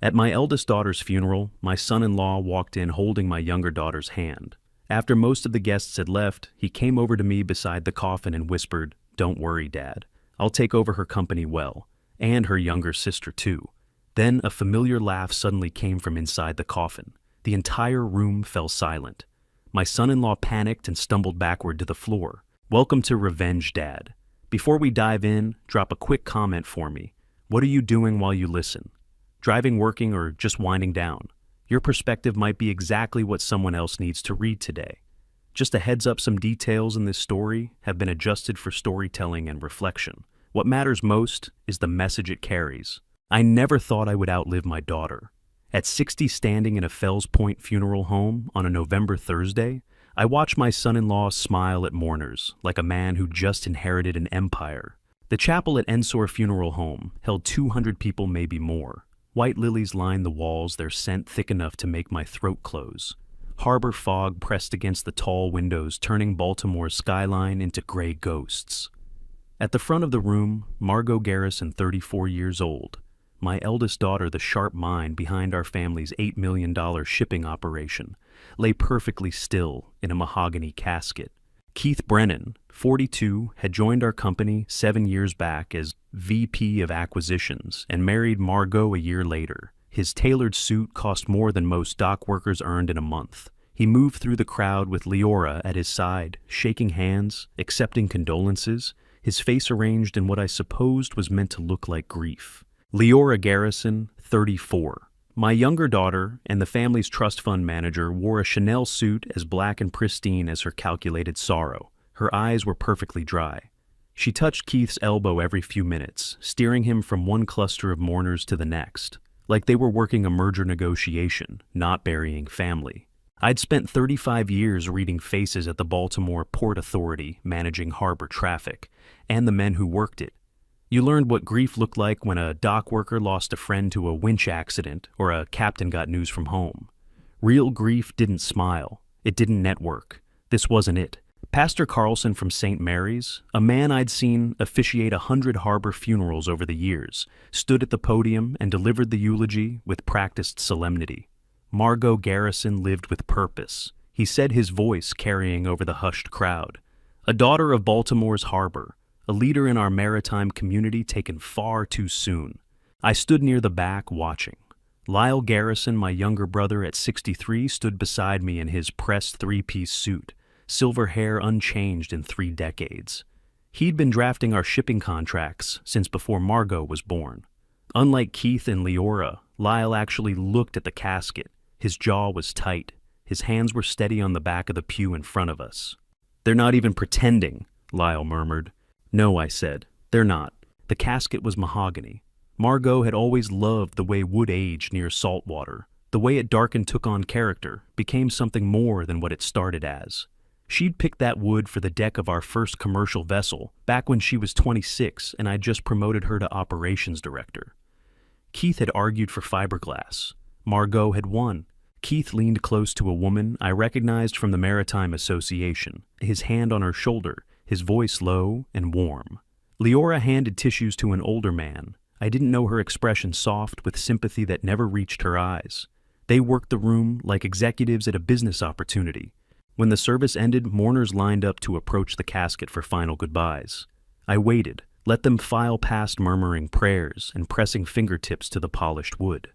At my eldest daughter's funeral, my son-in-law walked in holding my younger daughter's hand. After most of the guests had left, he came over to me beside the coffin and whispered, "Don't worry, Dad. I'll take over her company well, and her younger sister too." Then a familiar laugh suddenly came from inside the coffin. The entire room fell silent. My son-in-law panicked and stumbled backward to the floor. "Welcome to Revenge, Dad. Before we dive in, drop a quick comment for me. What are you doing while you listen? Driving, working, or just winding down? Your perspective might be exactly what someone else needs to read today. Just a heads up, some details in this story have been adjusted for storytelling and reflection. What matters most is the message it carries. I never thought I would outlive my daughter. At 60, standing in a Fells Point funeral home on a November Thursday, I watched my son-in-law smile at mourners like a man who just inherited an empire. The chapel at Ensor Funeral Home held 200 people, maybe more. White lilies lined the walls, their scent thick enough to make my throat close. Harbor fog pressed against the tall windows, turning Baltimore's skyline into gray ghosts. At the front of the room, Margot Garrison, 34 years old. My eldest daughter, the sharp mind behind our family's $8 million shipping operation, lay perfectly still in a mahogany casket. Keith Brennan, 42, had joined our company 7 years back as VP of Acquisitions and married Margot a year later. His tailored suit cost more than most dock workers earned in a month. He moved through the crowd with Leora at his side, shaking hands, accepting condolences, his face arranged in what I supposed was meant to look like grief. Leora Garrison, 34. My younger daughter and the family's trust fund manager wore a Chanel suit as black and pristine as her calculated sorrow. Her eyes were perfectly dry. She touched Keith's elbow every few minutes, steering him from one cluster of mourners to the next, like they were working a merger negotiation, not burying family. I'd spent 35 years reading faces at the Baltimore Port Authority, managing harbor traffic, and the men who worked it. You learned what grief looked like when a dock worker lost a friend to a winch accident or a captain got news from home. Real grief didn't smile. It didn't network. This wasn't it. Pastor Carlson from St. Mary's, a man I'd seen officiate 100 harbor funerals over the years, stood at the podium and delivered the eulogy with practiced solemnity. Margot Garrison lived with purpose. He said, his voice carrying over the hushed crowd. A daughter of Baltimore's harbor, a leader in our maritime community taken far too soon. I stood near the back watching. Lyle Garrison, my younger brother at 63, stood beside me in his pressed three-piece suit, silver hair unchanged in 3 decades. He'd been drafting our shipping contracts since before Margot was born. Unlike Keith and Leora, Lyle actually looked at the casket. His jaw was tight. His hands were steady on the back of the pew in front of us. "They're not even pretending," Lyle murmured. "No," I said, "they're not." The casket was mahogany. Margot had always loved the way wood aged near salt water, the way it darkened, took on character, became something more than what it started as. She'd picked that wood for the deck of our first commercial vessel back when she was 26 and I'd just promoted her to operations director. Keith had argued for fiberglass. Margot had won. Keith leaned close to a woman I recognized from the Maritime Association, his hand on her shoulder, his voice low and warm. Leora handed tissues to an older man. I didn't know her expression, soft with sympathy that never reached her eyes. They worked the room like executives at a business opportunity. When the service ended, mourners lined up to approach the casket for final goodbyes. I waited, let them file past murmuring prayers and pressing fingertips to the polished wood.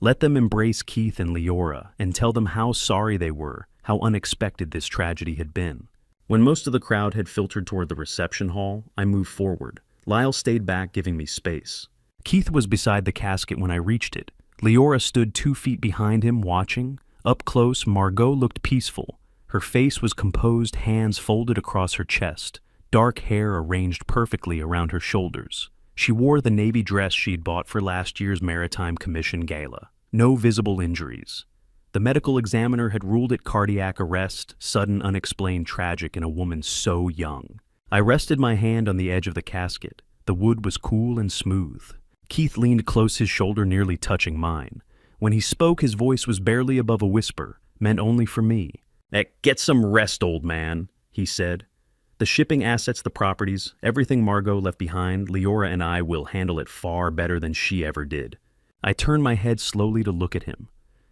Let them embrace Keith and Leora and tell them how sorry they were, how unexpected this tragedy had been. When most of the crowd had filtered toward the reception hall, I moved forward. Lyle stayed back, giving me space. Keith was beside the casket when I reached it. Leora stood 2 feet behind him, watching. Up close, Margot looked peaceful. Her face was composed, hands folded across her chest, dark hair arranged perfectly around her shoulders. She wore the navy dress she'd bought for last year's Maritime Commission gala. No visible injuries. The medical examiner had ruled it cardiac arrest, sudden, unexplained, tragic in a woman so young. I rested my hand on the edge of the casket. The wood was cool and smooth. Keith leaned close, his shoulder nearly touching mine. When he spoke, his voice was barely above a whisper, meant only for me. "Get some rest, old man," he said. "The shipping assets, the properties, everything Margot left behind, Leora and I will handle it far better than she ever did. I turned my head slowly to look at him.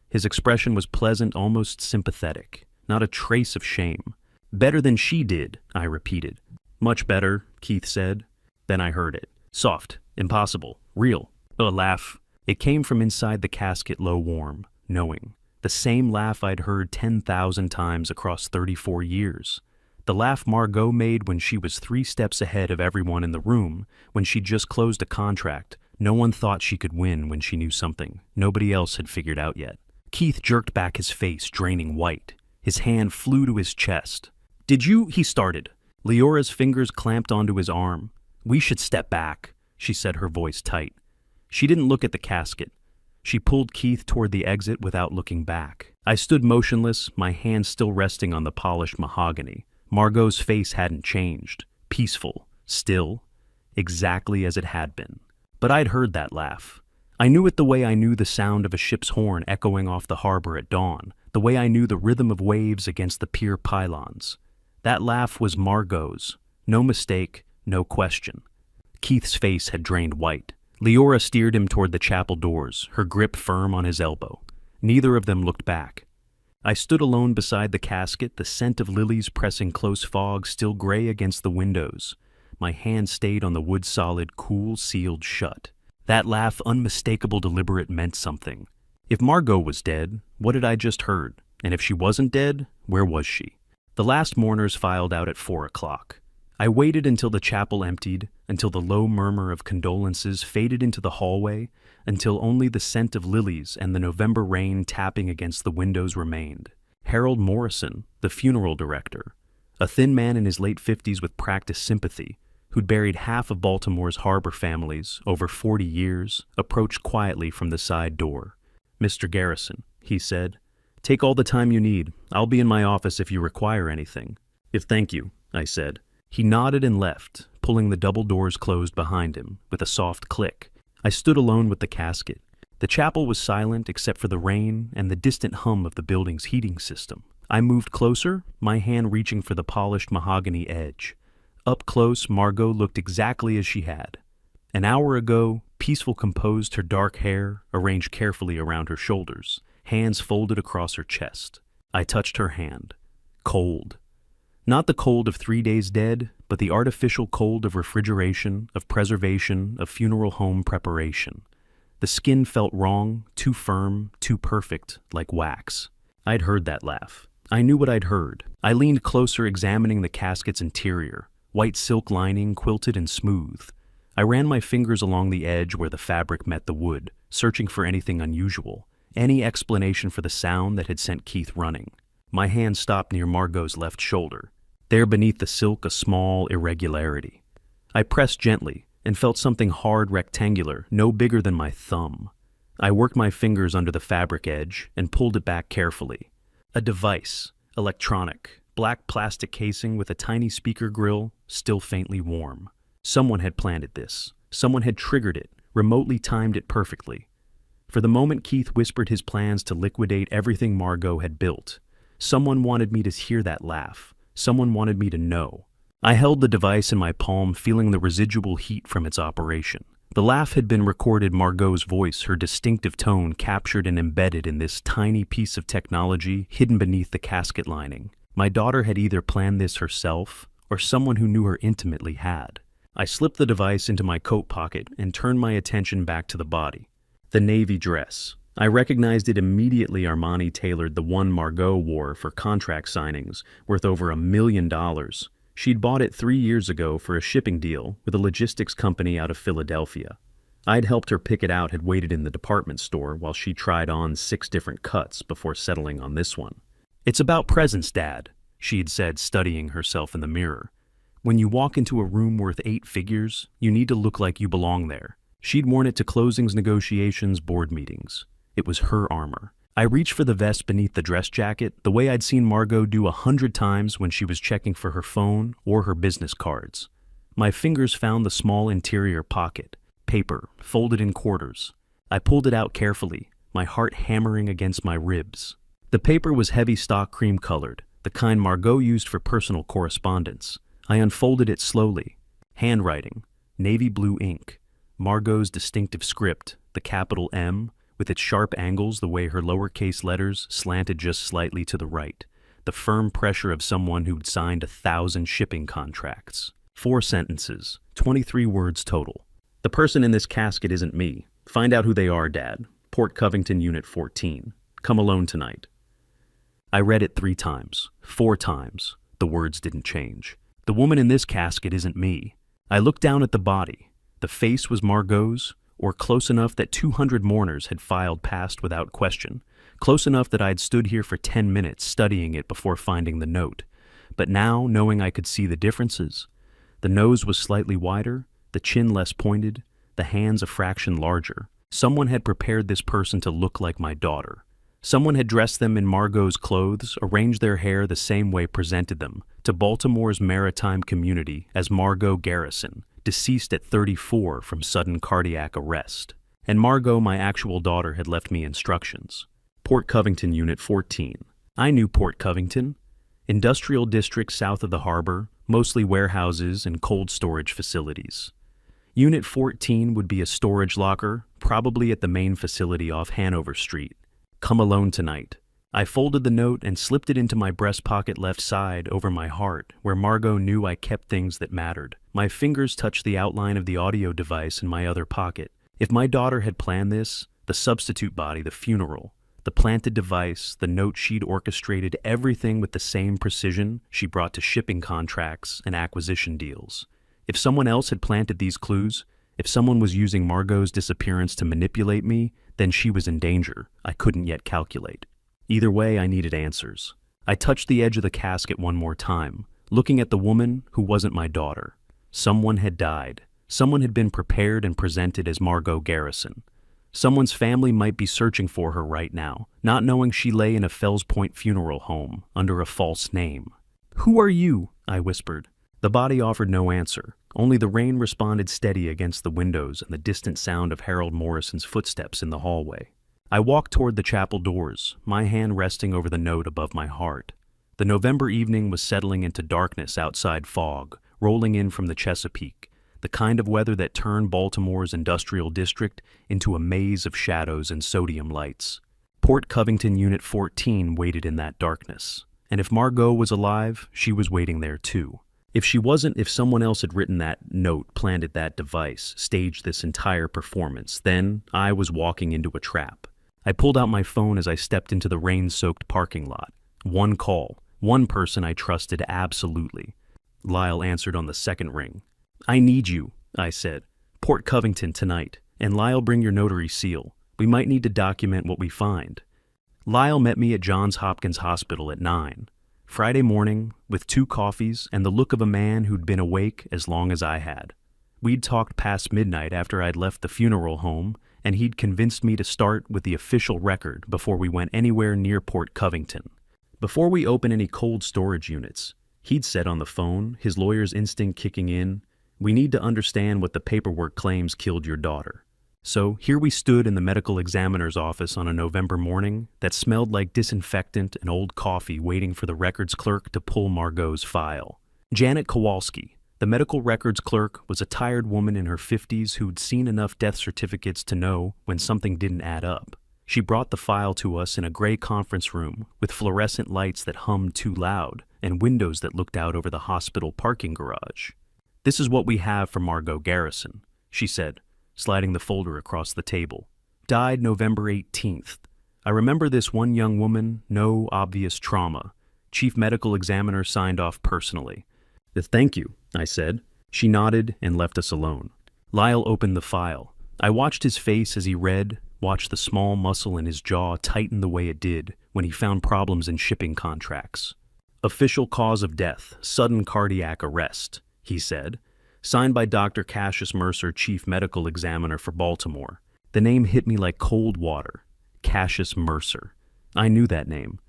His expression was pleasant, almost sympathetic, not a trace of shame. "Better than she did," I repeated. "Much better," Keith said. Then I heard it. Soft, impossible, real. A laugh. It came from inside the casket, low, warm, knowing. The same laugh I'd heard 10,000 times across 34 years. The laugh Margot made when she was 3 steps ahead of everyone in the room, when she'd just closed a contract. No one thought she could win when she knew something nobody else had figured out yet. Keith jerked back his face, draining white. His hand flew to his chest. "Did you?" he started. Leora's fingers clamped onto his arm. "We should step back," she said, her voice tight. She didn't look at the casket. She pulled Keith toward the exit without looking back. I stood motionless, my hand still resting on the polished mahogany. Margot's face hadn't changed. Peaceful. Still. Exactly as it had been. But I'd heard that laugh. I knew it the way I knew the sound of a ship's horn echoing off the harbor at dawn, the way I knew the rhythm of waves against the pier pylons. That laugh was Margot's. No mistake, no question. Keith's face had drained white. Leora steered him toward the chapel doors, her grip firm on his elbow. Neither of them looked back. I stood alone beside the casket, the scent of lilies pressing close fog still gray against the windows. My hand stayed on the wood-solid, cool, sealed shut. That laugh, unmistakable, deliberate, meant something. If Margot was dead, what had I just heard? And if she wasn't dead, where was she? The last mourners filed out at 4 o'clock. I waited until the chapel emptied, until the low murmur of condolences faded into the hallway, until only the scent of lilies and the November rain tapping against the windows remained. Harold Morrison, the funeral director, a thin man in his late 50s with practiced sympathy, who'd buried half of Baltimore's harbor families over 40 years, approached quietly from the side door. "Mr. Garrison," he said, "take all the time you need. I'll be in my office if you require anything." Thank you," I said. He nodded and left, pulling the double doors closed behind him, with a soft click. I stood alone with the casket. The chapel was silent except for the rain and the distant hum of the building's heating system. I moved closer, my hand reaching for the polished mahogany edge. Up close, Margot looked exactly as she had. An hour ago, peaceful, composed, her dark hair arranged carefully around her shoulders, hands folded across her chest. I touched her hand. Cold. Not the cold of 3 days dead, but the artificial cold of refrigeration, of preservation, of funeral home preparation. The skin felt wrong, too firm, too perfect, like wax. I'd heard that laugh. I knew what I'd heard. I leaned closer, examining the casket's interior. White silk lining, quilted and smooth. I ran my fingers along the edge where the fabric met the wood, searching for anything unusual, any explanation for the sound that had sent Keith running. My hand stopped near Margot's left shoulder. There beneath the silk, a small irregularity. I pressed gently and felt something hard, rectangular, no bigger than my thumb. I worked my fingers under the fabric edge and pulled it back carefully. A device, electronic, black plastic casing with a tiny speaker grill, still faintly warm. Someone had planted this. Someone had triggered it, remotely timed it perfectly. For the moment, Keith whispered his plans to liquidate everything Margot had built. Someone wanted me to hear that laugh. Someone wanted me to know. I held the device in my palm, feeling the residual heat from its operation. The laugh had been recorded, Margot's voice, her distinctive tone captured and embedded in this tiny piece of technology hidden beneath the casket lining. My daughter had either planned this herself, or someone who knew her intimately had. I slipped the device into my coat pocket and turned my attention back to the body. The navy dress. I recognized it immediately. Armani tailored the one Margot wore for contract signings, worth over $1 million. She'd bought it 3 years ago for a shipping deal with a logistics company out of Philadelphia. I'd helped her pick it out, had waited in the department store while she tried on 6 different cuts before settling on this one. "It's about presence, Dad," she'd said, studying herself in the mirror. "When you walk into a room worth 8 figures, you need to look like you belong there." She'd worn it to closings, negotiations, board meetings. It was her armor. I reached for the vest beneath the dress jacket, the way I'd seen Margot do 100 times when she was checking for her phone or her business cards. My fingers found the small interior pocket, paper, folded in quarters. I pulled it out carefully, my heart hammering against my ribs. The paper was heavy stock cream-colored, the kind Margot used for personal correspondence. I unfolded it slowly. Handwriting, navy blue ink, Margot's distinctive script, the capital M, with its sharp angles the way her lowercase letters slanted just slightly to the right, the firm pressure of someone who'd signed 1,000 shipping contracts. 4 sentences, 23 words total. The person in this casket isn't me. Find out who they are, Dad. Port Covington, Unit 14. Come alone tonight. I read it 3 times, 4 times. The words didn't change. The woman in this casket isn't me. I looked down at the body. The face was Margot's, or close enough that 200 mourners had filed past without question, close enough that I'd stood here for 10 minutes studying it before finding the note. But now, knowing I could see the differences, the nose was slightly wider, the chin less pointed, the hands a fraction larger. Someone had prepared this person to look like my daughter. Someone had dressed them in Margot's clothes, arranged their hair the same way, presented them to Baltimore's maritime community as Margot Garrison, deceased at 34 from sudden cardiac arrest. And Margot, my actual daughter, had left me instructions. Port Covington, Unit 14. I knew Port Covington. Industrial district south of the harbor, mostly warehouses and cold storage facilities. Unit 14 would be a storage locker, probably at the main facility off Hanover Street. Come alone tonight. I folded the note and slipped it into my breast pocket left side over my heart, where Margot knew I kept things that mattered. My fingers touched the outline of the audio device in my other pocket. If my daughter had planned this, the substitute body, the funeral, the planted device, the note she'd orchestrated, everything with the same precision she brought to shipping contracts and acquisition deals. If someone else had planted these clues, if someone was using Margot's disappearance to manipulate me, then she was in danger I couldn't yet calculate. Either way, I needed answers. I touched the edge of the casket one more time, looking at the woman who wasn't my daughter. Someone had died. Someone had been prepared and presented as Margot Garrison. Someone's family might be searching for her right now, not knowing she lay in a Fells Point funeral home under a false name. "Who are you?" I whispered. The body offered no answer. Only the rain responded steady against the windows and the distant sound of Harold Morrison's footsteps in the hallway. I walked toward the chapel doors, my hand resting over the note above my heart. The November evening was settling into darkness outside, fog rolling in from the Chesapeake, the kind of weather that turned Baltimore's industrial district into a maze of shadows and sodium lights. Port Covington Unit 14 waited in that darkness. And if Margot was alive, she was waiting there too. If she wasn't, if someone else had written that note, planted that device, staged this entire performance, then I was walking into a trap. I pulled out my phone as I stepped into the rain-soaked parking lot. One call, one person I trusted absolutely. Lyle answered on the second ring. "I need you," I said. "Port Covington tonight. And Lyle, bring your notary seal. We might need to document what we find." Lyle met me at Johns Hopkins Hospital at 9. Friday morning, with 2 coffees and the look of a man who'd been awake as long as I had. We'd talked past midnight after I'd left the funeral home, and he'd convinced me to start with the official record before we went anywhere near Port Covington. Before we open any cold storage units, he'd said on the phone, his lawyer's instinct kicking in, "We need to understand what the paperwork claims killed your daughter." So here we stood in the medical examiner's office on a November morning that smelled like disinfectant and old coffee, waiting for the records clerk to pull Margot's file. Janet Kowalski, the medical records clerk, was a tired woman in her 50s who'd seen enough death certificates to know when something didn't add up. She brought the file to us in a gray conference room with fluorescent lights that hummed too loud and windows that looked out over the hospital parking garage. "This is what we have for Margot Garrison," she said, sliding the folder across the table. "Died November 18th. I remember this one young woman, no obvious trauma. Chief medical examiner signed off personally." "Thank you," I said. She nodded and left us alone. Lyle opened the file. I watched his face as he read, watched the small muscle in his jaw tighten the way it did when he found problems in shipping contracts. "Official cause of death, sudden cardiac arrest," he said. "Signed by Dr. Cassius Mercer, Chief Medical Examiner for Baltimore." The name hit me like cold water. Cassius Mercer. I knew that name.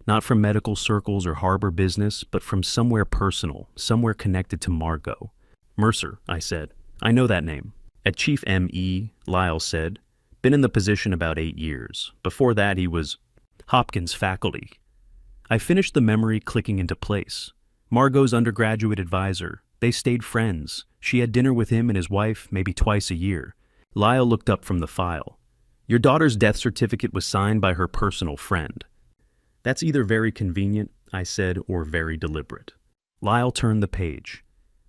Not from medical circles or harbor business, but from somewhere personal, somewhere connected to Margot. "Mercer," I said. "I know that name." "At Chief M.E., Lyle said. "Been in the position about 8 years. Before that he was Hopkins faculty." I finished the memory clicking into place. Margot's undergraduate advisor. They stayed friends. She had dinner with him and his wife maybe twice a year. Lyle looked up from the file. Your daughter's death certificate was signed by her personal friend. That's either very convenient, I said, or very deliberate. Lyle turned the page.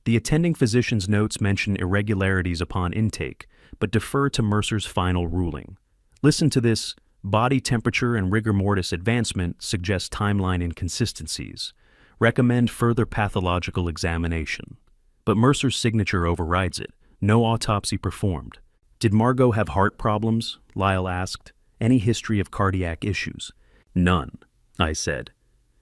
The attending physician's notes mention irregularities upon intake, but defer to Mercer's final ruling. Listen to this. Body temperature and rigor mortis advancement suggest timeline inconsistencies. Recommend further pathological examination. But Mercer's signature overrides it. No autopsy performed. Did Margot have heart problems? Lyle asked. Any history of cardiac issues? None, I said.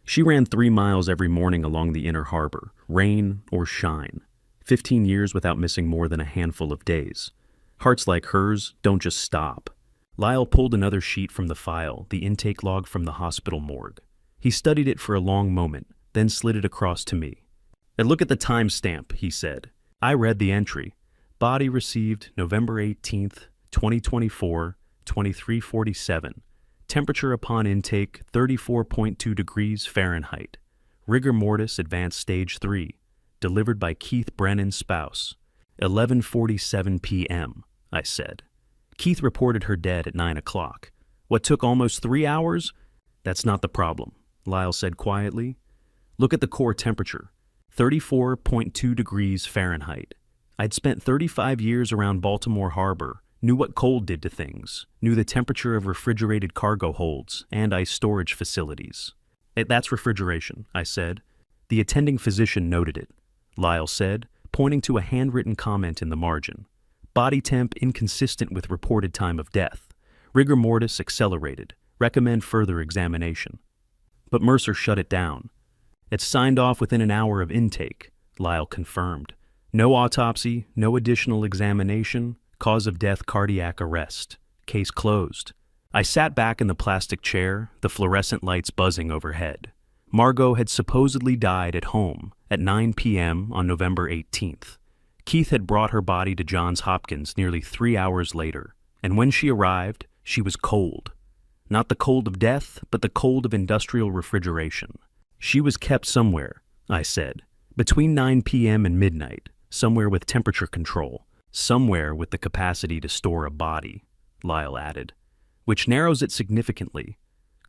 She ran 3 miles every morning along the inner harbor, rain or shine. 15 years without missing more than a handful of days. Hearts like hers don't just stop. Lyle pulled another sheet from the file, the intake log from the hospital morgue. He studied it for a long moment, then slid it across to me. And look at the timestamp, he said. I read the entry. Body received November 18th, 2024, 23:47. Temperature upon intake 34.2 degrees Fahrenheit. Rigor mortis advanced stage 3. Delivered by Keith Brennan's spouse. 11:47 p.m., I said. Keith reported her dead at 9 o'clock. What took almost 3 hours? That's not the problem, Lyle said quietly. Look at the core temperature. 34.2 degrees Fahrenheit. I'd spent 35 years around Baltimore Harbor, knew what cold did to things, knew the temperature of refrigerated cargo holds and ice storage facilities. That's refrigeration, I said. The attending physician noted it. Lyle said, pointing to a handwritten comment in the margin. Body temp inconsistent with reported time of death. Rigor mortis accelerated. Recommend further examination. But Mercer shut it down. It's signed off within an hour of intake, Lyle confirmed. No autopsy, no additional examination, cause of death cardiac arrest. Case closed. I sat back in the plastic chair, the fluorescent lights buzzing overhead. Margot had supposedly died at home at 9 p.m. on November 18th. Keith had brought her body to Johns Hopkins nearly 3 hours later, and when she arrived, she was cold. Not the cold of death, but the cold of industrial refrigeration. She was kept somewhere, I said, between 9 p.m. and midnight, somewhere with temperature control, somewhere with the capacity to store a body, Lyle added, which narrows it significantly.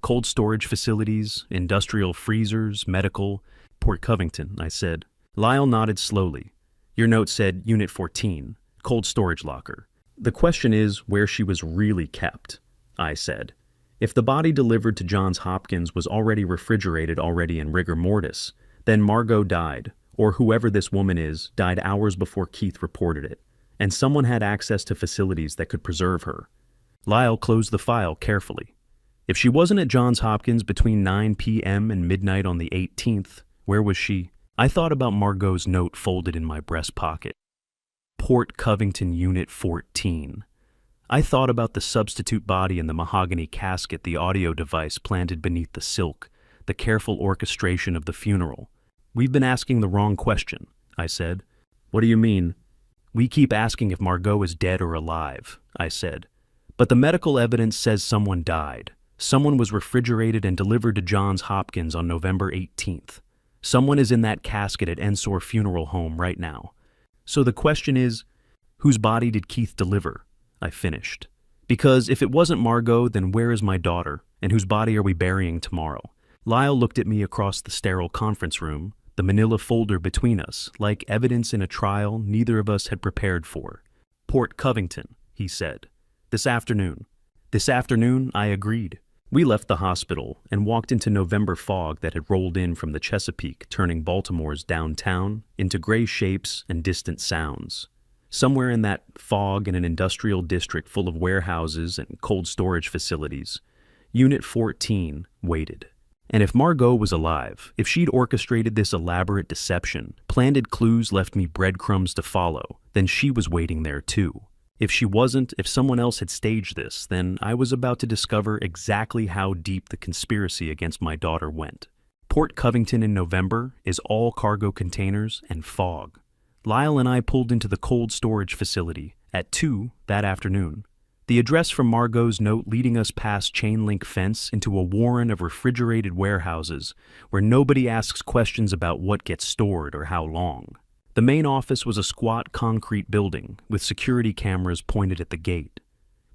Cold storage facilities, industrial freezers, medical. Port Covington, I said. Lyle nodded slowly. Your note said Unit 14, cold storage locker. The question is where she was really kept, I said. If the body delivered to Johns Hopkins was already refrigerated already in rigor mortis, then Margot died, or whoever this woman is, died hours before Keith reported it, and someone had access to facilities that could preserve her. Lyle closed the file carefully. If she wasn't at Johns Hopkins between 9 p.m. and midnight on the 18th, where was she? I thought about Margot's note folded in my breast pocket. Port Covington Unit 14. I thought about the substitute body in the mahogany casket, the audio device planted beneath the silk, the careful orchestration of the funeral. We've been asking the wrong question, I said. What do you mean? We keep asking if Margot is dead or alive, I said. But the medical evidence says someone died. Someone was refrigerated and delivered to Johns Hopkins on November 18th. Someone is in that casket at Ensor Funeral Home right now. So the question is, whose body did Keith deliver? I finished. Because if it wasn't Margot, then where is my daughter, and whose body are we burying tomorrow? Lyle looked at me across the sterile conference room, the manila folder between us, like evidence in a trial neither of us had prepared for. Port Covington, he said. This afternoon. This afternoon, I agreed. We left the hospital and walked into November fog that had rolled in from the Chesapeake, turning Baltimore's downtown into gray shapes and distant sounds. Somewhere in that fog, in an industrial district full of warehouses and cold storage facilities, Unit 14 waited. And if Margot was alive, if she'd orchestrated this elaborate deception, planted clues left me breadcrumbs to follow, then she was waiting there too. If she wasn't, if someone else had staged this, then I was about to discover exactly how deep the conspiracy against my daughter went. Port Covington in November is all cargo containers and fog. Lyle and I pulled into the cold storage facility at 2 that afternoon. The address from Margot's note leading us past chain link fence into a warren of refrigerated warehouses where nobody asks questions about what gets stored or how long. The main office was a squat concrete building with security cameras pointed at the gate.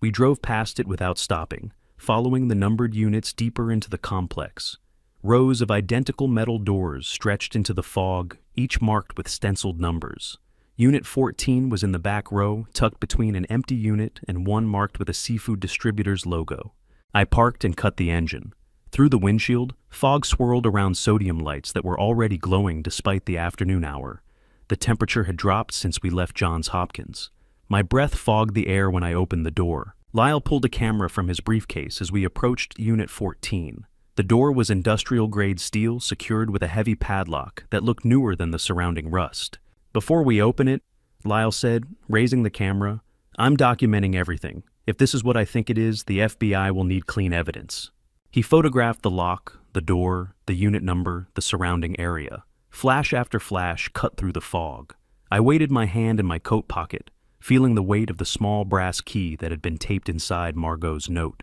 We drove past it without stopping, following the numbered units deeper into the complex. Rows of identical metal doors stretched into the fog, each marked with stenciled numbers. Unit 14 was in the back row, tucked between an empty unit and one marked with a seafood distributor's logo. I parked and cut the engine. Through the windshield, fog swirled around sodium lights that were already glowing despite the afternoon hour. The temperature had dropped since we left Johns Hopkins. My breath fogged the air when I opened the door. Lyle pulled a camera from his briefcase as we approached Unit 14. The door was industrial-grade steel secured with a heavy padlock that looked newer than the surrounding rust. "Before we open it," Lyle said, raising the camera, "I'm documenting everything. If this is what I think it is, the FBI will need clean evidence." He photographed the lock, the door, the unit number, the surrounding area. Flash after flash cut through the fog. I weighted my hand in my coat pocket, feeling the weight of the small brass key that had been taped inside Margot's note.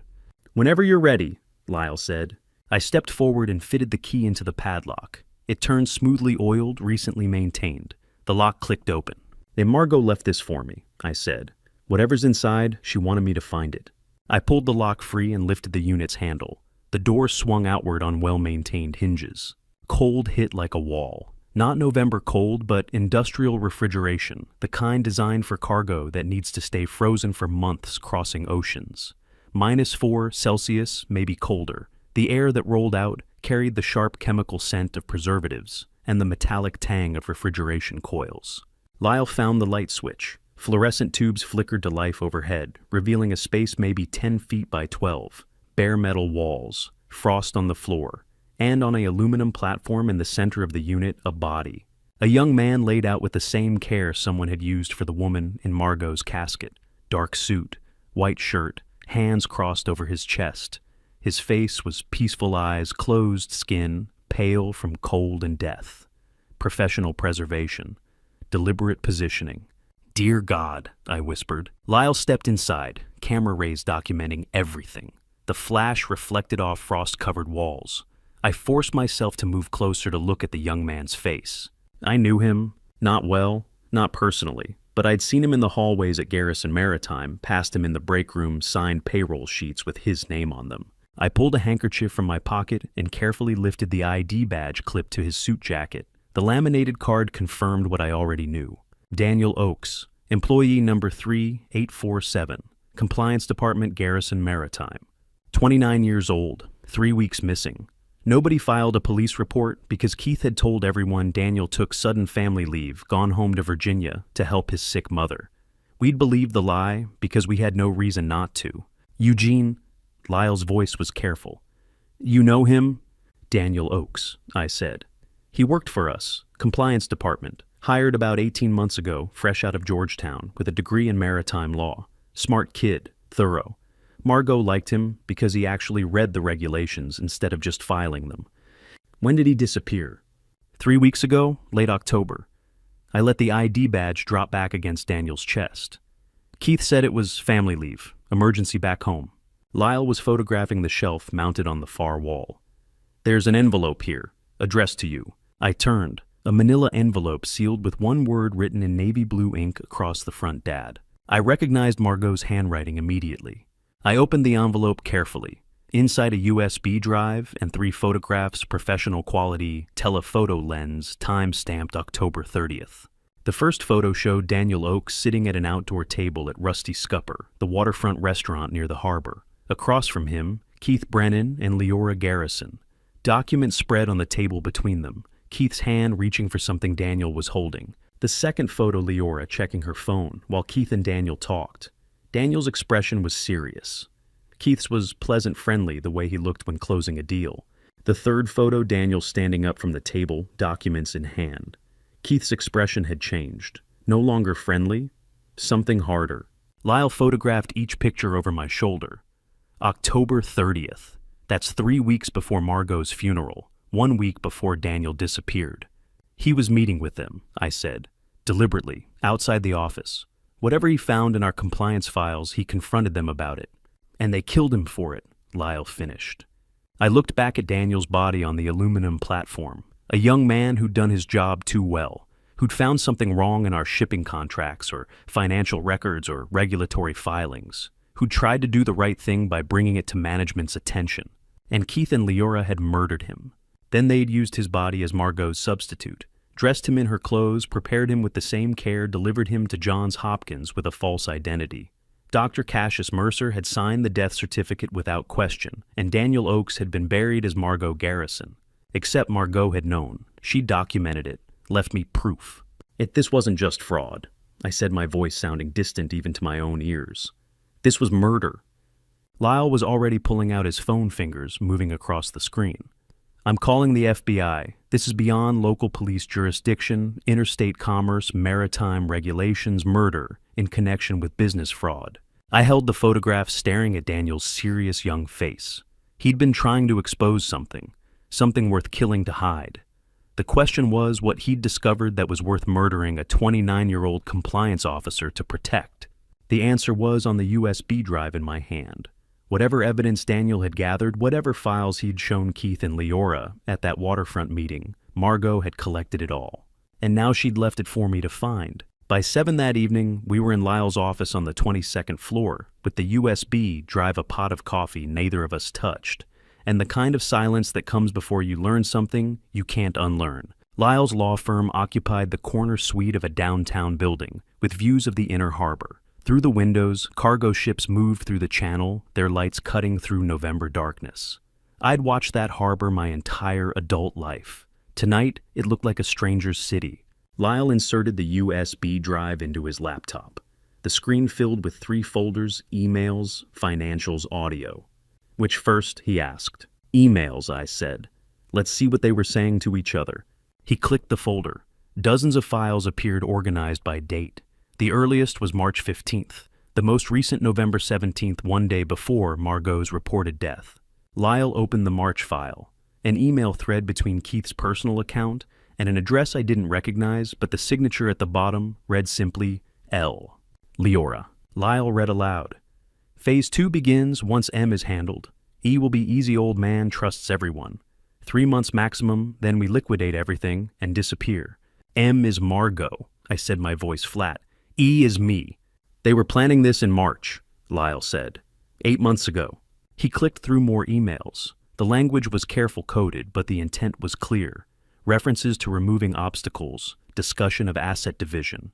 "Whenever you're ready," Lyle said. I stepped forward and fitted the key into the padlock. It turned smoothly oiled, recently maintained. The lock clicked open. "Margot left this for me," I said. "Whatever's inside, she wanted me to find it." I pulled the lock free and lifted the unit's handle. The door swung outward on well-maintained hinges. Cold hit like a wall. Not November cold, but industrial refrigeration, the kind designed for cargo that needs to stay frozen for months crossing oceans. -4 Celsius, maybe colder. The air that rolled out carried the sharp chemical scent of preservatives and the metallic tang of refrigeration coils. Lyle found the light switch. Fluorescent tubes flickered to life overhead, revealing a space maybe 10 feet by 12. Bare metal walls, frost on the floor, and on an aluminum platform in the center of the unit, a body. A young man laid out with the same care someone had used for the woman in Margot's casket. Dark suit, white shirt, hands crossed over his chest. His face was peaceful eyes, closed skin, pale from cold and death. Professional preservation. Deliberate positioning. "Dear God," I whispered. Lyle stepped inside, camera raised documenting everything. The flash reflected off frost-covered walls. I forced myself to move closer to look at the young man's face. I knew him, not well, not personally, but I'd seen him in the hallways at Garrison Maritime, passed him in the break room, signed payroll sheets with his name on them. I pulled a handkerchief from my pocket and carefully lifted the ID badge clipped to his suit jacket. The laminated card confirmed what I already knew. Daniel Oakes, employee number 3847, Compliance Department, Garrison Maritime. 29 years old, 3 weeks missing. Nobody filed a police report because Keith had told everyone Daniel took sudden family leave, gone home to Virginia to help his sick mother. We'd believed the lie because we had no reason not to. "Eugene," Lyle's voice was careful. "You know him?" "Daniel Oakes," I said. "He worked for us, Compliance Department, hired about 18 months ago, fresh out of Georgetown, with a degree in maritime law. Smart kid, thorough. Margot liked him because he actually read the regulations instead of just filing them." "When did he disappear?" 3 weeks ago, late October. I let the ID badge drop back against Daniel's chest. "Keith said it was family leave, emergency back home." Lyle was photographing the shelf mounted on the far wall. "There's an envelope here, addressed to you." I turned, a manila envelope sealed with one word written in navy blue ink across the front, "Dad." I recognized Margot's handwriting immediately. I opened the envelope carefully. Inside a USB drive and 3 photographs, professional quality, telephoto lens, time-stamped October 30th. The first photo showed Daniel Oakes sitting at an outdoor table at Rusty Scupper, the waterfront restaurant near the harbor. Across from him, Keith Brennan and Leora Garrison. Documents spread on the table between them, Keith's hand reaching for something Daniel was holding. The second photo, Leora checking her phone while Keith and Daniel talked. Daniel's expression was serious. Keith's was pleasant, friendly, the way he looked when closing a deal. The third photo, Daniel standing up from the table, documents in hand. Keith's expression had changed. No longer friendly, something harder. Lyle photographed each picture over my shoulder. October 30th. That's 3 weeks before Margot's funeral, 1 week before Daniel disappeared. "He was meeting with them," I said, deliberately, outside the office. "Whatever he found in our compliance files, he confronted them about it. And they killed him for it," Lyle finished. I looked back at Daniel's body on the aluminum platform, a young man who'd done his job too well, who'd found something wrong in our shipping contracts or financial records or regulatory filings, who'd tried to do the right thing by bringing it to management's attention. And Keith and Leora had murdered him. Then they'd used his body as Margot's substitute, dressed him in her clothes, prepared him with the same care, delivered him to Johns Hopkins with a false identity. Dr. Cassius Mercer had signed the death certificate without question, and Daniel Oakes had been buried as Margot Garrison. Except Margot had known. She documented it, left me proof. This wasn't just fraud, I said, my voice sounding distant even to my own ears. This was murder. Lyle was already pulling out his phone fingers, moving across the screen. I'm calling the FBI. This is beyond local police jurisdiction, interstate commerce, maritime regulations, murder in connection with business fraud. I held the photograph staring at Daniel's serious young face. He'd been trying to expose something worth killing to hide. The question was what he'd discovered that was worth murdering a 29-year-old compliance officer to protect. The answer was on the USB drive in my hand. Whatever evidence Daniel had gathered, whatever files he'd shown Keith and Leora at that waterfront meeting, Margot had collected it all. And now she'd left it for me to find. By 7 that evening, we were in Lyle's office on the 22nd floor, with the USB drive, a pot of coffee neither of us touched, and the kind of silence that comes before you learn something you can't unlearn. Lyle's law firm occupied the corner suite of a downtown building, with views of the inner harbor. Through the windows, cargo ships moved through the channel, their lights cutting through November darkness. I'd watched that harbor my entire adult life. Tonight, it looked like a stranger's city. Lyle inserted the USB drive into his laptop. The screen filled with 3 folders: emails, financials, audio. Which first, he asked. Emails, I said. Let's see what they were saying to each other. He clicked the folder. Dozens of files appeared organized by date. The earliest was March 15th, the most recent November 17th, one day before Margot's reported death. Lyle opened the March file, an email thread between Keith's personal account and an address I didn't recognize, but the signature at the bottom read simply L. Leora. Lyle read aloud. Phase 2 begins once M is handled. E will be easy, old man trusts everyone. 3 months maximum, then we liquidate everything and disappear. M is Margot, I said, my voice flat. E is me. They were planning this in March, Lyle said. 8 months ago. He clicked through more emails. The language was careful coded, but the intent was clear. References to removing obstacles, discussion of asset division,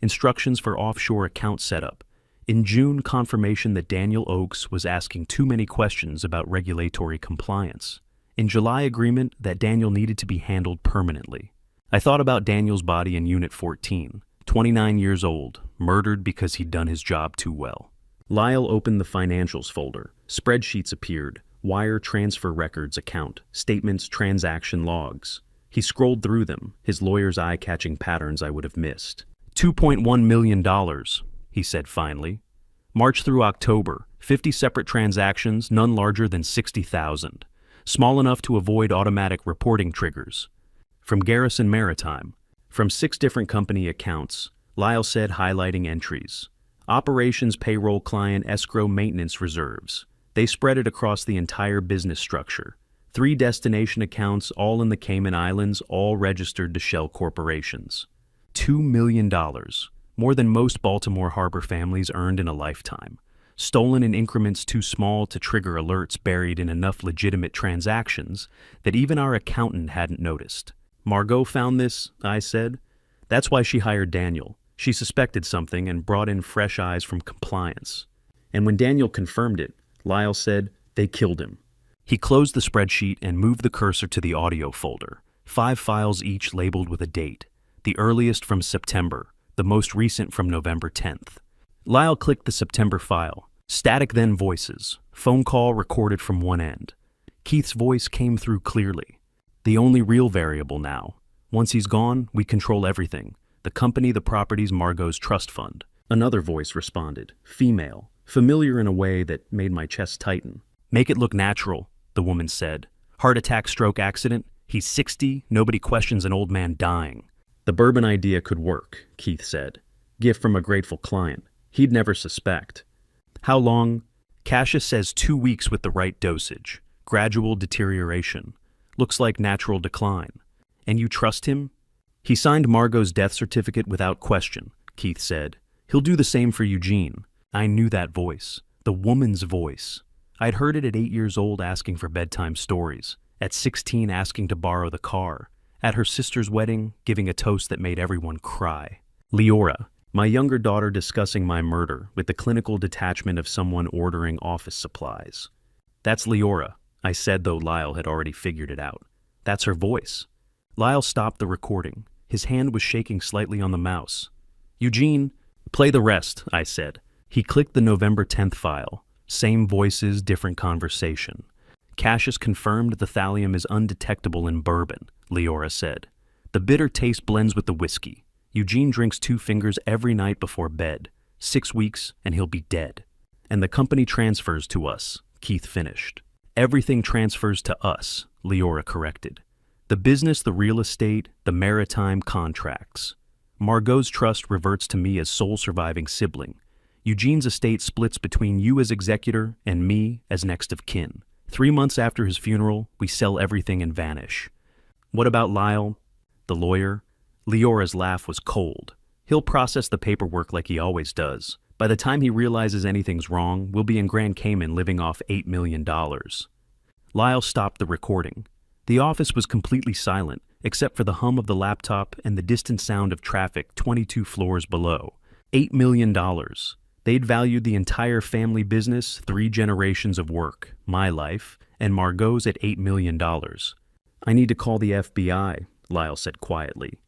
instructions for offshore account setup. In June, confirmation that Daniel Oakes was asking too many questions about regulatory compliance. In July, agreement that Daniel needed to be handled permanently. I thought about Daniel's body in Unit 14, 29 years old, murdered because he'd done his job too well. Lyle opened the financials folder. Spreadsheets appeared, wire transfer records account, statements, transaction logs. He scrolled through them, his lawyer's eye-catching patterns I would have missed. $2.1 million, he said finally. March through October, 50 separate transactions, none larger than 60,000. Small enough to avoid automatic reporting triggers. From Garrison Maritime. From 6 different company accounts, Lyle said, highlighting entries. Operations, payroll, client, escrow, maintenance reserves. They spread it across the entire business structure. 3 destination accounts, all in the Cayman Islands, all registered to shell corporations. $2 million, more than most Baltimore Harbor families earned in a lifetime. Stolen in increments too small to trigger alerts, buried in enough legitimate transactions that even our accountant hadn't noticed. Margot found this, I said. That's why she hired Daniel. She suspected something and brought in fresh eyes from compliance. And when Daniel confirmed it, Lyle said, they killed him. He closed the spreadsheet and moved the cursor to the audio folder. 5 files each labeled with a date. The earliest from September, the most recent from November 10th. Lyle clicked the September file. Static then voices. Phone call recorded from one end. Keith's voice came through clearly. The only real variable now. Once he's gone, we control everything. The company, the properties, Margot's trust fund. Another voice responded. Female. Familiar in a way that made my chest tighten. Make it look natural, the woman said. Heart attack, stroke, accident. He's 60. Nobody questions an old man dying. The bourbon idea could work, Keith said. Gift from a grateful client. He'd never suspect. How long? Cassius says 2 weeks with the right dosage. Gradual deterioration. Looks like natural decline. And you trust him? He signed Margot's death certificate without question, Keith said. He'll do the same for Eugene. I knew that voice. The woman's voice. I'd heard it at 8 years old asking for bedtime stories, at 16 asking to borrow the car, at her sister's wedding giving a toast that made everyone cry. Leora, my younger daughter discussing my murder with the clinical detachment of someone ordering office supplies. That's Leora, I said, though Lyle had already figured it out. That's her voice. Lyle stopped the recording. His hand was shaking slightly on the mouse. Eugene, play the rest, I said. He clicked the November 10th file. Same voices, different conversation. Cassius confirmed the thallium is undetectable in bourbon, Leora said. The bitter taste blends with the whiskey. Eugene drinks 2 fingers every night before bed. 6 weeks and he'll be dead. And the company transfers to us, Keith finished. Everything transfers to us, Leora corrected. The business, the real estate, the maritime contracts. Margot's trust reverts to me as sole surviving sibling. Eugene's estate splits between you as executor and me as next of kin. 3 months after his funeral, we sell everything and vanish. What about Lyle, the lawyer? Leora's laugh was cold. He'll process the paperwork like he always does. By the time he realizes anything's wrong, we'll be in Grand Cayman living off $8 million. Lyle stopped the recording. The office was completely silent, except for the hum of the laptop and the distant sound of traffic 22 floors below. $8 million. They'd valued the entire family business, 3 generations of work, my life, and Margot's at $8 million. I need to call the FBI, Lyle said quietly.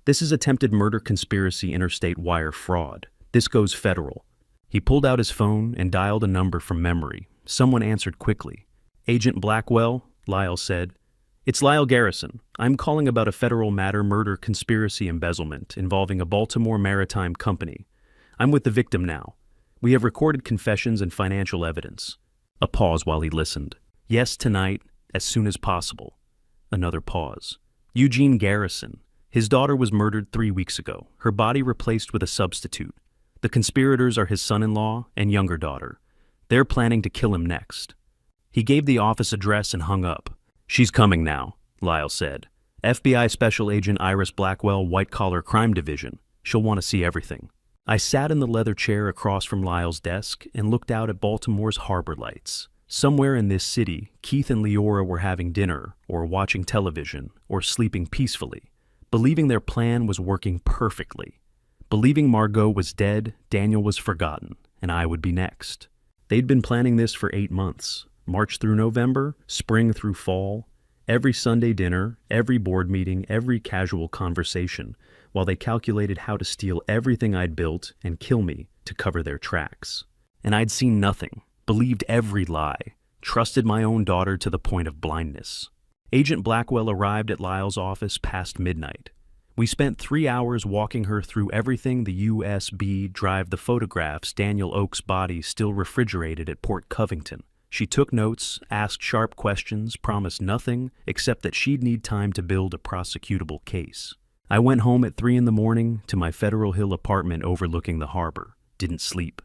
This is attempted murder conspiracy interstate wire fraud. This goes federal. He pulled out his phone and dialed a number from memory. Someone answered quickly. Agent Blackwell, Lyle said. It's Lyle Garrison. I'm calling about a federal matter murder conspiracy embezzlement involving a Baltimore maritime company. I'm with the victim now. We have recorded confessions and financial evidence. A pause while he listened. Yes, tonight, as soon as possible. Another pause. Eugene Garrison. His daughter was murdered 3 weeks ago, her body replaced with a substitute. The conspirators are his son-in-law and younger daughter. They're planning to kill him next. He gave the office address and hung up. She's coming now, Lyle said. FBI Special Agent Iris Blackwell, White Collar Crime Division. She'll want to see everything. I sat in the leather chair across from Lyle's desk and looked out at Baltimore's harbor lights. Somewhere in this city, Keith and Leora were having dinner, or watching television, or sleeping peacefully, believing their plan was working perfectly. Believing Margot was dead, Daniel was forgotten, and I would be next. They'd been planning this for 8 months, March through November, spring through fall, every Sunday dinner, every board meeting, every casual conversation, while they calculated how to steal everything I'd built and kill me to cover their tracks. And I'd seen nothing, believed every lie, trusted my own daughter to the point of blindness. Agent Blackwell arrived at Lyle's office past midnight. We spent 3 hours walking her through everything the USB drive, the photographs, Daniel Oak's body still refrigerated at Port Covington. She took notes, asked sharp questions, promised nothing except that she'd need time to build a prosecutable case. I went home at 3 a.m. to my Federal Hill apartment overlooking the harbor. Didn't sleep.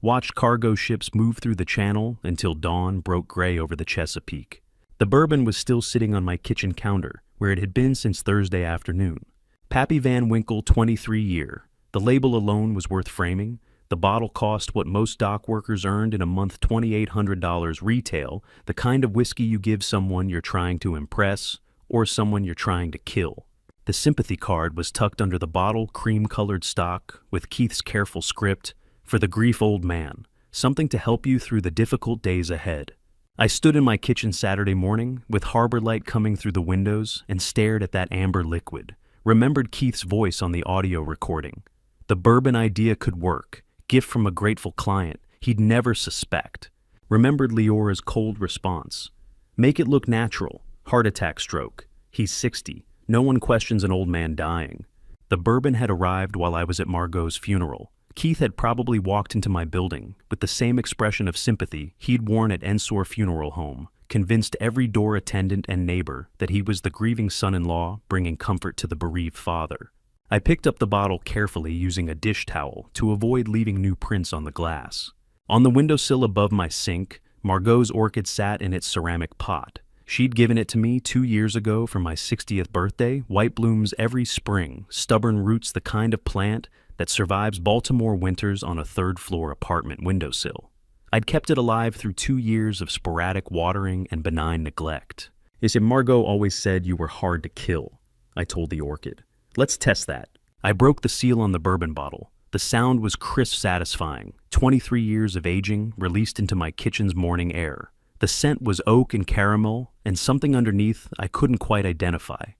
Watched cargo ships move through the channel until dawn broke gray over the Chesapeake. The bourbon was still sitting on my kitchen counter, where it had been since Thursday afternoon. Pappy Van Winkle 23 year. The label alone was worth framing. The bottle cost what most dock workers earned in a month, $2,800 retail, the kind of whiskey you give someone you're trying to impress or someone you're trying to kill. The sympathy card was tucked under the bottle, cream-colored stock, with Keith's careful script, "For the grief old man, something to help you through the difficult days ahead." I stood in my kitchen Saturday morning, with harbor light coming through the windows, and stared at that amber liquid, remembered Keith's voice on the audio recording. The bourbon idea could work, gift from a grateful client he'd never suspect. Remembered Leora's cold response. Make it look natural, heart attack stroke. He's 60. No one questions an old man dying. The bourbon had arrived while I was at Margot's funeral. Keith had probably walked into my building with the same expression of sympathy he'd worn at Ensor Funeral Home, convinced every door attendant and neighbor that he was the grieving son-in-law bringing comfort to the bereaved father. I picked up the bottle carefully using a dish towel to avoid leaving new prints on the glass. On the windowsill above my sink, Margot's orchid sat in its ceramic pot. She'd given it to me 2 years ago for my 60th birthday. White blooms every spring, stubborn roots, the kind of plant that survives Baltimore winters on a third-floor apartment windowsill. I'd kept it alive through 2 years of sporadic watering and benign neglect. You see, Margot always said you were hard to kill, I told the orchid. Let's test that. I broke the seal on the bourbon bottle. The sound was crisp, satisfying. 23 years of aging released into my kitchen's morning air. The scent was oak and caramel, and something underneath I couldn't quite identify.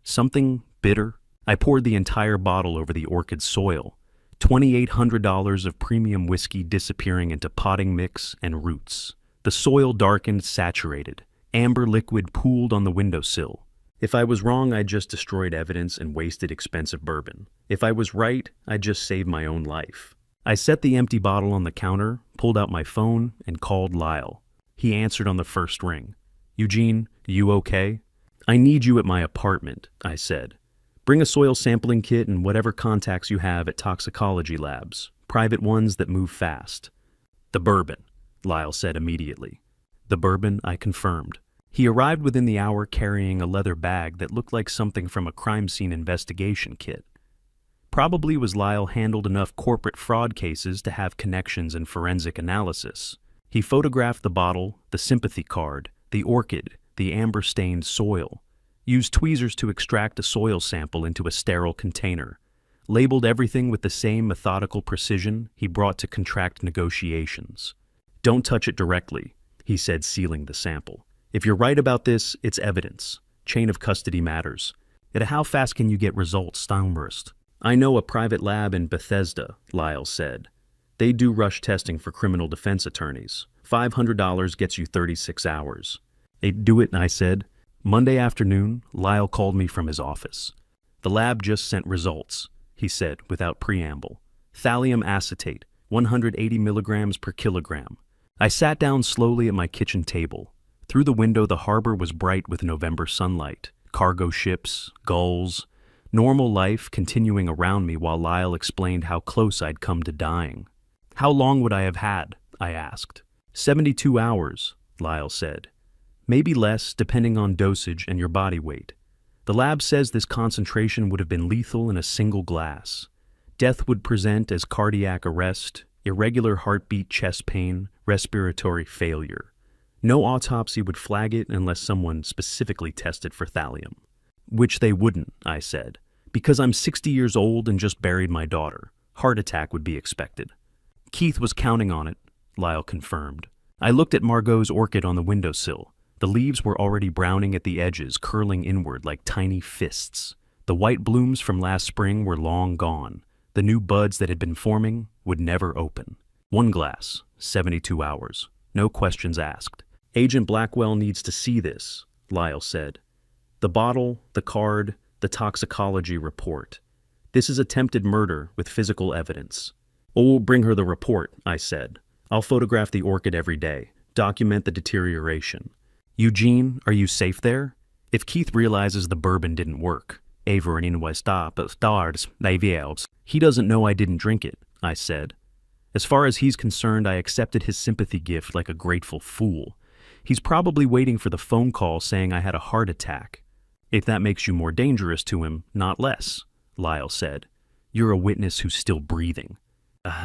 Something bitter. I poured the entire bottle over the orchid's soil. $2,800 of premium whiskey disappearing into potting mix and roots. The soil darkened, saturated. Amber liquid pooled on the windowsill. If I was wrong, I just destroyed evidence and wasted expensive bourbon. If I was right, I just saved my own life. I set the empty bottle on the counter, pulled out my phone, and called Lyle. He answered on the first ring. Eugene, you okay? I need you at my apartment, I said. Bring a soil sampling kit and whatever contacts you have at toxicology labs, private ones that move fast. The bourbon, Lyle said immediately. The bourbon, I confirmed. He arrived within the hour carrying a leather bag that looked like something from a crime scene investigation kit. Probably was Lyle handled enough corporate fraud cases to have connections in forensic analysis. He photographed the bottle, the sympathy card, the orchid, the amber-stained soil, used tweezers to extract a soil sample into a sterile container, labeled everything with the same methodical precision he brought to contract negotiations. Don't touch it directly, he said, sealing the sample. If you're right about this, it's evidence. Chain of custody matters. Yet how fast can you get results, Steinburst? I know a private lab in Bethesda, Lyle said. They do rush testing for criminal defense attorneys. $500 gets you 36 hours. They'd do it, I said. Monday afternoon, Lyle called me from his office. The lab just sent results, he said without preamble. Thallium acetate, 180 milligrams per kilogram. I sat down slowly at my kitchen table. Through the window, the harbor was bright with November sunlight. Cargo ships, gulls, normal life continuing around me while Lyle explained how close I'd come to dying. How long would I have had? I asked. 72 hours, Lyle said. Maybe less, depending on dosage and your body weight. The lab says this concentration would have been lethal in a single glass. Death would present as cardiac arrest, irregular heartbeat, chest pain, respiratory failure. No autopsy would flag it unless someone specifically tested for thallium. Which they wouldn't, I said. Because I'm 60 years old and just buried my daughter. Heart attack would be expected. Keith was counting on it, Lyle confirmed. I looked at Margot's orchid on the windowsill. The leaves were already browning at the edges, curling inward like tiny fists. The white blooms from last spring were long gone. The new buds that had been forming would never open. 1 glass, 72 hours. No questions asked. Agent Blackwell needs to see this, Lyle said. The bottle, the card, the toxicology report. This is attempted murder with physical evidence. Oh, bring her the report, I said. I'll photograph the orchid every day, document the deterioration. Eugene, are you safe there? If Keith realizes the bourbon didn't work, he doesn't know I didn't drink it, I said. As far as he's concerned, I accepted his sympathy gift like a grateful fool. He's probably waiting for the phone call saying I had a heart attack. If that makes you more dangerous to him, not less, Lyle said. You're a witness who's still breathing.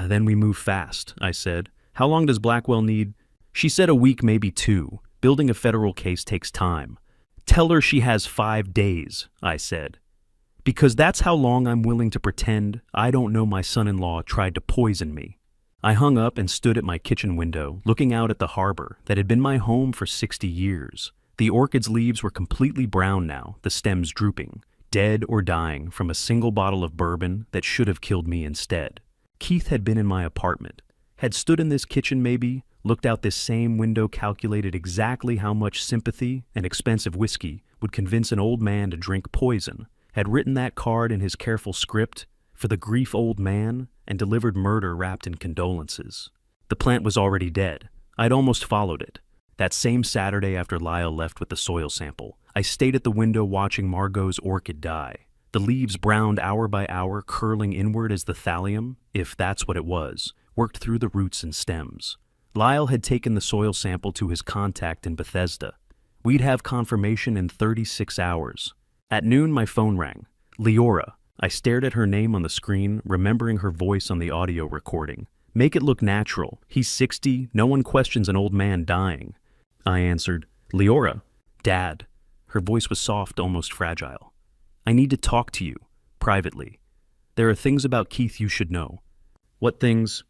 Then we move fast, I said. How long does Blackwell need? She said a week, maybe 2. Building a federal case takes time. Tell her she has 5 days, I said. Because that's how long I'm willing to pretend I don't know my son-in-law tried to poison me. I hung up and stood at my kitchen window, looking out at the harbor that had been my home for 60 years. The orchid's leaves were completely brown now, the stems drooping, dead or dying from a single bottle of bourbon that should have killed me instead. Keith had been in my apartment, had stood in this kitchen maybe, looked out this same window, calculated exactly how much sympathy and expensive whiskey would convince an old man to drink poison, had written that card in his careful script for the grief old man, and delivered murder wrapped in condolences. The plant was already dead. I'd almost followed it. That same Saturday after Lyle left with the soil sample, I stayed at the window watching Margot's orchid die. The leaves browned hour by hour, curling inward as the thallium, if that's what it was, worked through the roots and stems. Lyle had taken the soil sample to his contact in Bethesda. We'd have confirmation in 36 hours. At noon, my phone rang. Leora. I stared at her name on the screen, remembering her voice on the audio recording. Make it look natural. He's 60. No one questions an old man dying. I answered, Leora. Dad. Her voice was soft, almost fragile. I need to talk to you, privately. There are things about Keith you should know. What things?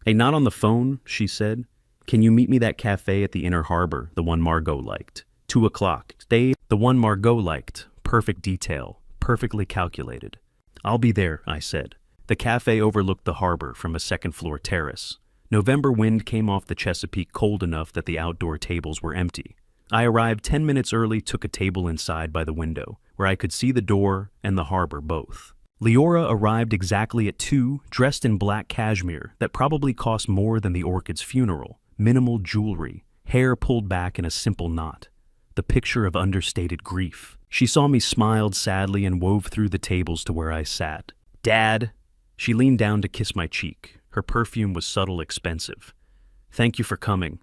Hey, not on the phone, she said. Can you meet me that cafe at the Inner Harbor, the one Margot liked? 2 o'clock. Stay. The one Margot liked. Perfect detail. Perfectly calculated. I'll be there, I said. The cafe overlooked the harbor from a second-floor terrace. November wind came off the Chesapeake cold enough that the outdoor tables were empty. I arrived 10 minutes early, took a table inside by the window, where I could see the door and the harbor both. Leora arrived exactly at 2, dressed in black cashmere that probably cost more than the Orchid's funeral, minimal jewelry, hair pulled back in a simple knot. The picture of understated grief. She saw me, smiled sadly, and wove through the tables to where I sat. Dad! She leaned down to kiss my cheek. Her perfume was subtle, expensive. Thank you for coming.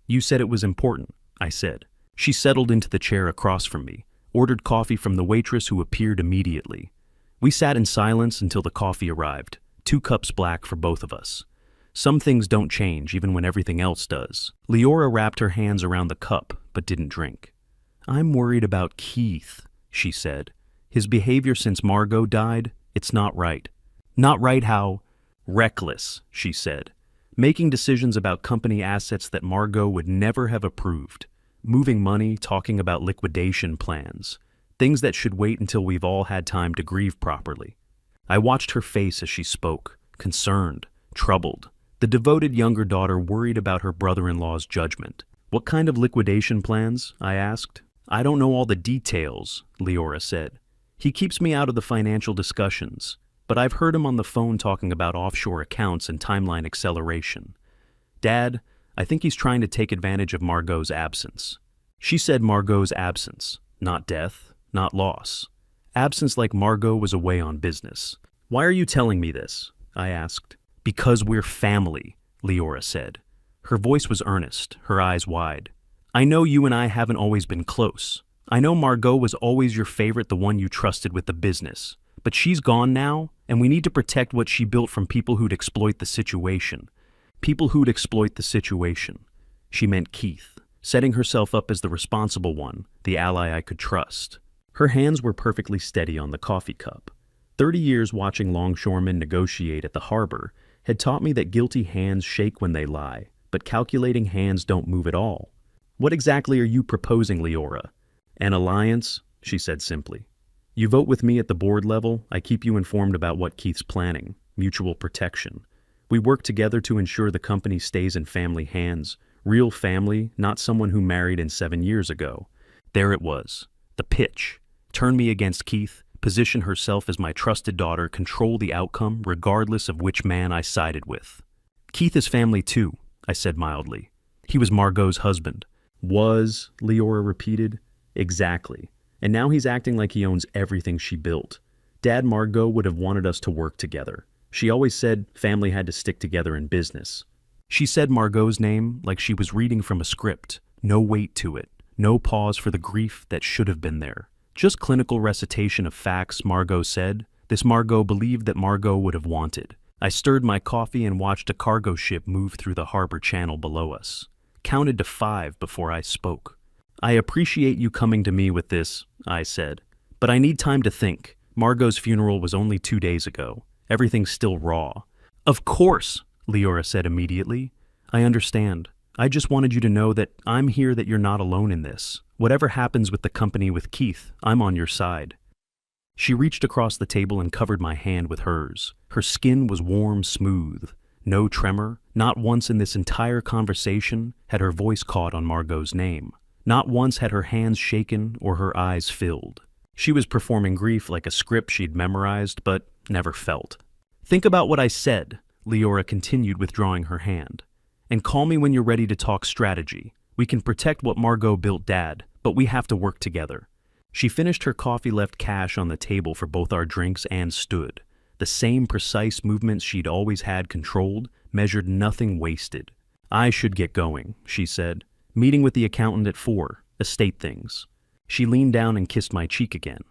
You said it was important, I said. She settled into the chair across from me, ordered coffee from the waitress who appeared immediately. We sat in silence until the coffee arrived, 2 cups black for both of us. Some things don't change even when everything else does. Leora wrapped her hands around the cup, but didn't drink. I'm worried about Keith, she said. His behavior since Margot died, it's not right. Not right how? Reckless, she said. Making decisions about company assets that Margot would never have approved. Moving money, talking about liquidation plans. Things that should wait until we've all had time to grieve properly. I watched her face as she spoke, concerned, troubled. The devoted younger daughter worried about her brother-in-law's judgment. What kind of liquidation plans? I asked. I don't know all the details, Leora said. He keeps me out of the financial discussions, but I've heard him on the phone talking about offshore accounts and timeline acceleration. Dad, I think he's trying to take advantage of Margot's absence. She said Margot's absence, not death, not loss. Absence like Margot was away on business. Why are you telling me this? I asked. Because we're family, Leora said. Her voice was earnest, her eyes wide. I know you and I haven't always been close. I know Margot was always your favorite, the one you trusted with the business. But she's gone now, and we need to protect what she built from people who'd exploit the situation. People who'd exploit the situation. She meant Keith, setting herself up as the responsible one, the ally I could trust. Her hands were perfectly steady on the coffee cup. 30 years watching longshoremen negotiate at the harbor had taught me that guilty hands shake when they lie, but calculating hands don't move at all. What exactly are you proposing, Leora? An alliance, she said simply. You vote with me at the board level, I keep you informed about what Keith's planning, mutual protection. We work together to ensure the company stays in family hands, real family, not someone who married in 7 years ago. There it was, the pitch. Turn me against Keith, position herself as my trusted daughter, control the outcome regardless of which man I sided with. Keith is family too, I said mildly. He was Margot's husband. Was, Leora repeated. Exactly. And now he's acting like he owns everything she built. Dad, Margot would have wanted us to work together. She always said family had to stick together in business. She said Margot's name like she was reading from a script. No weight to it. No pause for the grief that should have been there. Just clinical recitation of facts, Margot said. This Margot believed that Margot would have wanted. I stirred my coffee and watched a cargo ship move through the harbor channel below us. Counted to 5 before I spoke. I appreciate you coming to me with this, I said. But I need time to think. Margot's funeral was only 2 days ago. Everything's still raw. Of course, Leora said immediately. I understand. I just wanted you to know that I'm here, that you're not alone in this. Whatever happens with the company with Keith, I'm on your side. She reached across the table and covered my hand with hers. Her skin was warm, smooth. No tremor. Not once in this entire conversation had her voice caught on Margot's name. Not once had her hands shaken or her eyes filled. She was performing grief like a script she'd memorized but never felt. Think about what I said, Leora continued, withdrawing her hand. And call me when you're ready to talk strategy. We can protect what Margot built, Dad, but we have to work together. She finished her coffee, left cash on the table for both our drinks, and stood. The same precise movements she'd always had controlled, measured, nothing wasted. I should get going, she said. Meeting with the accountant at 4. Estate things. She leaned down and kissed my cheek again.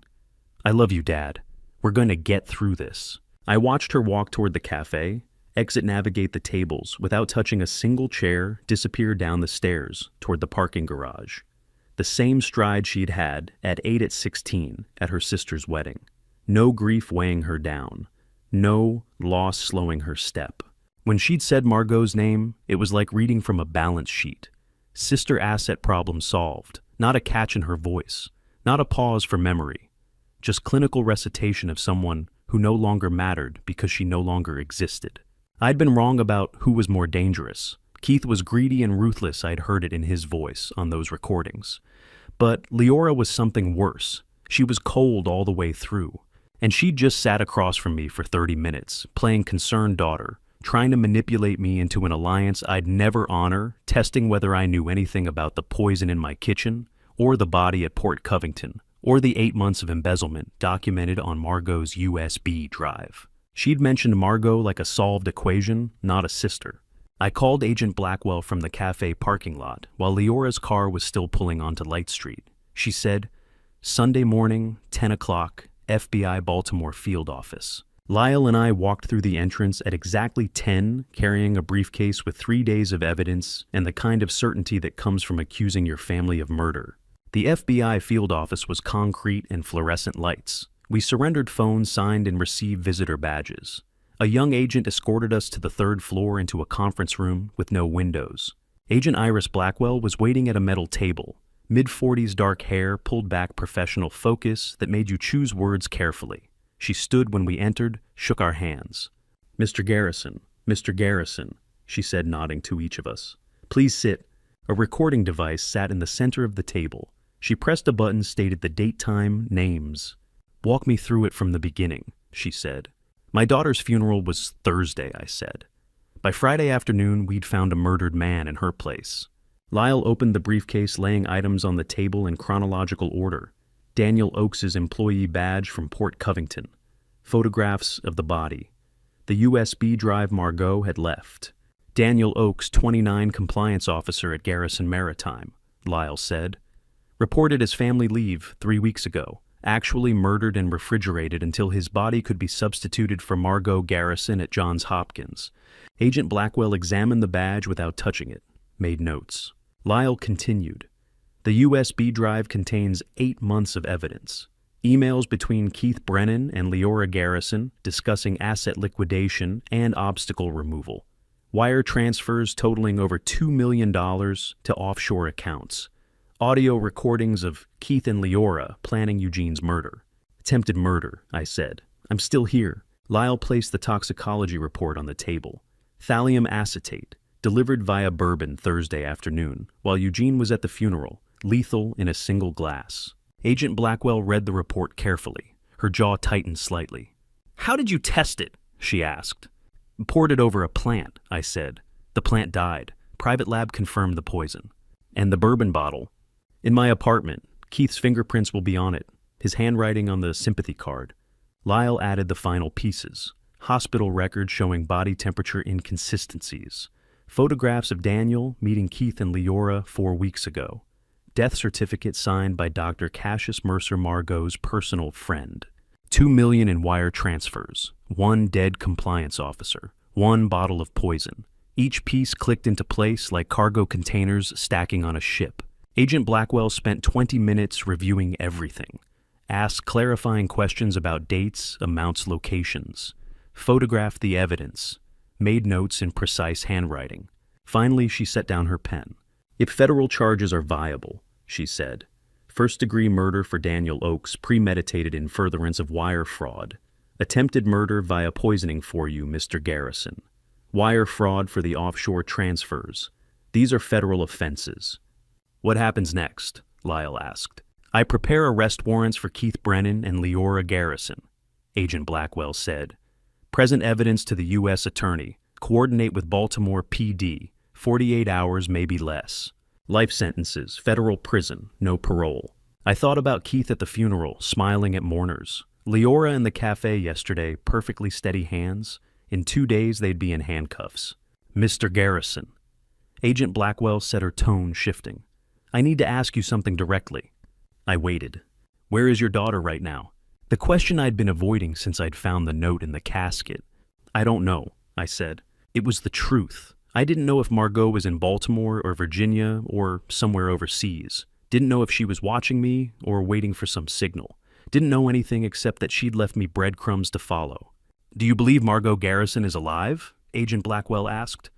I love you, Dad. We're going to get through this. I watched her walk toward the cafe, navigate the tables without touching a single chair, disappear down the stairs toward the parking garage. The same stride she'd had at 8 at 16 at her sister's wedding. No grief weighing her down. No loss slowing her step. When she'd said Margot's name, it was like reading from a balance sheet. Sister asset problem solved, not a catch in her voice, not a pause for memory. Just clinical recitation of someone who no longer mattered because she no longer existed. I'd been wrong about who was more dangerous. Keith was greedy and ruthless, I'd heard it in his voice on those recordings. But Leora was something worse. She was cold all the way through. And she'd just sat across from me for 30 minutes, playing concerned daughter, trying to manipulate me into an alliance I'd never honor, testing whether I knew anything about the poison in my kitchen, or the body at Port Covington, or the 8 months of embezzlement documented on Margot's USB drive. She'd mentioned Margot like a solved equation, not a sister. I called Agent Blackwell from the cafe parking lot while Leora's car was still pulling onto Light Street. She said, Sunday morning, 10 o'clock, FBI Baltimore field office. Lyle and I walked through the entrance at exactly 10, carrying a briefcase with 3 days of evidence and the kind of certainty that comes from accusing your family of murder. The FBI field office was concrete and fluorescent lights. We surrendered phones, signed and received visitor badges. A young agent escorted us to the 3rd floor into a conference room with no windows. Agent Iris Blackwell was waiting at a metal table, mid-40s dark hair, pulled back professional focus that made you choose words carefully. She stood when we entered, shook our hands. Mr. Garrison, she said, nodding to each of us. Please sit. A recording device sat in the center of the table. She pressed a button, stated the date, time, names. Walk me through it from the beginning, she said. My daughter's funeral was Thursday, I said. By Friday afternoon, we'd found a murdered man in her place. Lyle opened the briefcase, laying items on the table in chronological order. Daniel Oakes's employee badge from Port Covington. Photographs of the body. The USB drive Margot had left. Daniel Oakes, 29, compliance officer at Garrison Maritime, Lyle said. Reported as family leave 3 weeks ago. Actually murdered and refrigerated until his body could be substituted for Margot Garrison at Johns Hopkins. Agent Blackwell examined the badge without touching it, made notes. Lyle continued. The USB drive contains 8 months of evidence. Emails between Keith Brennan and Leora Garrison discussing asset liquidation and obstacle removal. Wire transfers totaling over $2 million to offshore accounts. Audio recordings of Keith and Leora planning Eugene's murder. Attempted murder, I said. I'm still here. Lyle placed the toxicology report on the table. Thallium acetate, delivered via bourbon Thursday afternoon, while Eugene was at the funeral, lethal in a single glass. Agent Blackwell read the report carefully. Her jaw tightened slightly. How did you test it? She asked. Poured it over a plant, I said. The plant died. Private lab confirmed the poison. And the bourbon bottle? In my apartment. Keith's fingerprints will be on it, his handwriting on the sympathy card. Lyle added the final pieces. Hospital records showing body temperature inconsistencies. Photographs of Daniel meeting Keith and Leora 4 weeks ago. Death certificate signed by Dr. Cassius Mercer, Margot's personal friend. $2 million in wire transfers. 1 dead compliance officer. 1 bottle of poison. Each piece clicked into place like cargo containers stacking on a ship. Agent Blackwell spent 20 minutes reviewing everything. Asked clarifying questions about dates, amounts, locations. Photographed the evidence. Made notes in precise handwriting. Finally, she set down her pen. If federal charges are viable, she said. First-degree murder for Daniel Oakes, premeditated in furtherance of wire fraud. Attempted murder via poisoning for you, Mr. Garrison. Wire fraud for the offshore transfers. These are federal offenses. What happens next? Lyle asked. I prepare arrest warrants for Keith Brennan and Leora Garrison, Agent Blackwell said. Present evidence to the U.S. Attorney. Coordinate with Baltimore PD. 48 hours, maybe less. Life sentences, federal prison, no parole. I thought about Keith at the funeral, smiling at mourners. Leora in the cafe yesterday, perfectly steady hands. In 2 days, they'd be in handcuffs. Mr. Garrison. Agent Blackwell said, her tone shifting. I need to ask you something directly. I waited. Where is your daughter right now? The question I'd been avoiding since I'd found the note in the casket. I don't know, I said. It was the truth. I didn't know if Margot was in Baltimore or Virginia or somewhere overseas. Didn't know if she was watching me or waiting for some signal. Didn't know anything except that she'd left me breadcrumbs to follow. Do you believe Margot Garrison is alive? Agent Blackwell asked.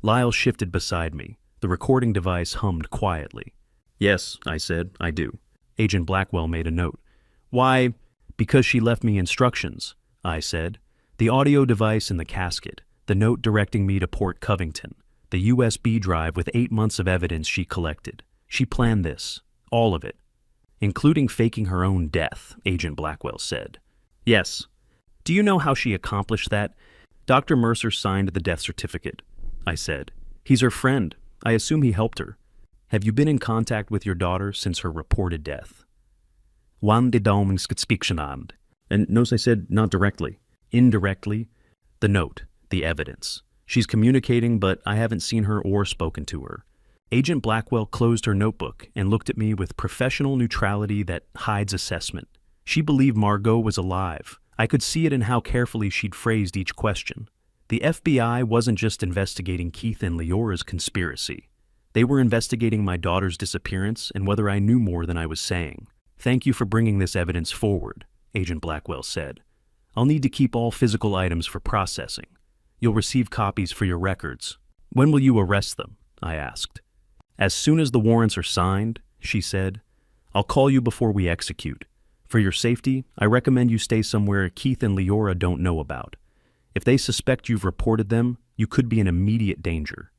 Lyle shifted beside me. The recording device hummed quietly. Yes, I said, I do. Agent Blackwell made a note. Why? Because she left me instructions, I said. The audio device in the casket, the note directing me to Port Covington, the USB drive with 8 months of evidence she collected. She planned this, all of it. Including faking her own death, Agent Blackwell said. Yes. Do you know how she accomplished that? Dr. Mercer signed the death certificate, I said. He's her friend. I assume he helped her. Have you been in contact with your daughter since her reported death? Wan de Daumenskatspikshand. And notice I said not directly. Indirectly. The note, the evidence. She's communicating, but I haven't seen her or spoken to her. Agent Blackwell closed her notebook and looked at me with professional neutrality that hides assessment. She believed Margot was alive. I could see it in how carefully she'd phrased each question. The FBI wasn't just investigating Keith and Leora's conspiracy. They were investigating my daughter's disappearance and whether I knew more than I was saying. Thank you for bringing this evidence forward, Agent Blackwell said. I'll need to keep all physical items for processing. You'll receive copies for your records. When will you arrest them? I asked. As soon as the warrants are signed, she said. I'll call you before we execute. For your safety, I recommend you stay somewhere Keith and Leora don't know about. If they suspect you've reported them, you could be in immediate danger.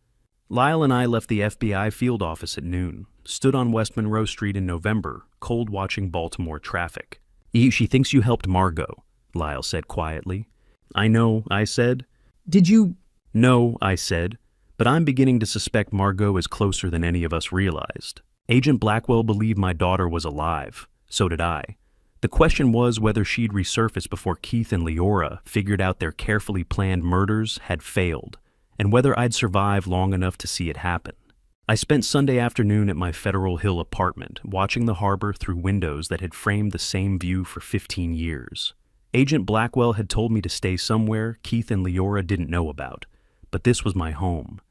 Lyle and I left the FBI field office at noon, stood on West Monroe Street in November, cold watching Baltimore traffic. She thinks you helped Margot, Lyle said quietly. I know, I said. Did you? No, I said, but I'm beginning to suspect Margot is closer than any of us realized. Agent Blackwell believed my daughter was alive. So did I. The question was whether she'd resurface before Keith and Leora figured out their carefully planned murders had failed, and whether I'd survive long enough to see it happen. I spent Sunday afternoon at my Federal Hill apartment, watching the harbor through windows that had framed the same view for 15 years. Agent Blackwell had told me to stay somewhere Keith and Leora didn't know about, but this was my home.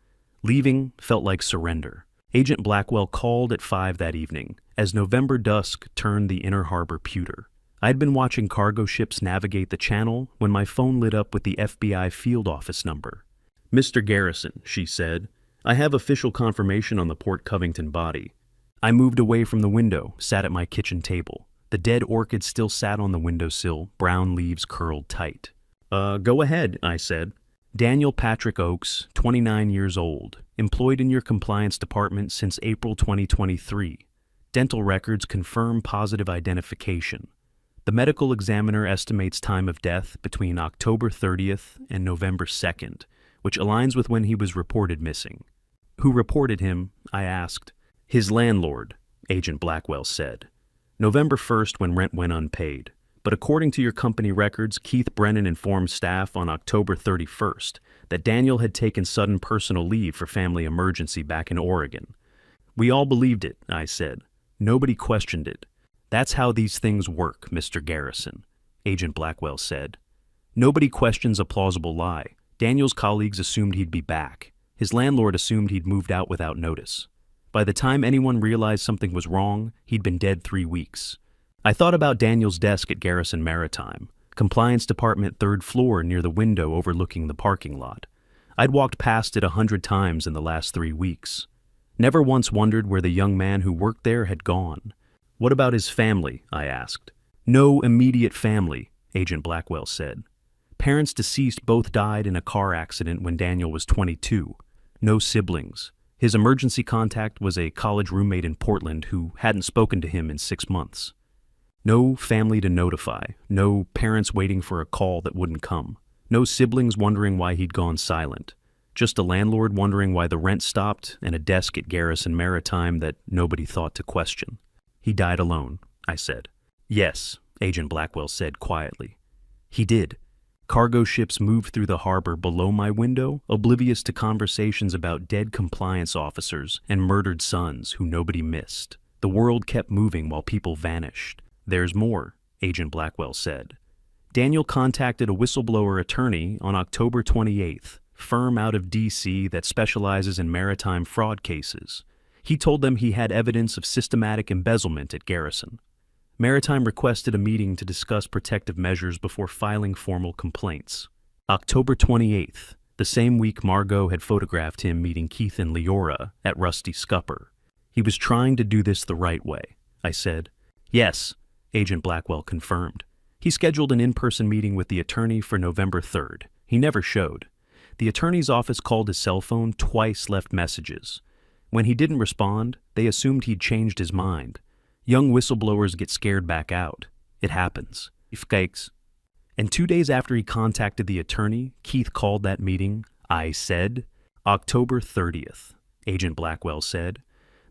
Leaving felt like surrender. Agent Blackwell called at 5 that evening, as November dusk turned the inner harbor pewter. I'd been watching cargo ships navigate the channel when my phone lit up with the FBI field office number. Mr. Garrison, she said, I have official confirmation on the Port Covington body. I moved away from the window, sat at my kitchen table. The dead orchid still sat on the windowsill, brown leaves curled tight. Go ahead, I said. Daniel Patrick Oakes, 29 years old, employed in your compliance department since April 2023. Dental records confirm positive identification. The medical examiner estimates time of death between October 30th and November 2nd, which aligns with when he was reported missing. Who reported him? I asked. His landlord, Agent Blackwell said. November 1st when rent went unpaid. But according to your company records, Keith Brennan informed staff on October 31st that Daniel had taken sudden personal leave for family emergency back in Oregon. We all believed it, I said. Nobody questioned it. That's how these things work, Mr. Garrison, Agent Blackwell said. Nobody questions a plausible lie. Daniel's colleagues assumed he'd be back. His landlord assumed he'd moved out without notice. By the time anyone realized something was wrong, he'd been dead 3 weeks. I thought about Daniel's desk at Garrison Maritime, compliance department 3rd floor near the window overlooking the parking lot. I'd walked past it 100 times in the last 3 weeks. Never once wondered where the young man who worked there had gone. What about his family? I asked. No immediate family, Agent Blackwell said. Parents deceased both died in a car accident when Daniel was 22. No siblings. His emergency contact was a college roommate in Portland who hadn't spoken to him in 6 months. No family to notify, no parents waiting for a call that wouldn't come, no siblings wondering why he'd gone silent, just a landlord wondering why the rent stopped and a desk at Garrison Maritime that nobody thought to question. He died alone, I said. Yes, Agent Blackwell said quietly. He did. Cargo ships moved through the harbor below my window, oblivious to conversations about dead compliance officers and murdered sons who nobody missed. The world kept moving while people vanished. "There's more," Agent Blackwell said. Daniel contacted a whistleblower attorney on October 28th, firm out of D.C. that specializes in maritime fraud cases. He told them he had evidence of systematic embezzlement at Garrison. Maritime requested a meeting to discuss protective measures before filing formal complaints. October 28th, the same week Margot had photographed him meeting Keith and Leora at Rusty Scupper. "He was trying to do this the right way," I said. "Yes," Agent Blackwell confirmed. He scheduled an in-person meeting with the attorney for November 3rd. He never showed. The attorney's office called his cell phone, twice left messages. When he didn't respond, they assumed he'd changed his mind. Young whistleblowers get scared back out. It happens. And 2 days after he contacted the attorney, Keith called that meeting. I said, October 30th, Agent Blackwell said.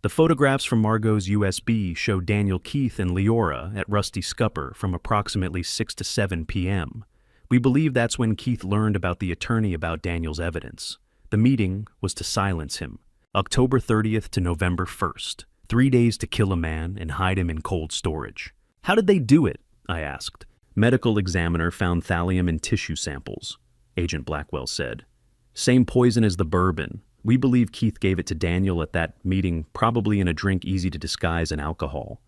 The photographs from Margot's USB show Daniel, Keith, and Leora at Rusty Scupper from approximately 6 to 7 p.m. We believe that's when Keith learned about the attorney about Daniel's evidence. The meeting was to silence him. October 30th to November 1st. 3 days to kill a man and hide him in cold storage. How did they do it? I asked. Medical examiner found thallium in tissue samples, Agent Blackwell said. Same poison as the bourbon. We believe Keith gave it to Daniel at that meeting, probably in a drink easy to disguise in alcohol.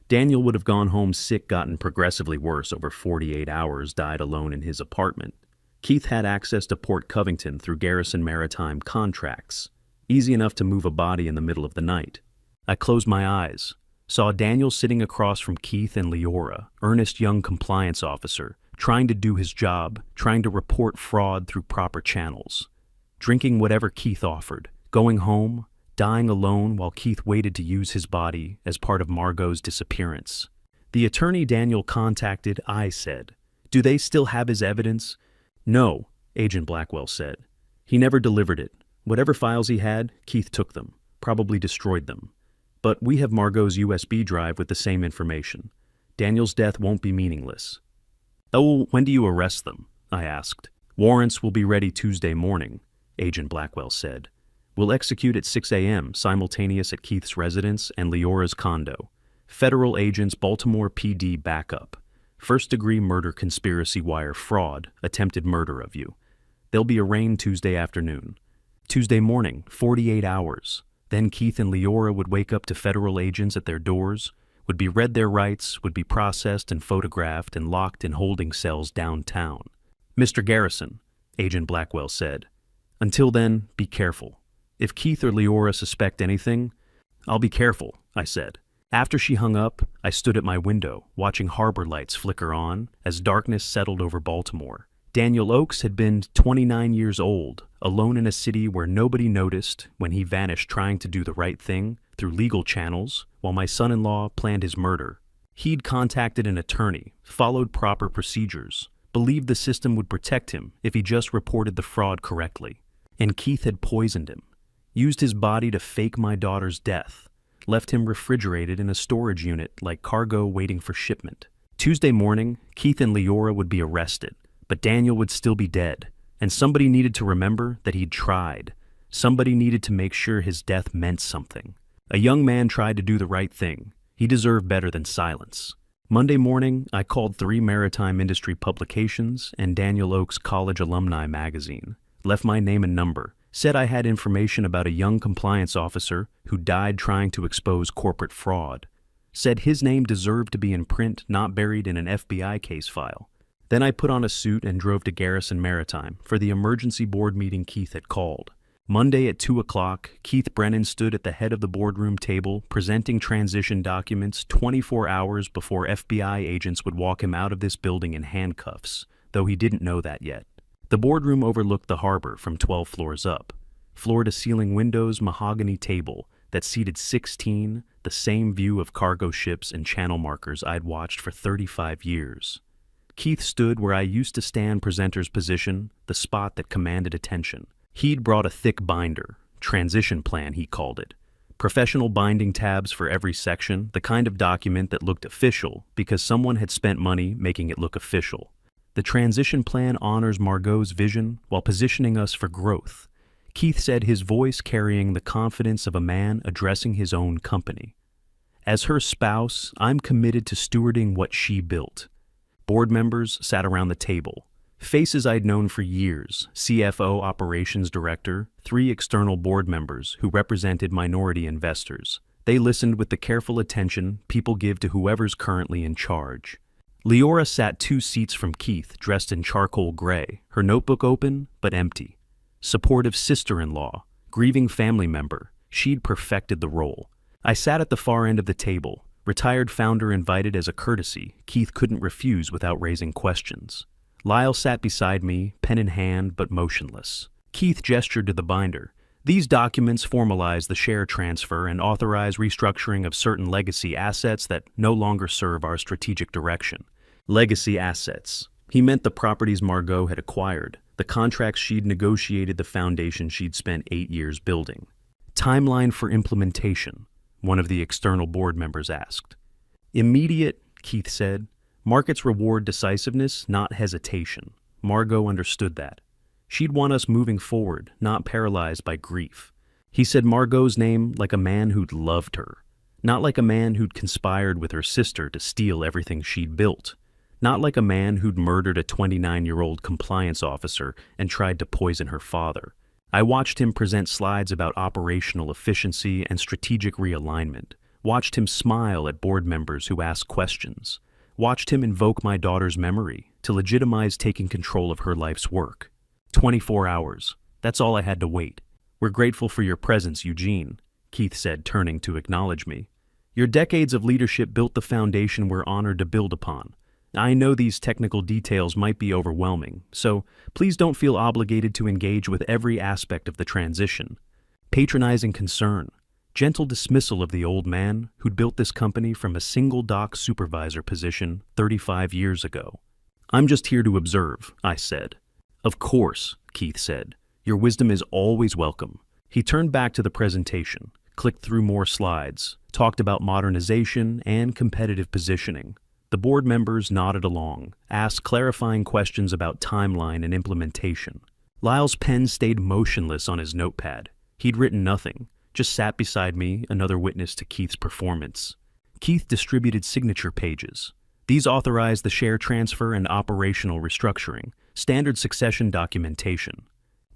Daniel would have gone home sick, gotten progressively worse over 48 hours, died alone in his apartment. Keith had access to Port Covington through Garrison Maritime contracts. Easy enough to move a body in the middle of the night. I closed my eyes, saw Daniel sitting across from Keith and Leora, earnest young compliance officer, trying to do his job, trying to report fraud through proper channels. Drinking whatever Keith offered, going home, dying alone while Keith waited to use his body as part of Margot's disappearance. The attorney Daniel contacted, I said, "Do they still have his evidence?" "No," Agent Blackwell said. "He never delivered it. Whatever files he had, Keith took them, probably destroyed them. But we have Margot's USB drive with the same information. Daniel's death won't be meaningless." "Oh, when do you arrest them?" I asked. "Warrants will be ready Tuesday morning," Agent Blackwell said. "We'll execute at 6 a.m., simultaneous at Keith's residence and Leora's condo. Federal agents, Baltimore PD backup. First-degree murder, conspiracy, wire fraud, attempted murder of you. They'll be arraigned Tuesday afternoon. Tuesday morning, 48 hours. Then Keith and Leora would wake up to federal agents at their doors, would be read their rights, would be processed and photographed and locked in holding cells downtown. Mr. Garrison," Agent Blackwell said, "until then, be careful. If Keith or Leora suspect anything..." "I'll be careful," I said. After she hung up, I stood at my window, watching harbor lights flicker on as darkness settled over Baltimore. Daniel Oakes had been 29 years old, alone in a city where nobody noticed when he vanished trying to do the right thing through legal channels while my son-in-law planned his murder. He'd contacted an attorney, followed proper procedures, believed the system would protect him if he just reported the fraud correctly. And Keith had poisoned him, used his body to fake my daughter's death, left him refrigerated in a storage unit like cargo waiting for shipment. Tuesday morning, Keith and Leora would be arrested. But Daniel would still be dead, and somebody needed to remember that he'd tried. Somebody needed to make sure his death meant something. A young man tried to do the right thing. He deserved better than silence. Monday morning, I called 3 maritime industry publications and Daniel Oakes College Alumni magazine, left my name and number, said I had information about a young compliance officer who died trying to expose corporate fraud, said his name deserved to be in print, not buried in an FBI case file. Then I put on a suit and drove to Garrison Maritime for the emergency board meeting Keith had called. Monday at 2 o'clock, Keith Brennan stood at the head of the boardroom table presenting transition documents 24 hours before FBI agents would walk him out of this building in handcuffs, though he didn't know that yet. The boardroom overlooked the harbor from 12 floors up. Floor-to-ceiling windows, mahogany table that seated 16, the same view of cargo ships and channel markers I'd watched for 35 years. Keith stood where I used to stand, presenter's position, the spot that commanded attention. He'd brought a thick binder, transition plan he called it. Professional binding tabs for every section, the kind of document that looked official because someone had spent money making it look official. The transition plan honors Margot's vision while positioning us for growth. Keith said, his voice carrying the confidence of a man addressing his own company. As her spouse, I'm committed to stewarding what she built. Board members sat around the table. Faces I'd known for years, CFO operations director, 3 external board members who represented minority investors. They listened with the careful attention people give to whoever's currently in charge. Leora sat 2 seats from Keith, dressed in charcoal gray, her notebook open but empty. Supportive sister-in-law, grieving family member, she'd perfected the role. I sat at the far end of the table, retired founder invited as a courtesy Keith couldn't refuse without raising questions. Lyle sat beside me, pen in hand but motionless. Keith gestured to the binder. These documents formalize the share transfer and authorize restructuring of certain legacy assets that no longer serve our strategic direction. Legacy assets. He meant the properties Margot had acquired, the contracts she'd negotiated, the foundation she'd spent 8 years building. Timeline for implementation, one of the external board members asked. Immediate, Keith said. Markets reward decisiveness, not hesitation. Margot understood that. She'd want us moving forward, not paralyzed by grief. He said Margot's name like a man who'd loved her, not like a man who'd conspired with her sister to steal everything she'd built, not like a man who'd murdered a 29-year-old compliance officer and tried to poison her father. I watched him present slides about operational efficiency and strategic realignment, watched him smile at board members who asked questions, watched him invoke my daughter's memory to legitimize taking control of her life's work. 24 hours. That's all I had to wait. We're grateful for your presence, Eugene, Keith said, turning to acknowledge me. Your decades of leadership built the foundation we're honored to build upon. I know these technical details might be overwhelming, so please don't feel obligated to engage with every aspect of the transition. Patronizing concern, gentle dismissal of the old man who'd built this company from a single dock supervisor position 35 years ago. I'm just here to observe, I said. Of course, Keith said. Your wisdom is always welcome. He turned back to the presentation, clicked through more slides, talked about modernization and competitive positioning. The board members nodded along, asked clarifying questions about timeline and implementation. Lyle's pen stayed motionless on his notepad. He'd written nothing, just sat beside me, another witness to Keith's performance. Keith distributed signature pages. These authorized the share transfer and operational restructuring, standard succession documentation.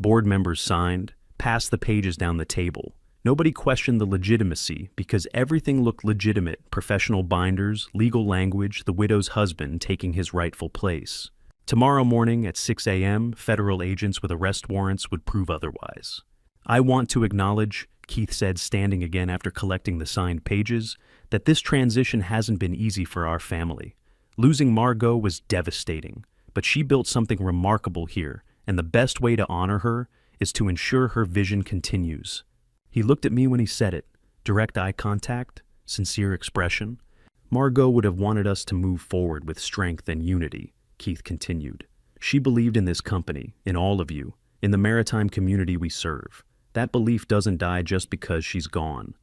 Board members signed, passed the pages down the table. Nobody questioned the legitimacy because everything looked legitimate: professional binders, legal language, the widow's husband taking his rightful place. Tomorrow morning at 6 a.m., federal agents with arrest warrants would prove otherwise. I want to acknowledge, Keith said, standing again after collecting the signed pages, that this transition hasn't been easy for our family. Losing Margot was devastating, but she built something remarkable here, and the best way to honor her is to ensure her vision continues. He looked at me when he said it, direct eye contact, sincere expression. Margot would have wanted us to move forward with strength and unity, Keith continued. She believed in this company, in all of you, in the maritime community we serve. That belief doesn't die just because she's gone.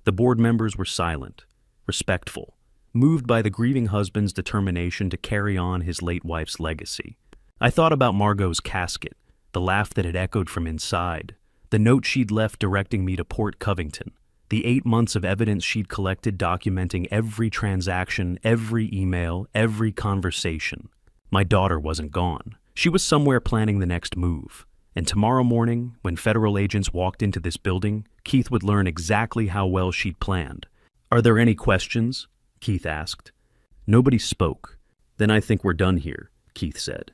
The board members were silent, respectful, moved by the grieving husband's determination to carry on his late wife's legacy. I thought about Margot's casket, the laugh that had echoed from inside, the note she'd left directing me to Port Covington, the 8 months of evidence she'd collected documenting every transaction, every email, every conversation. My daughter wasn't gone. She was somewhere planning the next move. And tomorrow morning, when federal agents walked into this building, Keith would learn exactly how well she'd planned. Are there any questions? Keith asked. Nobody spoke. Then I think we're done here, Keith said.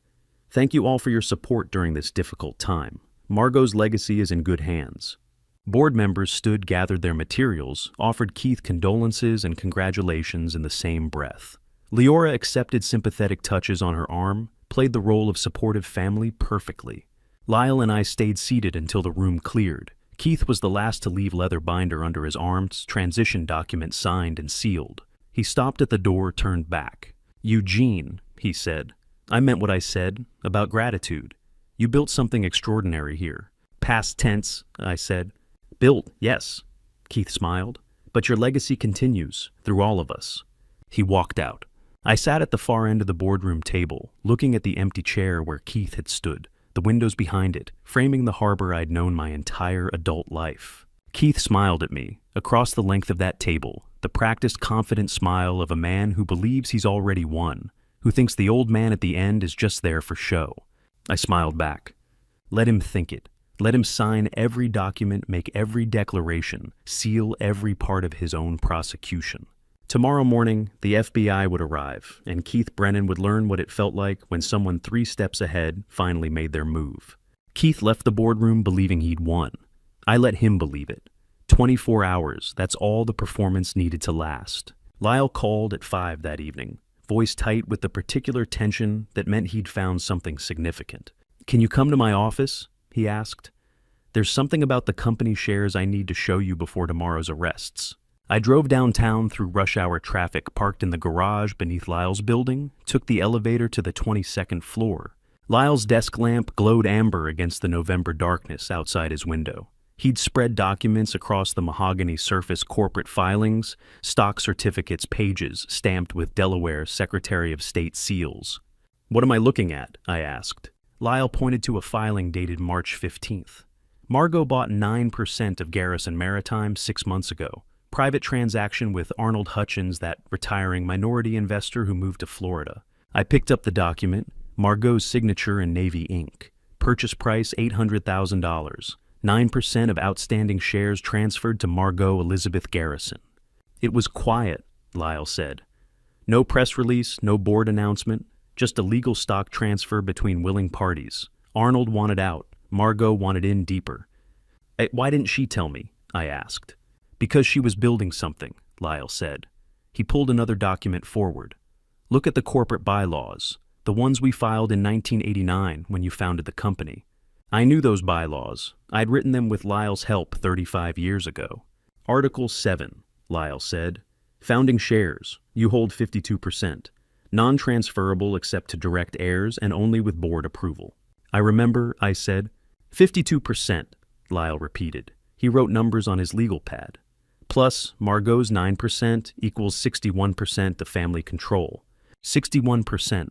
Thank you all for your support during this difficult time. Margot's legacy is in good hands. Board members stood, gathered their materials, offered Keith condolences and congratulations in the same breath. Leora accepted sympathetic touches on her arm, played the role of supportive family perfectly. Lyle and I stayed seated until the room cleared. Keith was the last to leave leather binder under his arms, transition document signed and sealed. He stopped at the door, turned back. Eugene, he said. I meant what I said about gratitude. You built something extraordinary here. Past tense, I said. Built, yes, Keith smiled. But your legacy continues, through all of us. He walked out. I sat at the far end of the boardroom table, looking at the empty chair where Keith had stood, the windows behind it, framing the harbor I'd known my entire adult life. Keith smiled at me, across the length of that table, the practiced, confident smile of a man who believes he's already won, who thinks the old man at the end is just there for show. I smiled back. Let him think it. Let him sign every document, make every declaration, seal every part of his own prosecution. Tomorrow morning, the FBI would arrive, and Keith Brennan would learn what it felt like when someone 3 steps ahead finally made their move. Keith left the boardroom believing he'd won. I let him believe it. 24 hours, that's all the performance needed to last. Lyle called at 5 that evening, voice tight with the particular tension that meant he'd found something significant. "Can you come to my office?" he asked. "There's something about the company shares I need to show you before tomorrow's arrests." I drove downtown through rush hour traffic, parked in the garage beneath Lyle's building, took the elevator to the 22nd floor. Lyle's desk lamp glowed amber against the November darkness outside his window. He'd spread documents across the mahogany surface, corporate filings, stock certificates, pages stamped with Delaware Secretary of State seals. "What am I looking at?" I asked. Lyle pointed to a filing dated March 15th. Margot bought 9% of Garrison Maritime 6 months ago. Private transaction with Arnold Hutchins, that retiring minority investor who moved to Florida. I picked up the document, Margot's signature in navy ink. Purchase price $800,000. 9% of outstanding shares transferred to Margot Elizabeth Garrison. "It was quiet," Lyle said. "No press release, no board announcement, just a legal stock transfer between willing parties. Arnold wanted out, Margot wanted in deeper." "Why didn't she tell me?" I asked. "Because she was building something," Lyle said. He pulled another document forward. "Look at the corporate bylaws, the ones we filed in 1989 when you founded the company." I knew those bylaws. I'd written them with Lyle's help 35 years ago. "Article 7, Lyle said. "Founding shares. You hold 52%. Non-transferable except to direct heirs and only with board approval." "I remember," I said. 52%, Lyle repeated. He wrote numbers on his legal pad. "Plus, Margot's 9% equals 61% of family control. 61%,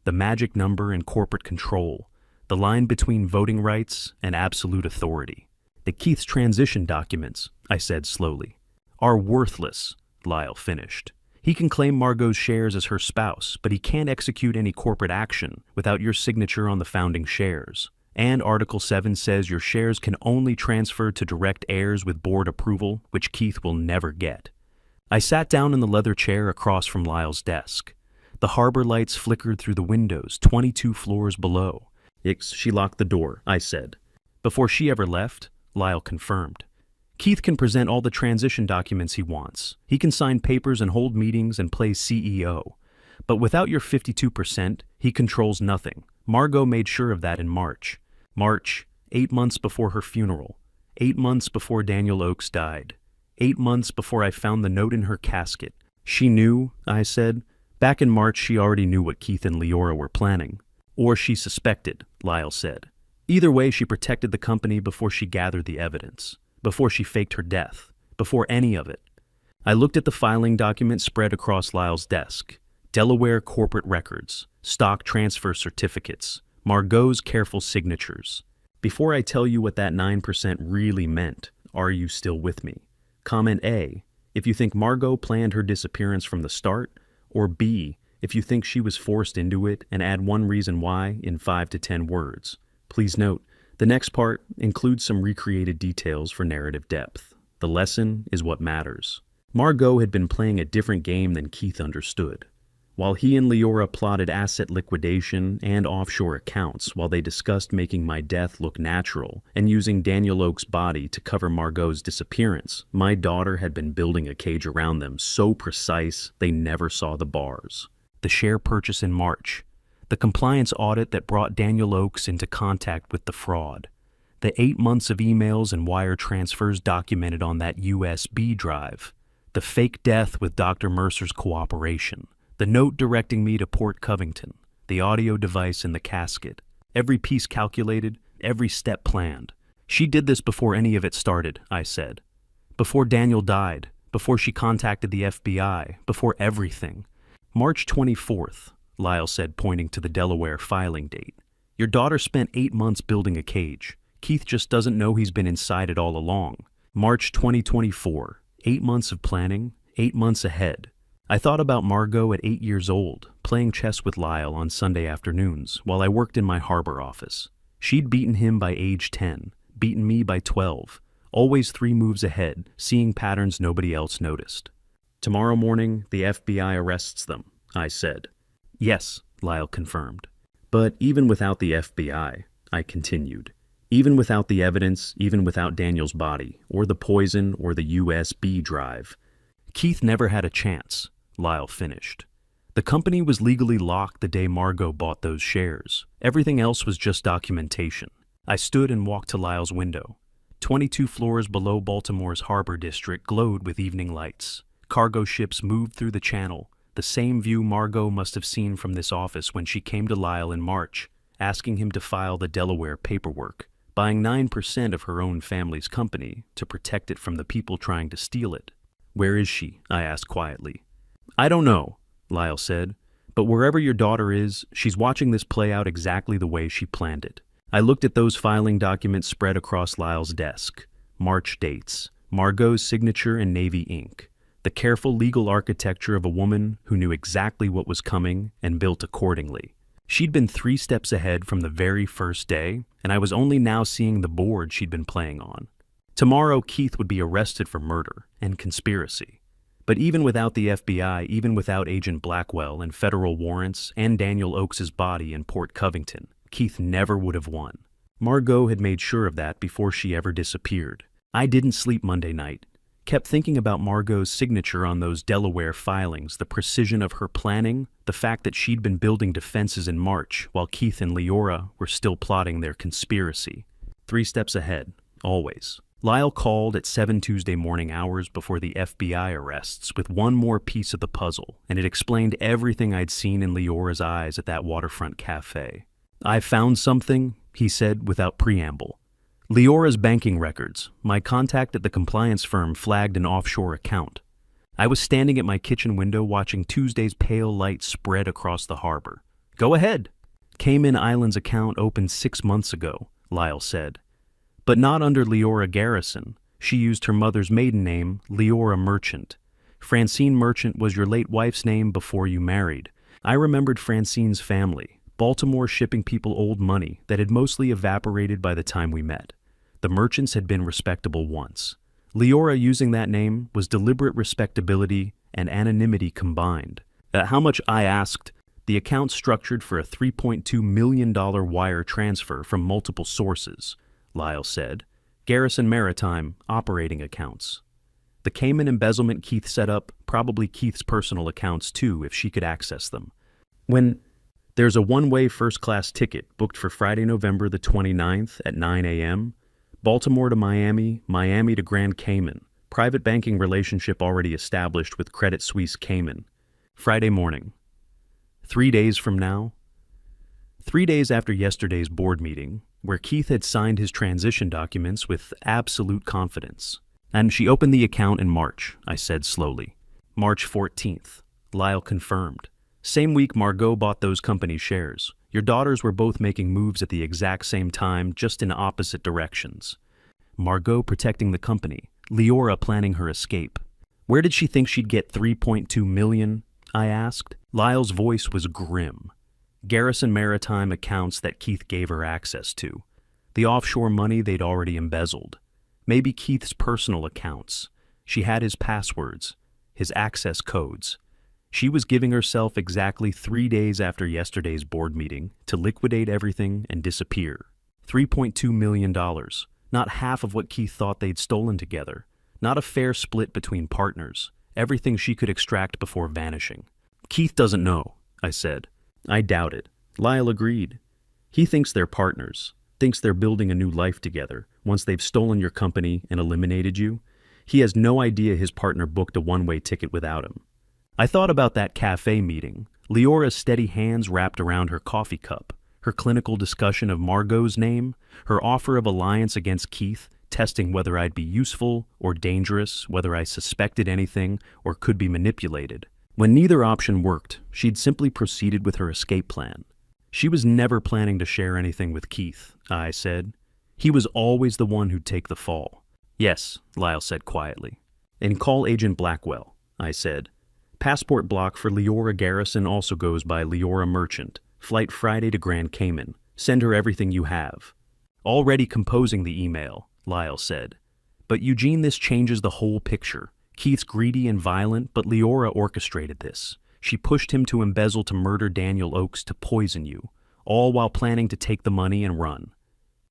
the magic number in corporate control, the line between voting rights and absolute authority." "The Keith's transition documents," I said slowly, "are worthless," Lyle finished. "He can claim Margot's shares as her spouse, but he can't execute any corporate action without your signature on the founding shares. And Article 7 says your shares can only transfer to direct heirs with board approval, which Keith will never get." I sat down in the leather chair across from Lyle's desk. The harbor lights flickered through the windows 22 floors below. She locked the door," I said. Before she ever left, Lyle confirmed. "Keith can present all the transition documents he wants. He can sign papers and hold meetings and play CEO. But without your 52%, he controls nothing. Margot made sure of that in March. 8 months before her funeral. 8 months before Daniel Oakes died. 8 months before I found the note in her casket. She knew," I said. "Back in March, she already knew what Keith and Leora were planning." "Or she suspected," Lyle said. "Either way, she protected the company before she gathered the evidence, before she faked her death, before any of it." I looked at the filing document spread across Lyle's desk. Delaware corporate records, stock transfer certificates, Margot's careful signatures. "Before I tell you what that 9% really meant, are you still with me? Comment A, if you think Margot planned her disappearance from the start, or B, if you think she was forced into it, and add one reason why in 5 to 10 words. Please note, the next part includes some recreated details for narrative depth. The lesson is what matters." Margot had been playing a different game than Keith understood. While he and Leora plotted asset liquidation and offshore accounts, while they discussed making my death look natural and using Daniel Oakes' body to cover Margot's disappearance, my daughter had been building a cage around them so precise they never saw the bars. The share purchase in March, the compliance audit that brought Daniel Oakes into contact with the fraud, the 8 months of emails and wire transfers documented on that USB drive, the fake death with Dr. Mercer's cooperation, the note directing me to Port Covington, the audio device in the casket, every piece calculated, every step planned. "She did this before any of it started," I said. "Before Daniel died, before she contacted the FBI, before everything. March 24th, Lyle said, pointing to the Delaware filing date. Your daughter spent 8 months building a cage. Keith just doesn't know he's been inside it all along. March 2024, 8 months of planning, 8 months ahead. I thought about Margot at 8 years old, playing chess with Lyle on Sunday afternoons while I worked in my harbor office. She'd beaten him by age 10, beaten me by 12, always 3 moves ahead, seeing patterns nobody else noticed. Tomorrow morning, the FBI arrests them, I said. Yes, Lyle confirmed. But even without the FBI, I continued. Even without the evidence, even without Daniel's body, or the poison, or the USB drive, Keith never had a chance, Lyle finished. The company was legally locked the day Margot bought those shares. Everything else was just documentation. I stood and walked to Lyle's window. 22 floors below Baltimore's harbor district glowed with evening lights. Cargo ships moved through the channel, the same view Margot must have seen from this office when she came to Lyle in March, asking him to file the Delaware paperwork, buying 9% of her own family's company to protect it from the people trying to steal it. Where is she? I asked quietly. I don't know, Lyle said, but wherever your daughter is, she's watching this play out exactly the way she planned it. I looked at those filing documents spread across Lyle's desk. March dates, Margot's signature in navy ink, the careful legal architecture of a woman who knew exactly what was coming and built accordingly. She'd been 3 steps ahead from the very first day, and I was only now seeing the board she'd been playing on. Tomorrow, Keith would be arrested for murder and conspiracy. But even without the FBI, even without Agent Blackwell and federal warrants and Daniel Oakes's body in Port Covington, Keith never would have won. Margot had made sure of that before she ever disappeared. I didn't sleep Monday night. Kept thinking about Margot's signature on those Delaware filings, the precision of her planning, the fact that she'd been building defenses in March while Keith and Leora were still plotting their conspiracy. 3 steps ahead, always. Lyle called at 7 Tuesday morning hours before the FBI arrests with one more piece of the puzzle, and it explained everything I'd seen in Leora's eyes at that waterfront cafe. I found something, he said without preamble. Leora's banking records. My contact at the compliance firm flagged an offshore account. I was standing at my kitchen window watching Tuesday's pale light spread across the harbor. Go ahead. Cayman Islands account opened 6 months ago, Lyle said. But not under Leora Garrison. She used her mother's maiden name, Leora Merchant. Francine Merchant was your late wife's name before you married. I remembered Francine's family, Baltimore shipping people old money that had mostly evaporated by the time we met. The Merchants had been respectable once. Leora using that name was deliberate respectability and anonymity combined. How much, I asked. The account structured for a $3.2 million wire transfer from multiple sources, Lyle said. Garrison Maritime operating accounts. The Cayman embezzlement Keith set up, probably Keith's personal accounts too, if she could access them. When there's a one-way first-class ticket booked for Friday, November the 29th at 9 a.m., Baltimore to Miami, Miami to Grand Cayman, private banking relationship already established with Credit Suisse Cayman. Friday morning. 3 days from now. 3 days after yesterday's board meeting, where Keith had signed his transition documents with absolute confidence. And she opened the account in March, I said slowly. March 14th. Lyle confirmed. Same week Margot bought those company shares. Your daughters were both making moves at the exact same time, just in opposite directions. Margot protecting the company, Leora planning her escape. Where did she think she'd get $3.2 million? I asked. Lyle's voice was grim. Garrison Maritime accounts that Keith gave her access to. The offshore money they'd already embezzled. Maybe Keith's personal accounts. She had his passwords, his access codes. She was giving herself exactly 3 days after yesterday's board meeting to liquidate everything and disappear. $3.2 million. Not half of what Keith thought they'd stolen together. Not a fair split between partners. Everything she could extract before vanishing. Keith doesn't know, I said. I doubt it. Lyle agreed. He thinks they're partners. Thinks they're building a new life together once they've stolen your company and eliminated you. He has no idea his partner booked a one-way ticket without him. I thought about that cafe meeting, Leora's steady hands wrapped around her coffee cup, her clinical discussion of Margot's name, her offer of alliance against Keith, testing whether I'd be useful or dangerous, whether I suspected anything or could be manipulated. When neither option worked, she'd simply proceeded with her escape plan. She was never planning to share anything with Keith, I said. He was always the one who'd take the fall. Yes, Lyle said quietly. And call Agent Blackwell, I said. Passport block for Leora Garrison also goes by Leora Merchant. Flight Friday to Grand Cayman. Send her everything you have. Already composing the email, Lyle said. But Eugene, this changes the whole picture. Keith's greedy and violent, but Leora orchestrated this. She pushed him to embezzle to murder Daniel Oakes to poison you, all while planning to take the money and run.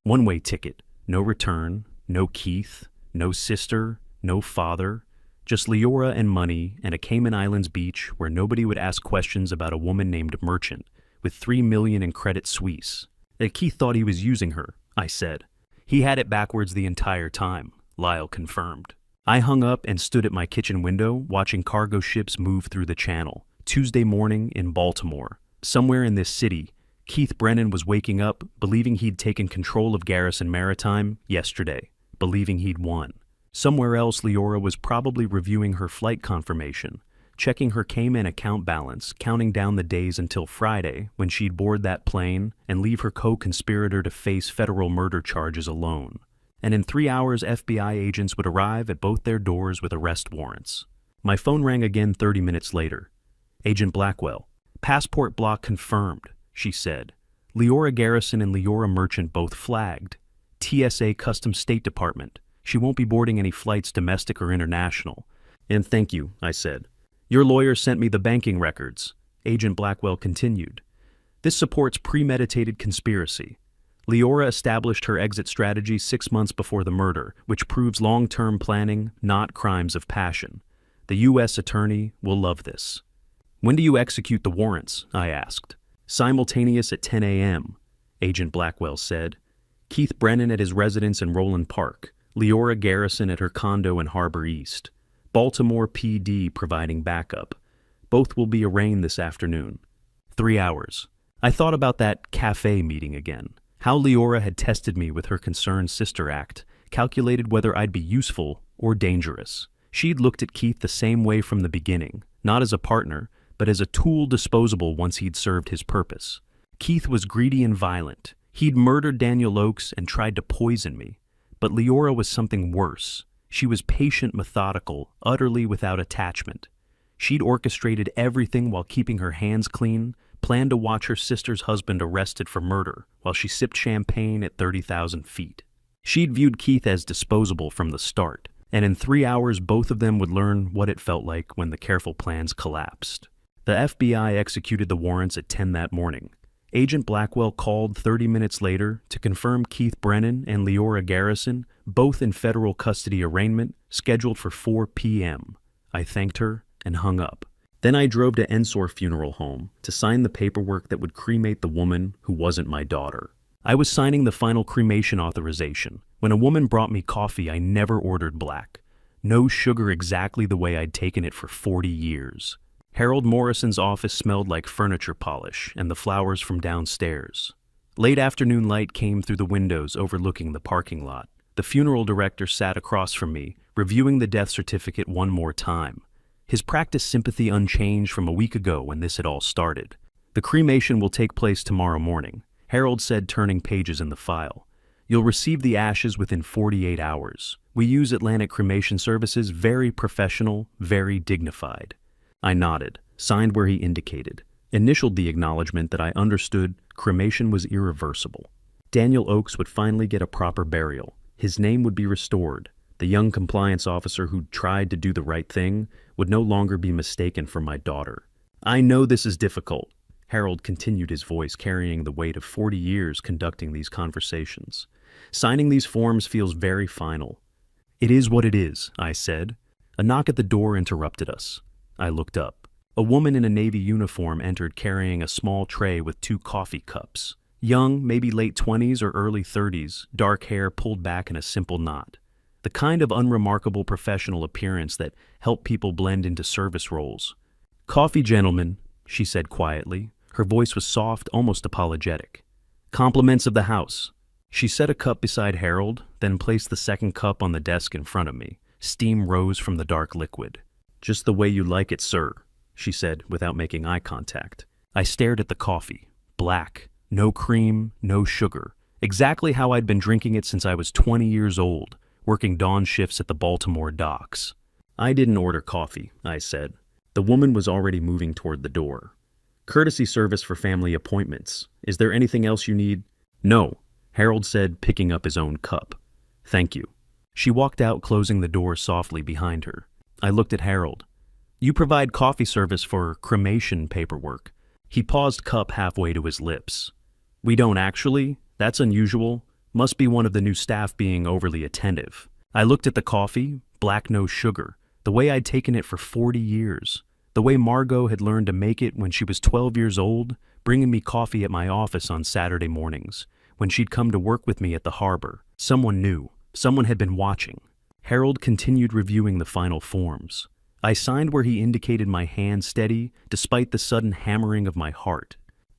One-way ticket, no return, no Keith, no sister, no father, just Leora and money and a Cayman Islands beach where nobody would ask questions about a woman named Merchant with $3 million in Credit Suisse. Keith thought he was using her, I said. He had it backwards the entire time, Lyle confirmed. I hung up and stood at my kitchen window watching cargo ships move through the channel. Tuesday morning in Baltimore. Somewhere in this city, Keith Brennan was waking up, believing he'd taken control of Garrison Maritime yesterday, believing he'd won. Somewhere else, Leora was probably reviewing her flight confirmation, checking her Cayman account balance, counting down the days until Friday when she'd board that plane and leave her co-conspirator to face federal murder charges alone. And in 3 hours, FBI agents would arrive at both their doors with arrest warrants. My phone rang again 30 minutes later. Agent Blackwell. Passport block confirmed, she said. Leora Garrison and Leora Merchant both flagged. TSA Customs State Department. She won't be boarding any flights domestic or international. And thank you, I said. Your lawyer sent me the banking records. Agent Blackwell continued. This supports premeditated conspiracy. Leora established her exit strategy 6 months before the murder, which proves long-term planning, not crimes of passion. The U.S. attorney will love this. When do you execute the warrants? I asked. Simultaneous at 10 a.m., Agent Blackwell said. Keith Brennan at his residence in Roland Park. Leora Garrison at her condo in Harbor East. Baltimore PD providing backup. Both will be arraigned this afternoon. 3 hours. I thought about that cafe meeting again. How Leora had tested me with her concerned sister act, calculated whether I'd be useful or dangerous. She'd looked at Keith the same way from the beginning, not as a partner, but as a tool disposable once he'd served his purpose. Keith was greedy and violent. He'd murdered Daniel Oakes and tried to poison me. But Leora was something worse. She was patient, methodical, utterly without attachment. She'd orchestrated everything while keeping her hands clean, planned to watch her sister's husband arrested for murder while she sipped champagne at 30,000 feet. She'd viewed Keith as disposable from the start, and in 3 hours both of them would learn what it felt like when the careful plans collapsed. The FBI executed the warrants at 10 that morning. Agent Blackwell called 30 minutes later to confirm Keith Brennan and Leora Garrison, both in federal custody arraignment, scheduled for 4 p.m. I thanked her and hung up. Then I drove to Ensor Funeral Home to sign the paperwork that would cremate the woman who wasn't my daughter. I was signing the final cremation authorization when a woman brought me coffee I never ordered black. No sugar, exactly the way I'd taken it for 40 years. Harold Morrison's office smelled like furniture polish and the flowers from downstairs. Late afternoon light came through the windows overlooking the parking lot. The funeral director sat across from me, reviewing the death certificate one more time. His practice sympathy unchanged from a week ago when this had all started. The cremation will take place tomorrow morning, Harold said, turning pages in the file. You'll receive the ashes within 48 hours. We use Atlantic Cremation Services, very professional, very dignified. I nodded, signed where he indicated, initialed the acknowledgement that I understood cremation was irreversible. Daniel Oakes would finally get a proper burial. His name would be restored. The young compliance officer who'd tried to do the right thing would no longer be mistaken for my daughter. I know this is difficult, Harold continued, his voice carrying the weight of 40 years conducting these conversations. Signing these forms feels very final. It is what it is, I said. A knock at the door interrupted us. I looked up. A woman in a Navy uniform entered carrying a small tray with 2 coffee cups. Young, maybe late 20s or early 30s, dark hair pulled back in a simple knot. The kind of unremarkable professional appearance that helped people blend into service roles. Coffee, gentlemen, she said quietly. Her voice was soft, almost apologetic. Compliments of the house. She set a cup beside Harold, then placed the second cup on the desk in front of me. Steam rose from the dark liquid. Just the way you like it, sir, she said without making eye contact. I stared at the coffee. Black. No cream, no sugar. Exactly how I'd been drinking it since I was 20 years old, working dawn shifts at the Baltimore docks. I didn't order coffee, I said. The woman was already moving toward the door. Courtesy service for family appointments. Is there anything else you need? No, Harold said, picking up his own cup. Thank you. She walked out, closing the door softly behind her. I looked at Harold. You provide coffee service for cremation paperwork. He paused, cup halfway to his lips. We don't actually. That's unusual. Must be one of the new staff being overly attentive. I looked at the coffee, black, no sugar, the way I'd taken it for 40 years. The way Margot had learned to make it when she was 12 years old, bringing me coffee at my office on Saturday mornings, when she'd come to work with me at the harbor. Someone knew. Someone had been watching. Harold continued reviewing the final forms. I signed where he indicated my hand steady, despite the sudden hammering of my heart.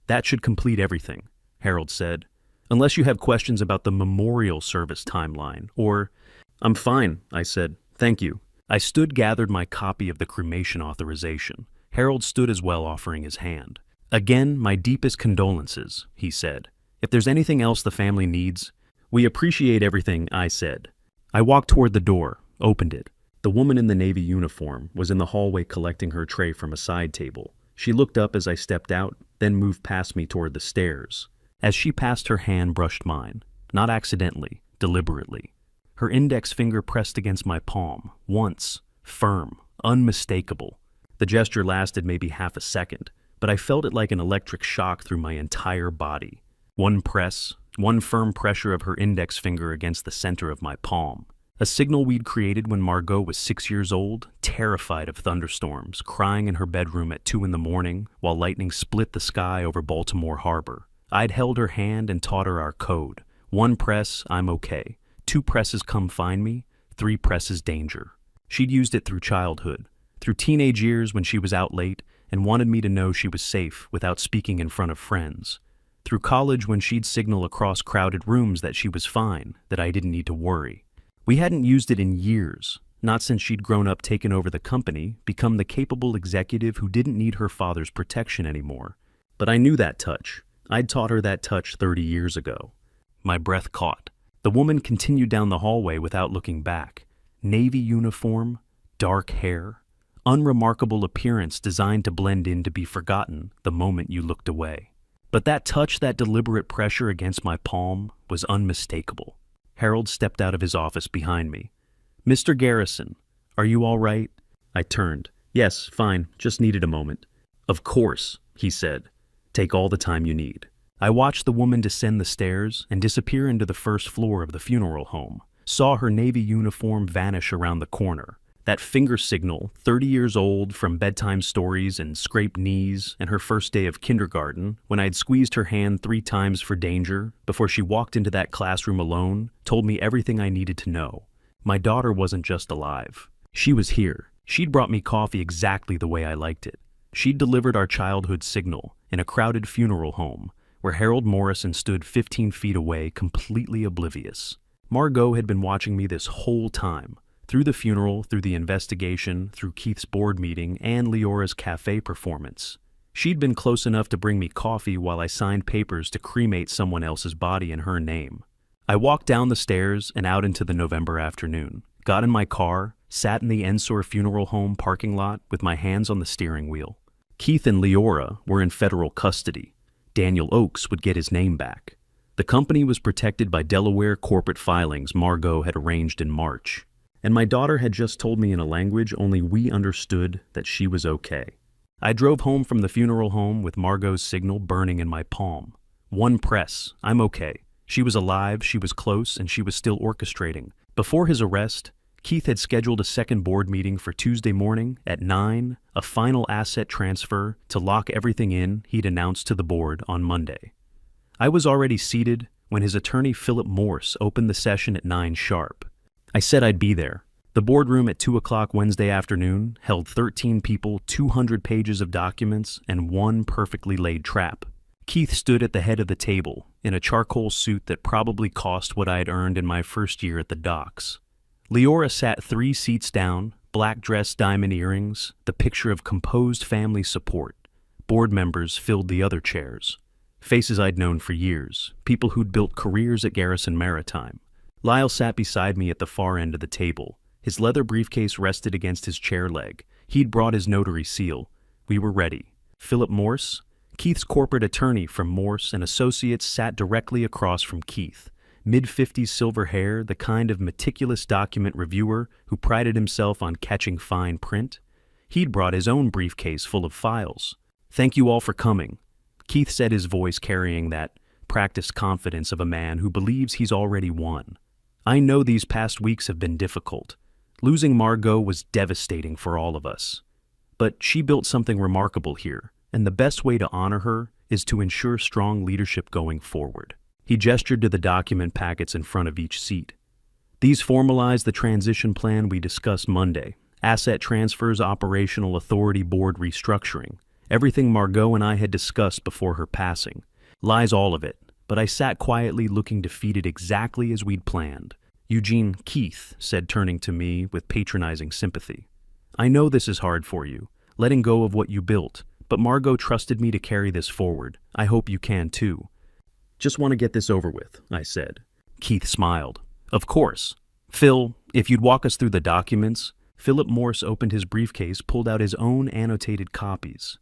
That should complete everything, Harold said. Unless you have questions about the memorial service timeline, or... I'm fine, I said. Thank you. I stood, gathered my copy of the cremation authorization. Harold stood as well, offering his hand. Again, my deepest condolences, he said. If there's anything else the family needs... We appreciate everything, I said. I walked toward the door, opened it. The woman in the Navy uniform was in the hallway collecting her tray from a side table. She looked up as I stepped out, then moved past me toward the stairs. As she passed, her hand brushed mine, not accidentally, deliberately. Her index finger pressed against my palm, once, firm, unmistakable. The gesture lasted maybe half a second, but I felt it like an electric shock through my entire body. One press, one firm pressure of her index finger against the center of my palm. A signal we'd created when Margot was 6 years old, terrified of thunderstorms, crying in her bedroom at 2 a.m. while lightning split the sky over Baltimore Harbor. I'd held her hand and taught her our code. 1 press, I'm okay. 2 presses, come find me. 3 presses, danger. She'd used it through childhood, through teenage years when she was out late and wanted me to know she was safe without speaking in front of friends. Through college when she'd signal across crowded rooms that she was fine, that I didn't need to worry. We hadn't used it in years, not since she'd grown up, taken over the company, become the capable executive who didn't need her father's protection anymore. But I knew that touch. I'd taught her that touch 30 years ago. My breath caught. The woman continued down the hallway without looking back. Navy uniform, dark hair, unremarkable appearance designed to blend in to be forgotten the moment you looked away. But that touch, that deliberate pressure against my palm, was unmistakable. Harold stepped out of his office behind me. Mr. Garrison, are you all right? I turned. Yes, fine, just needed a moment. Of course, he said. Take all the time you need. I watched the woman descend the stairs and disappear into the first floor of the funeral home. Saw her Navy uniform vanish around the corner. That finger signal, 30 years old, from bedtime stories and scraped knees and her first day of kindergarten, when I'd squeezed her hand 3 times for danger, before she walked into that classroom alone, told me everything I needed to know. My daughter wasn't just alive. She was here. She'd brought me coffee exactly the way I liked it. She'd delivered our childhood signal in a crowded funeral home, where Harold Morrison stood 15 feet away, completely oblivious. Margot had been watching me this whole time. Through the funeral, through the investigation, through Keith's board meeting, and Leora's cafe performance. She'd been close enough to bring me coffee while I signed papers to cremate someone else's body in her name. I walked down the stairs and out into the November afternoon, got in my car, sat in the Ensor Funeral Home parking lot with my hands on the steering wheel. Keith and Leora were in federal custody. Daniel Oakes would get his name back. The company was protected by Delaware corporate filings Margot had arranged in March. And my daughter had just told me in a language only we understood that she was okay. I drove home from the funeral home with Margot's signal burning in my palm. 1 press, I'm okay. She was alive, she was close, and she was still orchestrating. Before his arrest, Keith had scheduled a second board meeting for Tuesday morning at 9, a final asset transfer to lock everything in he'd announced to the board on Monday. I was already seated when his attorney Philip Morse opened the session at 9 sharp. I said I'd be there. The boardroom at 2 o'clock Wednesday afternoon held 13 people, 200 pages of documents, and 1 perfectly laid trap. Keith stood at the head of the table in a charcoal suit that probably cost what I had earned in my first year at the docks. Leora sat 3 seats down, black dress, diamond earrings, the picture of composed family support. Board members filled the other chairs. Faces I'd known for years, people who'd built careers at Garrison Maritime. Lyle sat beside me at the far end of the table. His leather briefcase rested against his chair leg. He'd brought his notary seal. We were ready. Philip Morse, Keith's corporate attorney from Morse and Associates, sat directly across from Keith. Mid-50s silver hair, the kind of meticulous document reviewer who prided himself on catching fine print. He'd brought his own briefcase full of files. "Thank you all for coming," Keith said, his voice carrying that practiced confidence of a man who believes he's already won. "I know these past weeks have been difficult. Losing Margot was devastating for all of us. But she built something remarkable here, and the best way to honor her is to ensure strong leadership going forward." He gestured to the document packets in front of each seat. "These formalize the transition plan we discussed Monday. Asset transfers, operational authority, board restructuring. Everything Margot and I had discussed before her passing. Lies all of it, but I sat quietly looking defeated exactly as we'd planned." Eugene, Keith said, turning to me with patronizing sympathy. "I know this is hard for you, letting go of what you built, but Margot trusted me to carry this forward. I hope you can too." "Just want to get this over with," I said. Keith smiled. "Of course. Phil, if you'd walk us through the documents." Philip Morse opened his briefcase, pulled out his own annotated copies.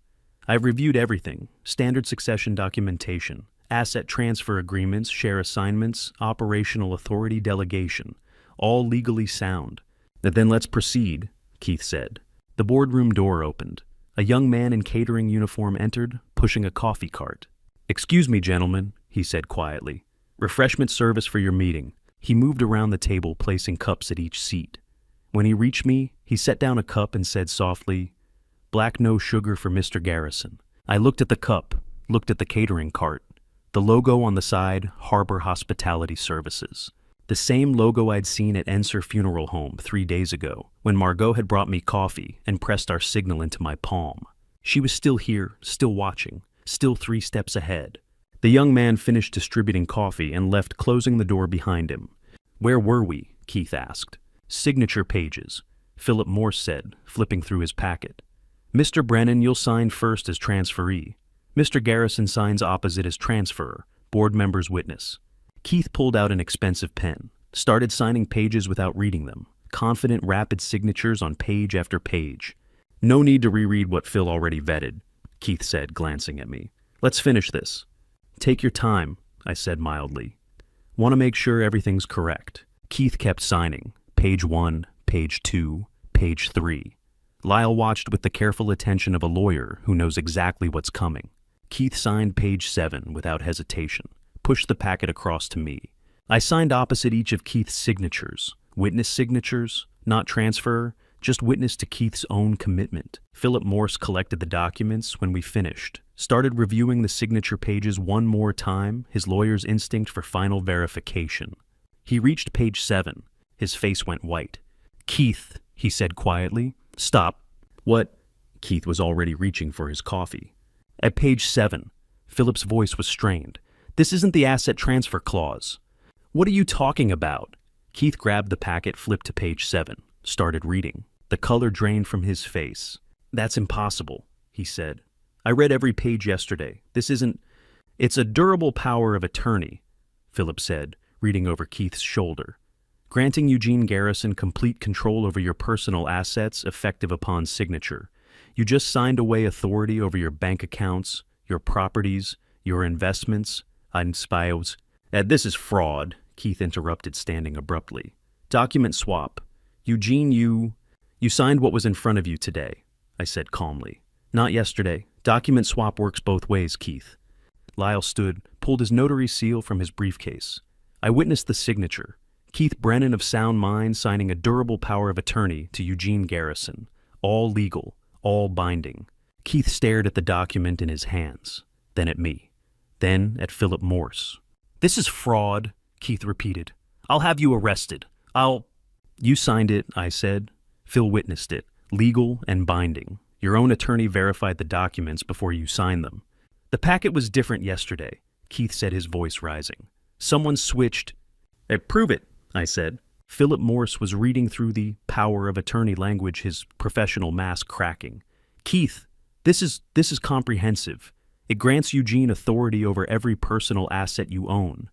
"I've reviewed everything. Standard succession documentation, asset transfer agreements, share assignments, operational authority delegation. All legally sound." "Then let's proceed," Keith said. The boardroom door opened. A young man in catering uniform entered, pushing a coffee cart. "Excuse me, gentlemen," he said quietly. "Refreshment service for your meeting." He moved around the table, placing cups at each seat. When he reached me, he set down a cup and said softly, "Black no sugar for Mr. Garrison." I looked at the cup, looked at the catering cart. The logo on the side, Harbor Hospitality Services. The same logo I'd seen at Enser Funeral Home 3 days ago, when Margot had brought me coffee and pressed our signal into my palm. She was still here, still watching, still 3 steps ahead. The young man finished distributing coffee and left, closing the door behind him. "Where were we?" Keith asked. "Signature pages," Philip Morse said, flipping through his packet. "Mr. Brennan, you'll sign first as transferee. Mr. Garrison signs opposite as transferor, board member's witness." Keith pulled out an expensive pen, started signing pages without reading them, confident, rapid signatures on page after page. "No need to reread what Phil already vetted," Keith said, glancing at me. "Let's finish this." "Take your time," I said mildly. "Want to make sure everything's correct." Keith kept signing, page 1, page 2, page 3. Lyle watched with the careful attention of a lawyer who knows exactly what's coming. Keith signed page 7 without hesitation, pushed the packet across to me. I signed opposite each of Keith's signatures, witness signatures, not transfer, just witness to Keith's own commitment. Philip Morse collected the documents when we finished, started reviewing the signature pages one more time, his lawyer's instinct for final verification. He reached page 7. His face went white. "Keith," he said quietly. "Stop." "What?" Keith was already reaching for his coffee. "At page 7. Philip's voice was strained. "This isn't the asset transfer clause." "What are you talking about?" Keith grabbed the packet, flipped to page 7, started reading. The color drained from his face. "That's impossible," he said. "I read every page yesterday. This isn't—" "It's a durable power of attorney," Philip said, reading over Keith's shoulder. "Granting Eugene Garrison complete control over your personal assets effective upon signature. You just signed away authority over your bank accounts, your properties, your investments, and spouse." "This is fraud," Keith interrupted, standing abruptly. "Document swap. Eugene, you signed what was in front of you today," I said calmly. "Not yesterday. Document swap works both ways, Keith." Lyle stood, pulled his notary seal from his briefcase. I witnessed the signature. Keith Brennan of sound mind signing a durable power of attorney to Eugene Garrison. All legal, all binding. Keith stared at the document in his hands, then at me, then at Philip Morse. "This is fraud," Keith repeated. "I'll have you arrested. You signed it," I said. "Phil witnessed it. Legal and binding. Your own attorney verified the documents before you signed them." "The packet was different yesterday," Keith said, his voice rising. "Someone switched—" "Prove it," I said. Philip Morse was reading through the power of attorney language, his professional mask cracking. Keith, this is comprehensive. It grants Eugene authority over every personal asset you own.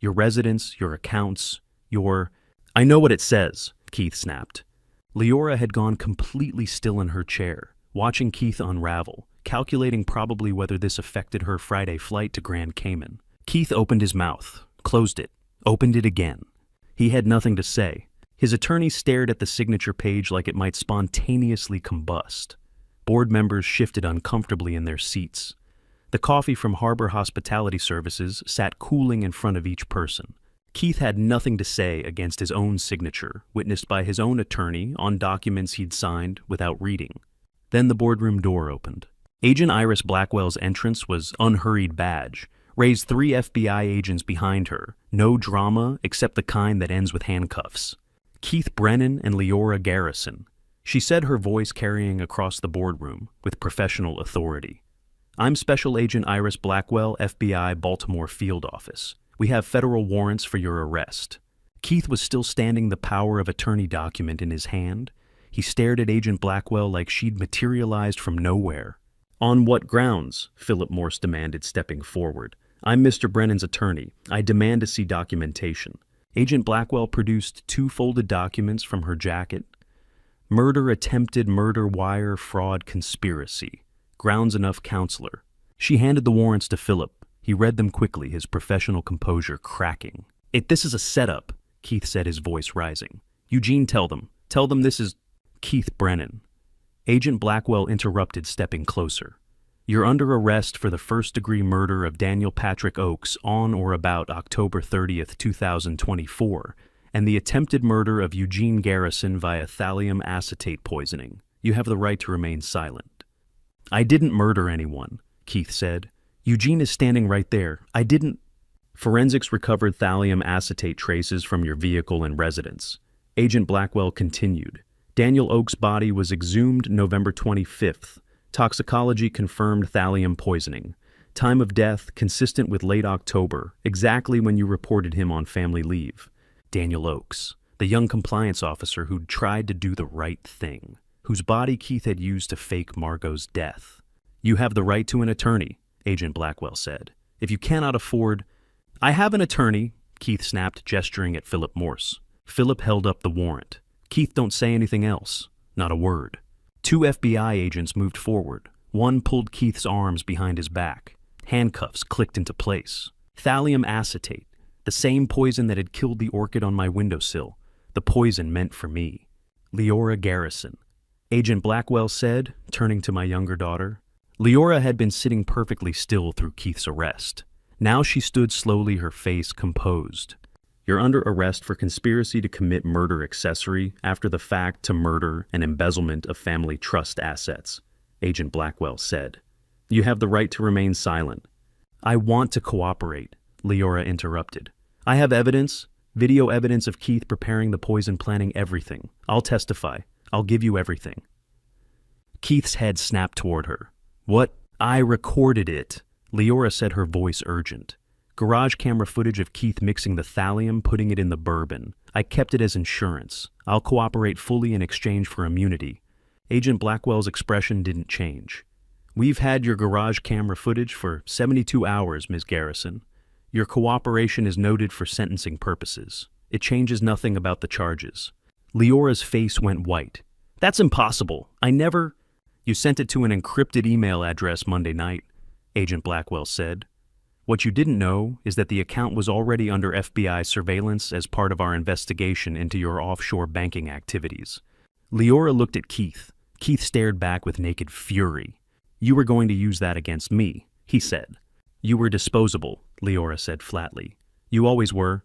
Your residence, your accounts, your... I know what it says, Keith snapped. Leora had gone completely still in her chair, watching Keith unravel, calculating probably whether this affected her Friday flight to Grand Cayman. Keith opened his mouth, closed it, opened it again. He had nothing to say. His attorney stared at the signature page like it might spontaneously combust. Board members shifted uncomfortably in their seats. The coffee from Harbor Hospitality Services sat cooling in front of each person. Keith had nothing to say against his own signature, witnessed by his own attorney on documents he'd signed without reading. Then the boardroom door opened. Agent Iris Blackwell's entrance was unhurried badge, raised 3 FBI agents behind her, no drama except the kind that ends with handcuffs. Keith Brennan and Leora Garrison. She said, her voice carrying across the boardroom with professional authority. I'm Special Agent Iris Blackwell, FBI, Baltimore Field Office. We have federal warrants for your arrest. Keith was still standing, the power of attorney document in his hand. He stared at Agent Blackwell like she'd materialized from nowhere. On what grounds? Philip Morse demanded, stepping forward. I'm Mr. Brennan's attorney. I demand to see documentation. Agent Blackwell produced 2 folded documents from her jacket. Murder, attempted murder, wire, fraud, conspiracy. Grounds enough, counselor. She handed the warrants to Philip. He read them quickly, his professional composure cracking. This is a setup, Keith said, his voice rising. Eugene, tell them this is Keith Brennan. Agent Blackwell interrupted, stepping closer. You're under arrest for the first-degree murder of Daniel Patrick Oakes on or about October 30th, 2024, and the attempted murder of Eugene Garrison via thallium acetate poisoning. You have the right to remain silent. I didn't murder anyone, Keith said. Eugene is standing right there. I didn't... Forensics recovered thallium acetate traces from your vehicle and residence. Agent Blackwell continued. Daniel Oakes' body was exhumed November 25th. Toxicology confirmed thallium poisoning. Time of death consistent with late October, exactly when you reported him on family leave. Daniel Oakes, the young compliance officer who'd tried to do the right thing, whose body Keith had used to fake Margot's death. You have the right to an attorney, Agent Blackwell said. If you cannot afford... I have an attorney, Keith snapped, gesturing at Philip Morse. Philip held up the warrant. Keith, don't say anything else. Not a word. 2 FBI agents moved forward. One pulled Keith's arms behind his back. Handcuffs clicked into place. Thallium acetate, the same poison that had killed the orchid on my windowsill. The poison meant for me. Leora Garrison. Agent Blackwell said, turning to my younger daughter. Leora had been sitting perfectly still through Keith's arrest. Now she stood slowly, her face composed. You're under arrest for conspiracy to commit murder accessory after the fact to murder and embezzlement of family trust assets, Agent Blackwell said. You have the right to remain silent. I want to cooperate, Leora interrupted. I have evidence, video evidence of Keith preparing the poison, planning everything. I'll testify. I'll give you everything. Keith's head snapped toward her. What? I recorded it, Leora said, her voice urgent. Garage camera footage of Keith mixing the thallium, putting it in the bourbon. I kept it as insurance. I'll cooperate fully in exchange for immunity. Agent Blackwell's expression didn't change. We've had your garage camera footage for 72 hours, Ms. Garrison. Your cooperation is noted for sentencing purposes. It changes nothing about the charges. Leora's face went white. That's impossible. I never... You sent it to an encrypted email address Monday night, Agent Blackwell said. What you didn't know is that the account was already under FBI surveillance as part of our investigation into your offshore banking activities. Leora looked at Keith. Keith stared back with naked fury. You were going to use that against me, he said. You were disposable, Leora said flatly. You always were.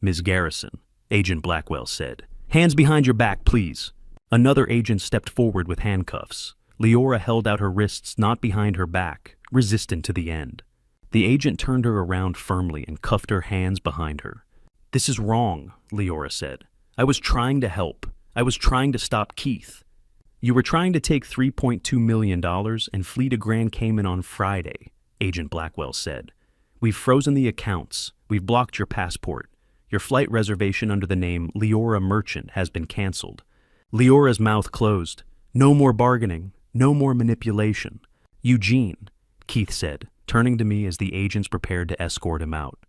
Ms. Garrison, Agent Blackwell said. Hands behind your back, please. Another agent stepped forward with handcuffs. Leora held out her wrists, not behind her back, resistant to the end. The agent turned her around firmly and cuffed her hands behind her. This is wrong, Leora said. I was trying to help. I was trying to stop Keith. You were trying to take $3.2 million and flee to Grand Cayman on Friday, Agent Blackwell said. We've frozen the accounts. We've blocked your passport. Your flight reservation under the name Leora Merchant has been canceled." Leora's mouth closed. "No more bargaining. No more manipulation." "Eugene," Keith said, turning to me as the agents prepared to escort him out.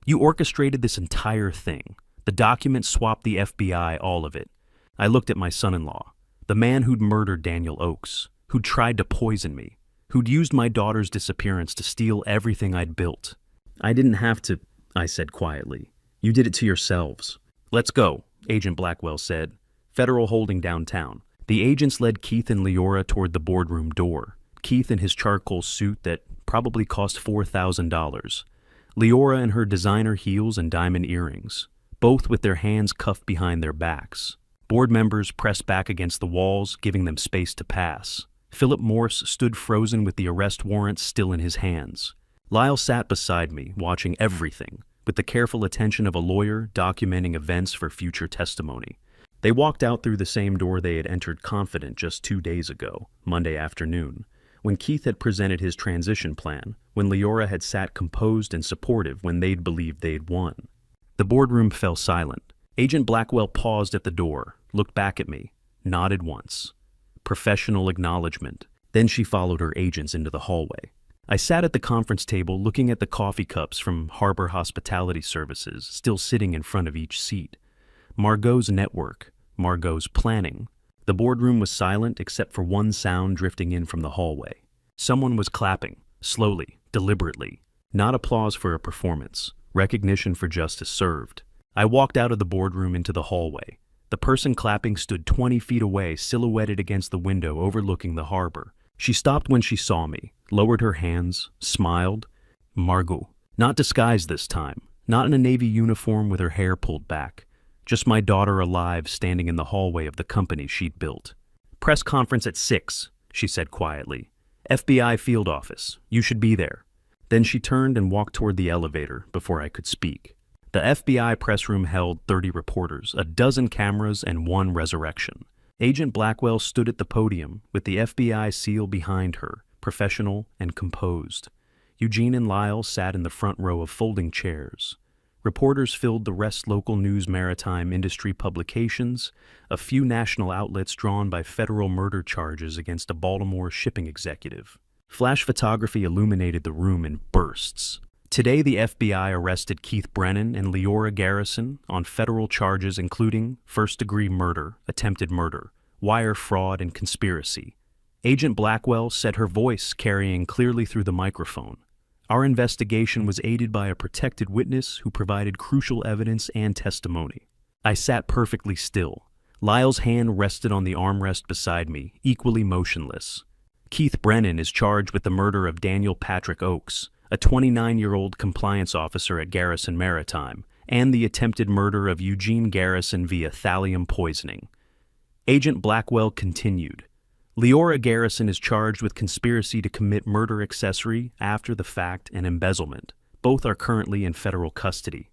"You orchestrated this entire thing. The documents swapped the FBI, all of it." I looked at my son-in-law, the man who'd murdered Daniel Oakes, who'd tried to poison me, who'd used my daughter's disappearance to steal everything I'd built. "I didn't have to," I said quietly. "You did it to yourselves." "Let's go," Agent Blackwell said. "Federal holding downtown." The agents led Keith and Leora toward the boardroom door, Keith in his charcoal suit that probably cost $4,000. Leora in her designer heels and diamond earrings, both with their hands cuffed behind their backs. Board members pressed back against the walls, giving them space to pass. Philip Morse stood frozen with the arrest warrant still in his hands. Lyle sat beside me, watching everything, with the careful attention of a lawyer documenting events for future testimony. They walked out through the same door they had entered confident just 2 days ago, Monday afternoon, when Keith had presented his transition plan, when Leora had sat composed and supportive when they'd believed they'd won. The boardroom fell silent. Agent Blackwell paused at the door, looked back at me, nodded once. Professional acknowledgement. Then she followed her agents into the hallway. I sat at the conference table looking at the coffee cups from Harbor Hospitality Services still sitting in front of each seat. Margot's network, Margot's planning. The boardroom was silent except for one sound drifting in from the hallway. Someone was clapping, slowly, deliberately. Not applause for a performance, recognition for justice served. I walked out of the boardroom into the hallway. The person clapping stood 20 feet away, silhouetted against the window overlooking the harbor. She stopped when she saw me, lowered her hands, smiled. Margot. Not disguised this time, not in a Navy uniform with her hair pulled back. Just my daughter alive standing in the hallway of the company she'd built. "Press conference at 6, she said quietly. "FBI field office. You should be there." Then she turned and walked toward the elevator before I could speak. The FBI press room held 30 reporters, a dozen cameras, and one resurrection. Agent Blackwell stood at the podium with the FBI seal behind her, professional and composed. Eugene and Lyle sat in the front row of folding chairs. Reporters filled the rest local news maritime industry publications, a few national outlets drawn by federal murder charges against a Baltimore shipping executive. Flash photography illuminated the room in bursts. Today the FBI arrested Keith Brennan and Leora Garrison on federal charges including first-degree murder, attempted murder, wire fraud, and conspiracy. Agent Blackwell said, her voice carrying clearly through the microphone. Our investigation was aided by a protected witness who provided crucial evidence and testimony. I sat perfectly still. Lyle's hand rested on the armrest beside me, equally motionless. Keith Brennan is charged with the murder of Daniel Patrick Oakes, a 29-year-old compliance officer at Garrison Maritime, and the attempted murder of Eugene Garrison via thallium poisoning. Agent Blackwell continued. Leora Garrison is charged with conspiracy to commit murder accessory, after the fact, and embezzlement. Both are currently in federal custody.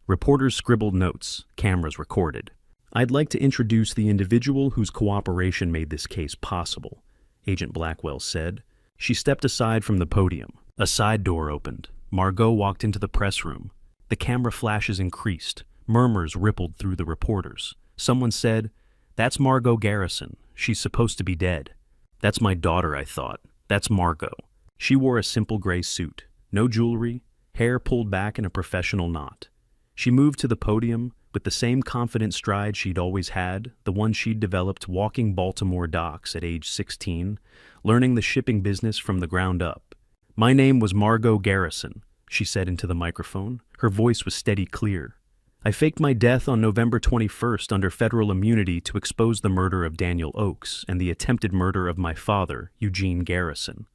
Reporters scribbled notes, cameras recorded. I'd like to introduce the individual whose cooperation made this case possible, Agent Blackwell said. She stepped aside from the podium. A side door opened. Margot walked into the press room. The camera flashes increased. Murmurs rippled through the reporters. Someone said, "That's Margot Garrison. She's supposed to be dead." That's my daughter, I thought. That's Margot. She wore a simple gray suit, no jewelry, hair pulled back in a professional knot. She moved to the podium with the same confident stride she'd always had, the one she'd developed walking Baltimore docks at age 16, learning the shipping business from the ground up. "My name was Margot Garrison," she said into the microphone. Her voice was steady, clear. "I faked my death on November 21st under federal immunity to expose the murder of Daniel Oakes and the attempted murder of my father, Eugene Garrison."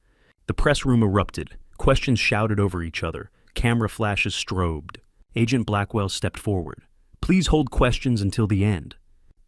The press room erupted. Questions shouted over each other. Camera flashes strobed. Agent Blackwell stepped forward. "Please hold questions until the end."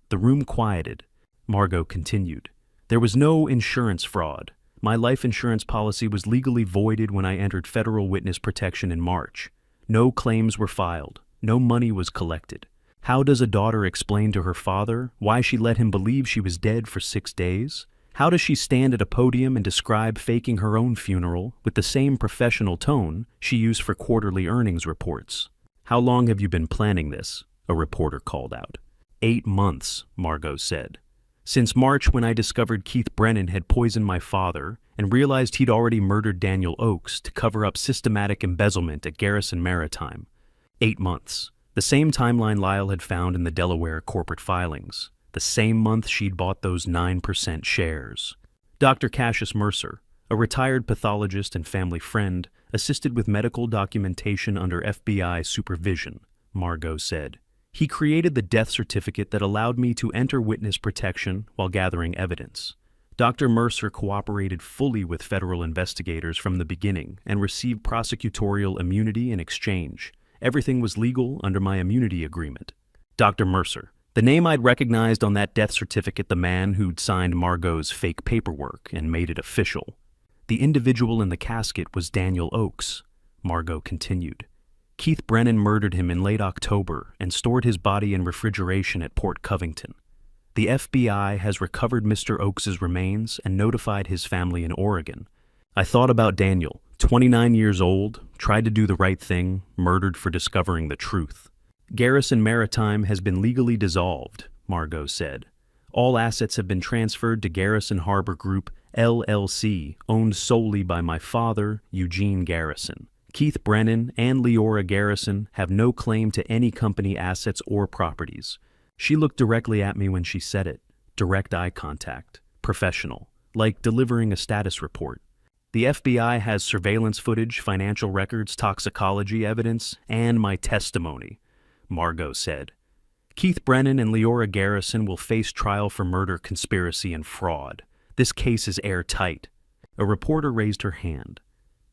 The room quieted. Margot continued. "There was no insurance fraud. My life insurance policy was legally voided when I entered federal witness protection in March. No claims were filed. No money was collected. How does a daughter explain to her father why she let him believe she was dead for 6 days? How does she stand at a podium and describe faking her own funeral with the same professional tone she used for quarterly earnings reports? "How long have you been planning this?" a reporter called out. 8 months, Margot said. "Since March, when I discovered Keith Brennan had poisoned my father and realized he'd already murdered Daniel Oakes to cover up systematic embezzlement at Garrison Maritime." 8 months. The same timeline Lyle had found in the Delaware corporate filings. The same month she'd bought those 9% shares. Dr. Cassius Mercer, a retired pathologist and family friend, assisted with medical documentation under FBI supervision, Margot said. "He created the death certificate that allowed me to enter witness protection while gathering evidence. Dr. Mercer cooperated fully with federal investigators from the beginning and received prosecutorial immunity in exchange. Everything was legal under my immunity agreement." Dr. Mercer, the name I'd recognized on that death certificate, the man who'd signed Margot's fake paperwork and made it official. "The individual in the casket was Daniel Oakes," Margot continued. "Keith Brennan murdered him in late October and stored his body in refrigeration at Port Covington. The FBI has recovered Mr. Oakes's remains and notified his family in Oregon. I thought about Daniel, 29 years old, tried to do the right thing, murdered for discovering the truth. Garrison Maritime has been legally dissolved," Margot said. "All assets have been transferred to Garrison Harbor Group, LLC, owned solely by my father, Eugene Garrison. Keith Brennan and Leora Garrison have no claim to any company assets or properties." She looked directly at me when she said it. Direct eye contact. Professional. Like delivering a status report. "The FBI has surveillance footage, financial records, toxicology evidence, and my testimony," Margot said. "Keith Brennan and Leora Garrison will face trial for murder, conspiracy, and fraud. This case is airtight." A reporter raised her hand.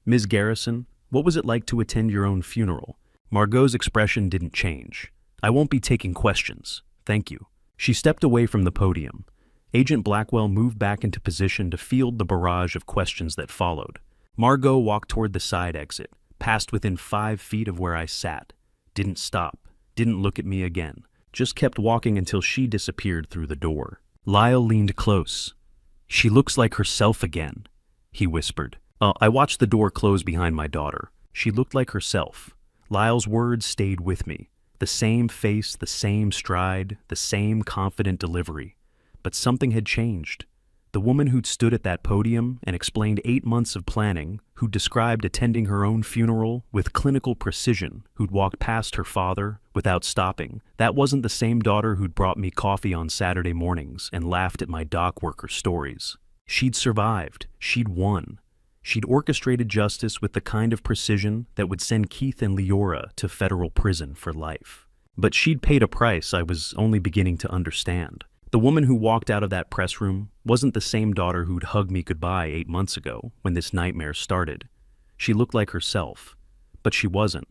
"Ms. Garrison, what was it like to attend your own funeral?" Margot's expression didn't change. "I won't be taking questions. Thank you." She stepped away from the podium. Agent Blackwell moved back into position to field the barrage of questions that followed. Margot walked toward the side exit, passed within 5 feet of where I sat. Didn't stop, didn't look at me again, just kept walking until she disappeared through the door. Lyle leaned close. "She looks like herself again," he whispered. I watched the door close behind my daughter. She looked like herself. Lyle's words stayed with me. The same face, the same stride, the same confident delivery. But something had changed. The woman who'd stood at that podium and explained 8 months of planning, who'd described attending her own funeral with clinical precision, who'd walked past her father without stopping, that wasn't the same daughter who'd brought me coffee on Saturday mornings and laughed at my dock worker stories. She'd survived. She'd won. She'd orchestrated justice with the kind of precision that would send Keith and Leora to federal prison for life. But she'd paid a price I was only beginning to understand. The woman who walked out of that press room wasn't the same daughter who'd hugged me goodbye 8 months ago when this nightmare started. She looked like herself, but she wasn't.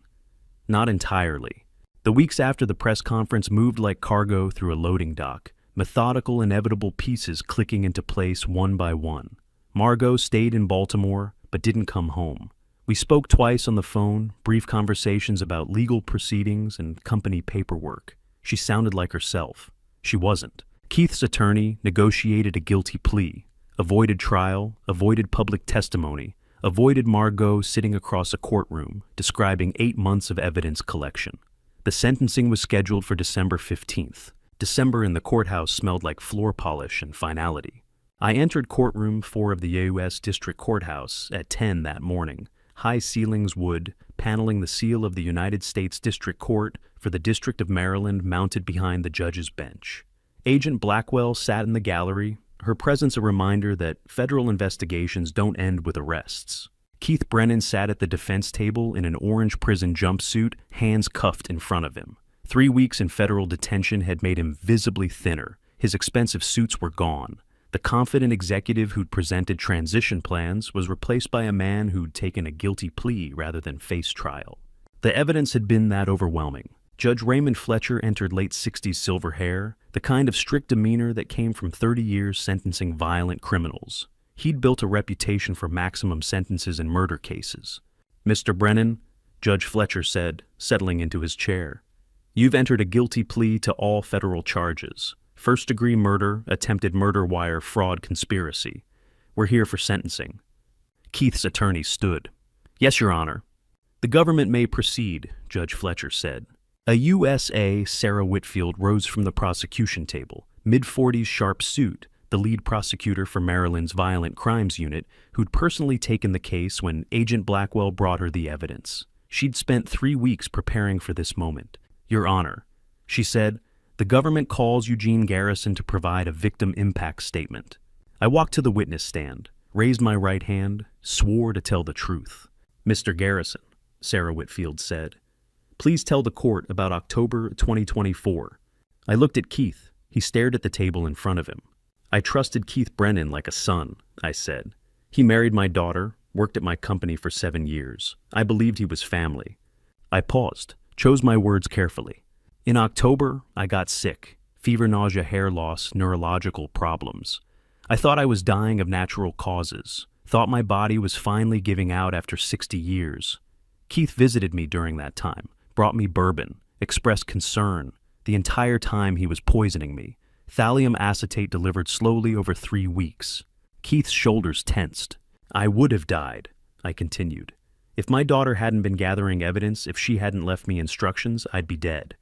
Not entirely. The weeks after the press conference moved like cargo through a loading dock, methodical, inevitable pieces clicking into place one by one. Margot stayed in Baltimore, but didn't come home. We spoke twice on the phone, brief conversations about legal proceedings and company paperwork. She sounded like herself. She wasn't. Keith's attorney negotiated a guilty plea, avoided trial, avoided public testimony, avoided Margot sitting across a courtroom, describing 8 months of evidence collection. The sentencing was scheduled for December 15th. December in the courthouse smelled like floor polish and finality. I entered courtroom 4 of the U.S. District Courthouse at 10 that morning. High ceilings wood, paneling the seal of the United States District Court for the District of Maryland mounted behind the judge's bench. Agent Blackwell sat in the gallery, her presence a reminder that federal investigations don't end with arrests. Keith Brennan sat at the defense table in an orange prison jumpsuit, hands cuffed in front of him. 3 weeks in federal detention had made him visibly thinner. His expensive suits were gone. The confident executive who'd presented transition plans was replaced by a man who'd taken a guilty plea rather than face trial. The evidence had been that overwhelming. Judge Raymond Fletcher entered late 60s silver hair, the kind of strict demeanor that came from 30 years sentencing violent criminals. He'd built a reputation for maximum sentences in murder cases. "Mr. Brennan," Judge Fletcher said, settling into his chair, "you've entered a guilty plea to all federal charges. First-degree murder, attempted murder wire fraud conspiracy. We're here for sentencing." Keith's attorney stood. "Yes, Your Honor." The government may proceed, Judge Fletcher said. A USA Sarah Whitfield rose from the prosecution table, mid-40s sharp suit, the lead prosecutor for Maryland's Violent Crimes Unit, who'd personally taken the case when Agent Blackwell brought her the evidence. She'd spent 3 weeks preparing for this moment. Your Honor, she said, the government calls Eugene Garrison to provide a victim impact statement. I walked to the witness stand, raised my right hand, swore to tell the truth. Mr. Garrison, Sarah Whitfield said, please tell the court about October 2024. I looked at Keith. He stared at the table in front of him. I trusted Keith Brennan like a son, I said. He married my daughter, worked at my company for 7 years. I believed he was family. I paused, chose my words carefully. In October, I got sick. Fever, nausea, hair loss, neurological problems. I thought I was dying of natural causes. Thought my body was finally giving out after 60 years. Keith visited me during that time, brought me bourbon, expressed concern. The entire time he was poisoning me. Thallium acetate delivered slowly over 3 weeks. Keith's shoulders tensed. I would have died, I continued. If my daughter hadn't been gathering evidence, if she hadn't left me instructions, I'd be dead.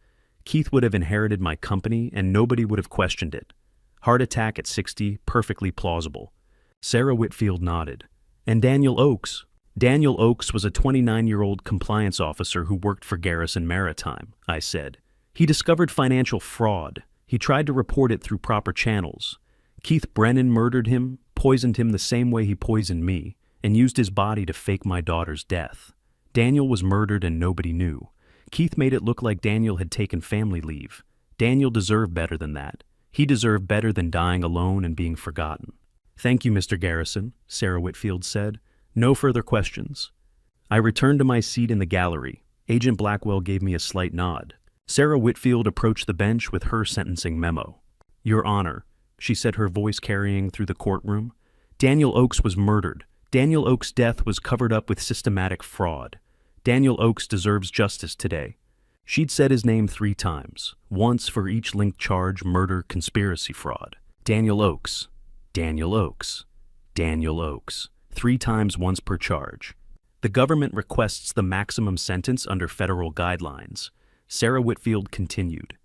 Keith would have inherited my company and nobody would have questioned it. Heart attack at 60, perfectly plausible. Sarah Whitfield nodded. And Daniel Oakes? Daniel Oakes was a 29-year-old compliance officer who worked for Garrison Maritime, I said. He discovered financial fraud. He tried to report it through proper channels. Keith Brennan murdered him, poisoned him the same way he poisoned me, and used his body to fake my daughter's death. Daniel was murdered and nobody knew. Keith made it look like Daniel had taken family leave. Daniel deserved better than that. He deserved better than dying alone and being forgotten. Thank you, Mr. Garrison, Sarah Whitfield said. No further questions. I returned to my seat in the gallery. Agent Blackwell gave me a slight nod. Sarah Whitfield approached the bench with her sentencing memo. Your Honor, she said, her voice carrying through the courtroom. Daniel Oakes was murdered. Daniel Oakes' death was covered up with systematic fraud. Daniel Oakes deserves justice today. She'd said his name 3 times, once for each linked charge, murder, conspiracy, fraud. Daniel Oakes, Daniel Oakes, Daniel Oakes, 3 times, once per charge. The government requests the maximum sentence under federal guidelines. Sarah Whitfield continued.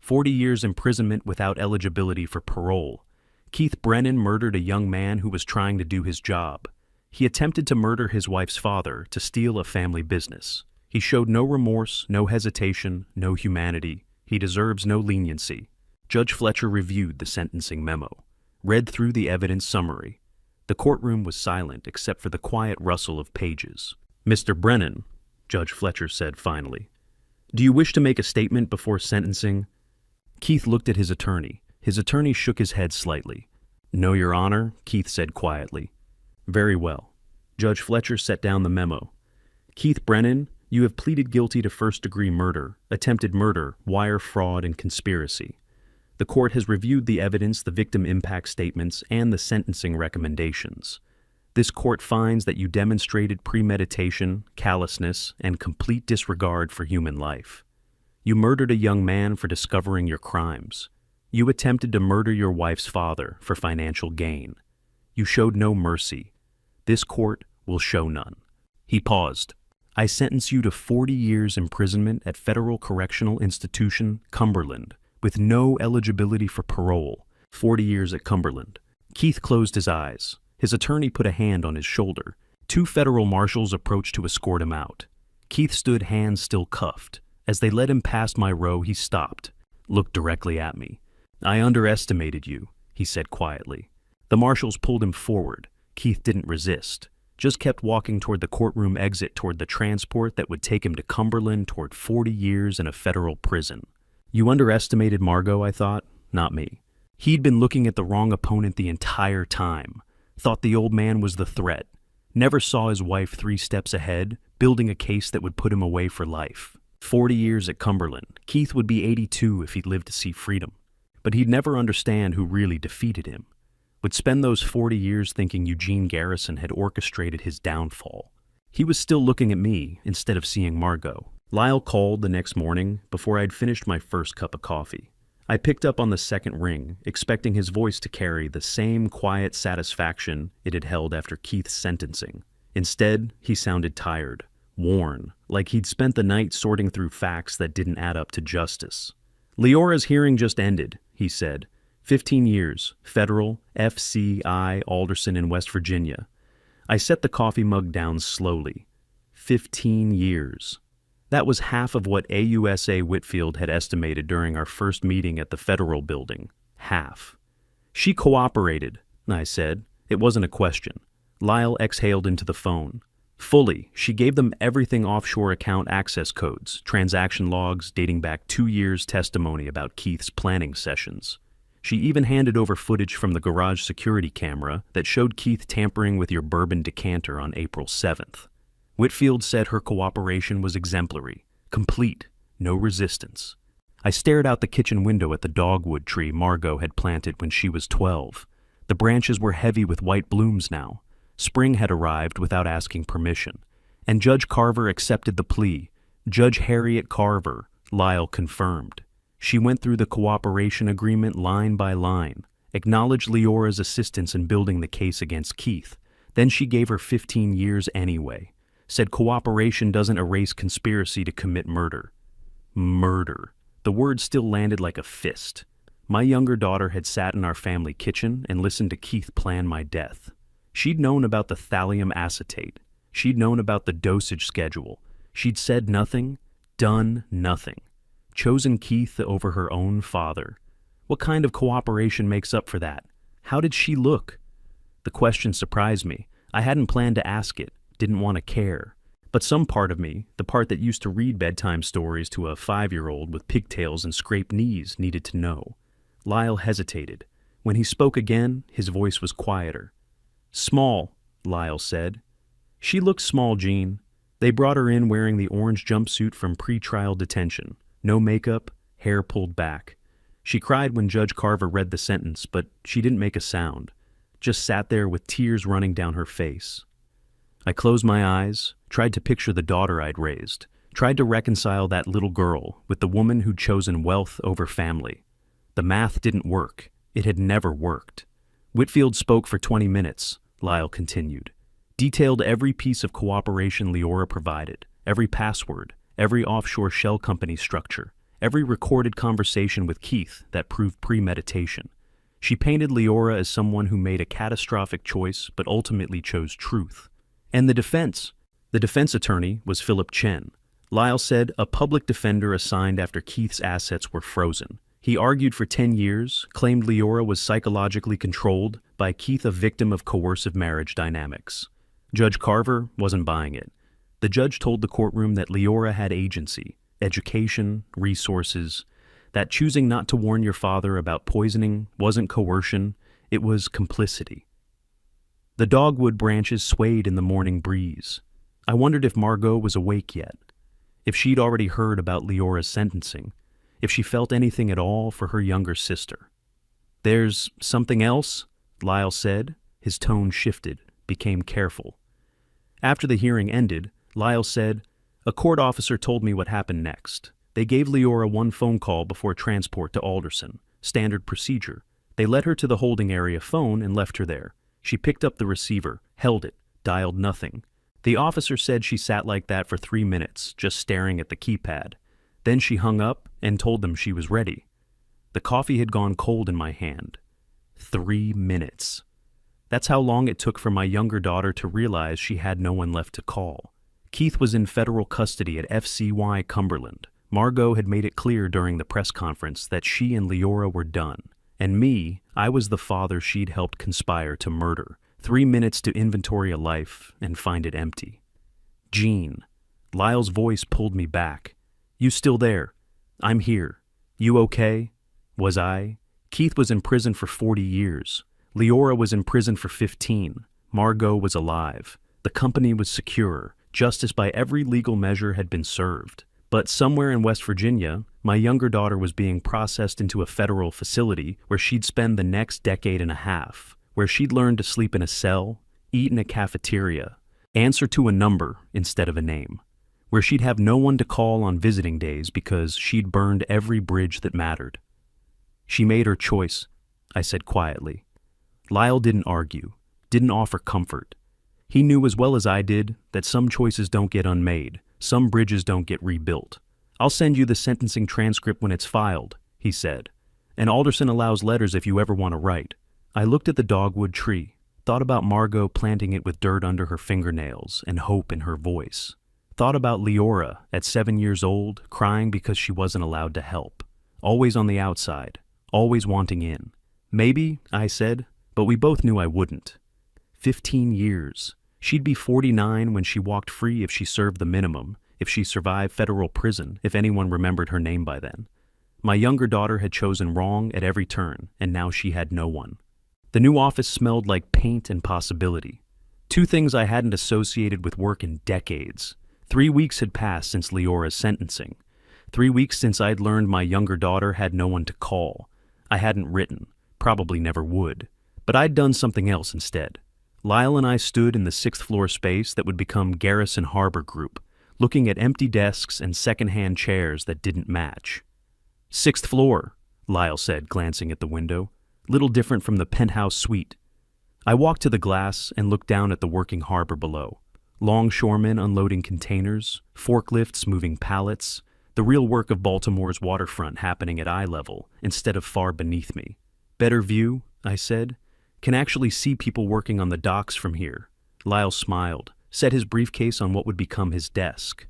40 years imprisonment without eligibility for parole. Keith Brennan murdered a young man who was trying to do his job. He attempted to murder his wife's father to steal a family business. He showed no remorse, no hesitation, no humanity. He deserves no leniency. Judge Fletcher reviewed the sentencing memo, read through the evidence summary. The courtroom was silent except for the quiet rustle of pages. Mr. Brennan, Judge Fletcher said finally, do you wish to make a statement before sentencing? Keith looked at his attorney. His attorney shook his head slightly. No, Your Honor, Keith said quietly. Very well. Judge Fletcher set down the memo. Keith Brennan, you have pleaded guilty to first-degree murder, attempted murder, wire fraud, and conspiracy. The court has reviewed the evidence, the victim impact statements, and the sentencing recommendations. This court finds that you demonstrated premeditation, callousness, and complete disregard for human life. You murdered a young man for discovering your crimes. You attempted to murder your wife's father for financial gain. You showed no mercy. This court will show none. He paused. I sentence you to 40 years imprisonment at Federal Correctional Institution, Cumberland, with no eligibility for parole. 40 years at Cumberland. Keith closed his eyes. His attorney put a hand on his shoulder. 2 federal marshals approached to escort him out. Keith stood, hands still cuffed. As they led him past my row, he stopped, looked directly at me. I underestimated you, he said quietly. The marshals pulled him forward. Keith didn't resist, just kept walking toward the courtroom exit, toward the transport that would take him to Cumberland, toward 40 years in a federal prison. You underestimated Margot, I thought, not me. He'd been looking at the wrong opponent the entire time. Thought the old man was the threat. Never saw his wife 3 steps ahead, building a case that would put him away for life. 40 years at Cumberland. Keith would be 82 if he'd lived to see freedom. But he'd never understand who really defeated him. Would spend those 40 years thinking Eugene Garrison had orchestrated his downfall. He was still looking at me instead of seeing Margot. Lyle called the next morning before I'd finished my first cup of coffee. I picked up on the second ring, expecting his voice to carry the same quiet satisfaction it had held after Keith's sentencing. Instead, he sounded tired, worn, like he'd spent the night sorting through facts that didn't add up to justice. "Leora's hearing just ended," he said. 15 years, federal, FCI, Alderson in West Virginia. I set the coffee mug down slowly. 15 years. That was half of what AUSA Whitfield had estimated during our first meeting at the federal building. Half. "She cooperated," I said. It wasn't a question. Lyle exhaled into the phone. "Fully. She gave them everything: offshore account access codes, transaction logs dating back 2 years, testimony about Keith's planning sessions. She even handed over footage from the garage security camera that showed Keith tampering with your bourbon decanter on April 7th. Whitfield said her cooperation was exemplary, complete, no resistance. I stared out the kitchen window at the dogwood tree Margot had planted when she was 12. The branches were heavy with white blooms now. Spring had arrived without asking permission. And Judge Carver accepted the plea. Judge Harriet Carver, Lyle confirmed. She went through the cooperation agreement line by line, acknowledged Leora's assistance in building the case against Keith. Then she gave her 15 years anyway. Said cooperation doesn't erase conspiracy to commit murder. Murder. The word still landed like a fist. My younger daughter had sat in our family kitchen and listened to Keith plan my death. She'd known about the thallium acetate. She'd known about the dosage schedule. She'd said nothing, done nothing. Chosen Keith over her own father. What kind of cooperation makes up for that? How did she look? The question surprised me. I hadn't planned to ask it, didn't want to care. But some part of me, the part that used to read bedtime stories to a 5-year-old with pigtails and scraped knees, needed to know. Lyle hesitated. When he spoke again, his voice was quieter. "Small," Lyle said. "She looked small, Jean. They brought her in wearing the orange jumpsuit from pre-trial detention. No makeup, hair pulled back. She cried when Judge Carver read the sentence, but she didn't make a sound. Just sat there with tears running down her face." I closed my eyes, tried to picture the daughter I'd raised, tried to reconcile that little girl with the woman who'd chosen wealth over family. The math didn't work. It had never worked. Whitfield spoke for 20 minutes, Lyle continued. Detailed every piece of cooperation Leora provided, every password, every offshore shell company structure, every recorded conversation with Keith that proved premeditation. She painted Leora as someone who made a catastrophic choice but ultimately chose truth. And the defense attorney was Philip Chen. Lyle said a public defender assigned after Keith's assets were frozen. He argued for 10 years, claimed Leora was psychologically controlled by Keith, a victim of coercive marriage dynamics. Judge Carver wasn't buying it. The judge told the courtroom that Leora had agency, education, resources, that choosing not to warn your father about poisoning wasn't coercion, it was complicity. The dogwood branches swayed in the morning breeze. I wondered if Margot was awake yet, if she'd already heard about Leora's sentencing, if she felt anything at all for her younger sister. "There's something else?" Lyle said. His tone shifted, became careful. After the hearing ended, Lyle said, "A court officer told me what happened next. They gave Leora one phone call before transport to Alderson. Standard procedure. They led her to the holding area phone and left her there. She picked up the receiver, held it, dialed nothing. The officer said she sat like that for 3 minutes, just staring at the keypad. Then she hung up and told them she was ready. The coffee had gone cold in my hand. 3 minutes. That's how long it took for my younger daughter to realize she had no one left to call. Keith was in federal custody at FCY Cumberland. Margot had made it clear during the press conference that she and Leora were done. And me, I was the father she'd helped conspire to murder. 3 minutes to inventory a life and find it empty. "Jean." Lyle's voice pulled me back. "You still there? I'm here. You okay?" Was I? Keith was in prison for 40 years. Leora was in prison for 15. Margot was alive. The company was secure. Justice by every legal measure had been served. But somewhere in West Virginia, my younger daughter was being processed into a federal facility where she'd spend the next decade and a half, where she'd learn to sleep in a cell, eat in a cafeteria, answer to a number instead of a name, where she'd have no one to call on visiting days because she'd burned every bridge that mattered. "She made her choice," I said quietly. Lyle didn't argue, didn't offer comfort. He knew as well as I did that some choices don't get unmade, some bridges don't get rebuilt. "I'll send you the sentencing transcript when it's filed," he said. "And Alderson allows letters if you ever want to write." I looked at the dogwood tree, thought about Margot planting it with dirt under her fingernails and hope in her voice. Thought about Leora at 7 years old, crying because she wasn't allowed to help. Always on the outside, always wanting in. "Maybe," I said, but we both knew I wouldn't. 15 years. She'd be 49 when she walked free if she served the minimum, if she survived federal prison, if anyone remembered her name by then. My younger daughter had chosen wrong at every turn, and now she had no one. The new office smelled like paint and possibility. Two things I hadn't associated with work in decades. 3 weeks had passed since Leora's sentencing. 3 weeks since I'd learned my younger daughter had no one to call. I hadn't written, probably never would. But I'd done something else instead. Lyle and I stood in the 6th floor space that would become Garrison Harbor Group, looking at empty desks and second-hand chairs that didn't match. "6th floor," Lyle said, glancing at the window. Little different from the penthouse suite. I walked to the glass and looked down at the working harbor below. Longshoremen unloading containers, forklifts moving pallets, the real work of Baltimore's waterfront happening at eye level instead of far beneath me. "Better view," I said. "Can actually see people working on the docks from here." Lyle smiled, set his briefcase on what would become his desk.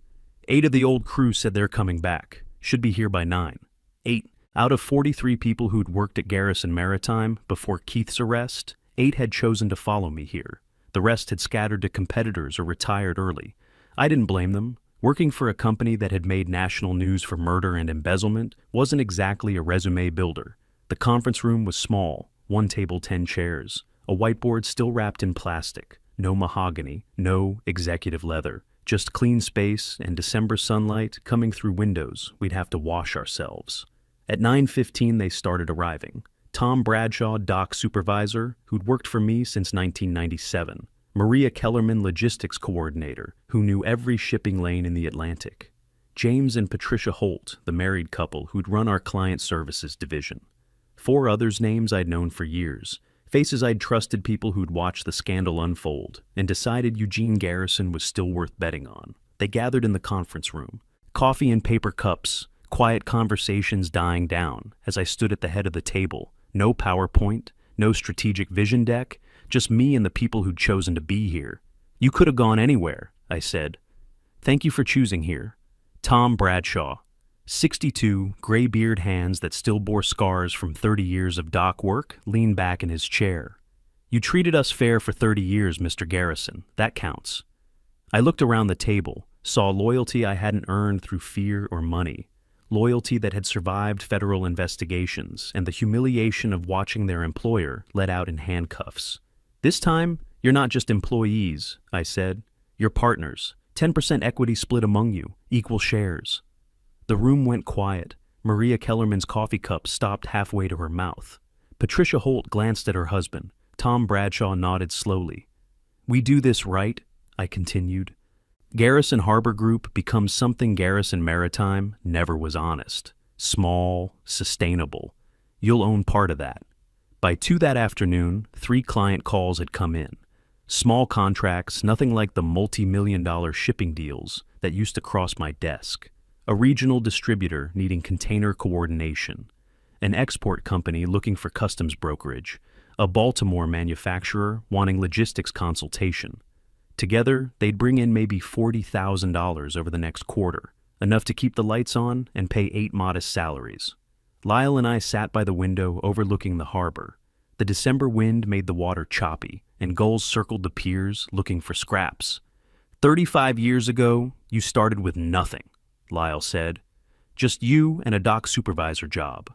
8 of the old crew said they're coming back. Should be here by 9. 8. Out of 43 people who'd worked at Garrison Maritime before Keith's arrest, 8 had chosen to follow me here. The rest had scattered to competitors or retired early. I didn't blame them. Working for a company that had made national news for murder and embezzlement wasn't exactly a resume builder. The conference room was small, 1 table, 10 chairs, a whiteboard still wrapped in plastic, no mahogany, no executive leather, just clean space and December sunlight coming through windows we'd have to wash ourselves. At 9:15 they started arriving. Tom Bradshaw, dock supervisor, who'd worked for me since 1997. Maria Kellerman, logistics coordinator, who knew every shipping lane in the Atlantic. James and Patricia Holt, the married couple who'd run our client services division. 4 others' names I'd known for years, faces I'd trusted, people who'd watched the scandal unfold and decided Eugene Garrison was still worth betting on. They gathered in the conference room. Coffee in paper cups, quiet conversations dying down as I stood at the head of the table. No PowerPoint, no strategic vision deck, just me and the people who'd chosen to be here. "You could have gone anywhere," I said. "Thank you for choosing here." Tom Bradshaw, 62, gray-beard hands that still bore scars from 30 years of dock work, leaned back in his chair. "You treated us fair for 30 years, Mr. Garrison. That counts." I looked around the table, saw loyalty I hadn't earned through fear or money. Loyalty that had survived federal investigations and the humiliation of watching their employer let out in handcuffs. "This time, you're not just employees," I said. "You're partners. 10% equity split among you, equal shares." The room went quiet. Maria Kellerman's coffee cup stopped halfway to her mouth. Patricia Holt glanced at her husband. Tom Bradshaw nodded slowly. "We do this right," I continued. "Garrison Harbor Group becomes something Garrison Maritime never was honest. Small, sustainable. You'll own part of that." By 2 that afternoon, 3 client calls had come in. Small contracts, nothing like the multi-million-dollar shipping deals that used to cross my desk. A regional distributor needing container coordination. An export company looking for customs brokerage. A Baltimore manufacturer wanting logistics consultation. Together, they'd bring in maybe $40,000 over the next quarter, enough to keep the lights on and pay 8 modest salaries. Lyle and I sat by the window overlooking the harbor. The December wind made the water choppy, and gulls circled the piers looking for scraps. 35 years ago, you started with nothing," Lyle said. "Just you and a dock supervisor job.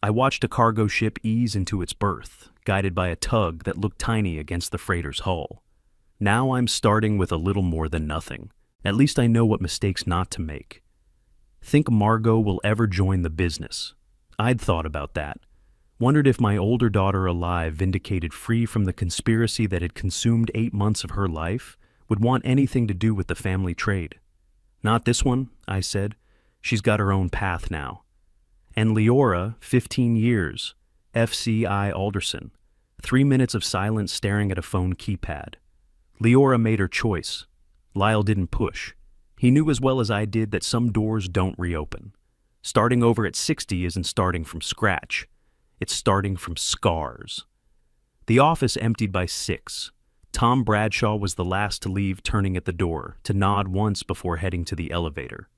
I watched a cargo ship ease into its berth, guided by a tug that looked tiny against the freighter's hull. Now I'm starting with a little more than nothing. At least I know what mistakes not to make. Think Margot will ever join the business. I'd thought about that. Wondered if my older daughter alive, vindicated free from the conspiracy that had consumed 8 months of her life, would want anything to do with the family trade. Not this one, I said. She's got her own path now. And Leora, 15 years, FCI Alderson. 3 minutes of silence staring at a phone keypad. Leora made her choice. Lyle didn't push. He knew as well as I did that some doors don't reopen. Starting over at 60 isn't starting from scratch. It's starting from scars. The office emptied by 6. Tom Bradshaw was the last to leave, turning at the door, to nod once before heading to the elevator.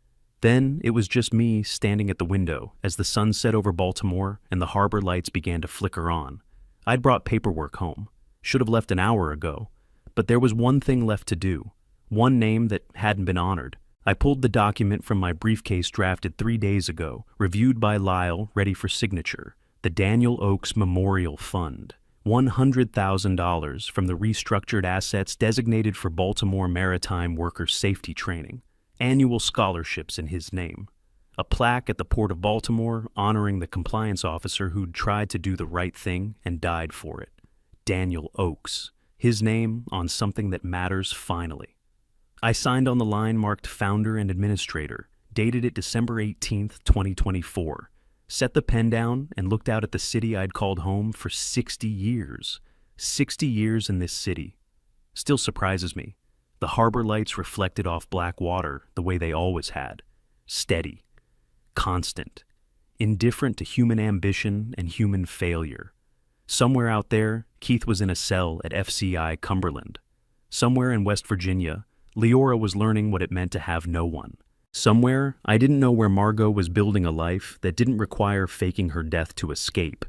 Then it was just me standing at the window as the sun set over Baltimore and the harbor lights began to flicker on. I'd brought paperwork home. Should have left an hour ago. But there was one thing left to do. One name that hadn't been honored. I pulled the document from my briefcase drafted 3 days ago, reviewed by Lyle, ready for signature. The Daniel Oakes Memorial Fund. $100,000 from the restructured assets designated for Baltimore Maritime Worker Safety Training. Annual scholarships in his name. A plaque at the Port of Baltimore honoring the compliance officer who'd tried to do the right thing and died for it. Daniel Oakes. His name on something that matters finally. I signed on the line marked Founder and Administrator, dated it December 18th, 2024. Set the pen down and looked out at the city I'd called home for 60 years. 60 years in this city. Still surprises me. The harbor lights reflected off black water the way they always had. Steady. Constant. Indifferent to human ambition and human failure. Somewhere out there, Keith was in a cell at FCI Cumberland. Somewhere in West Virginia, Leora was learning what it meant to have no one. Somewhere, I didn't know where Margot was building a life that didn't require faking her death to escape.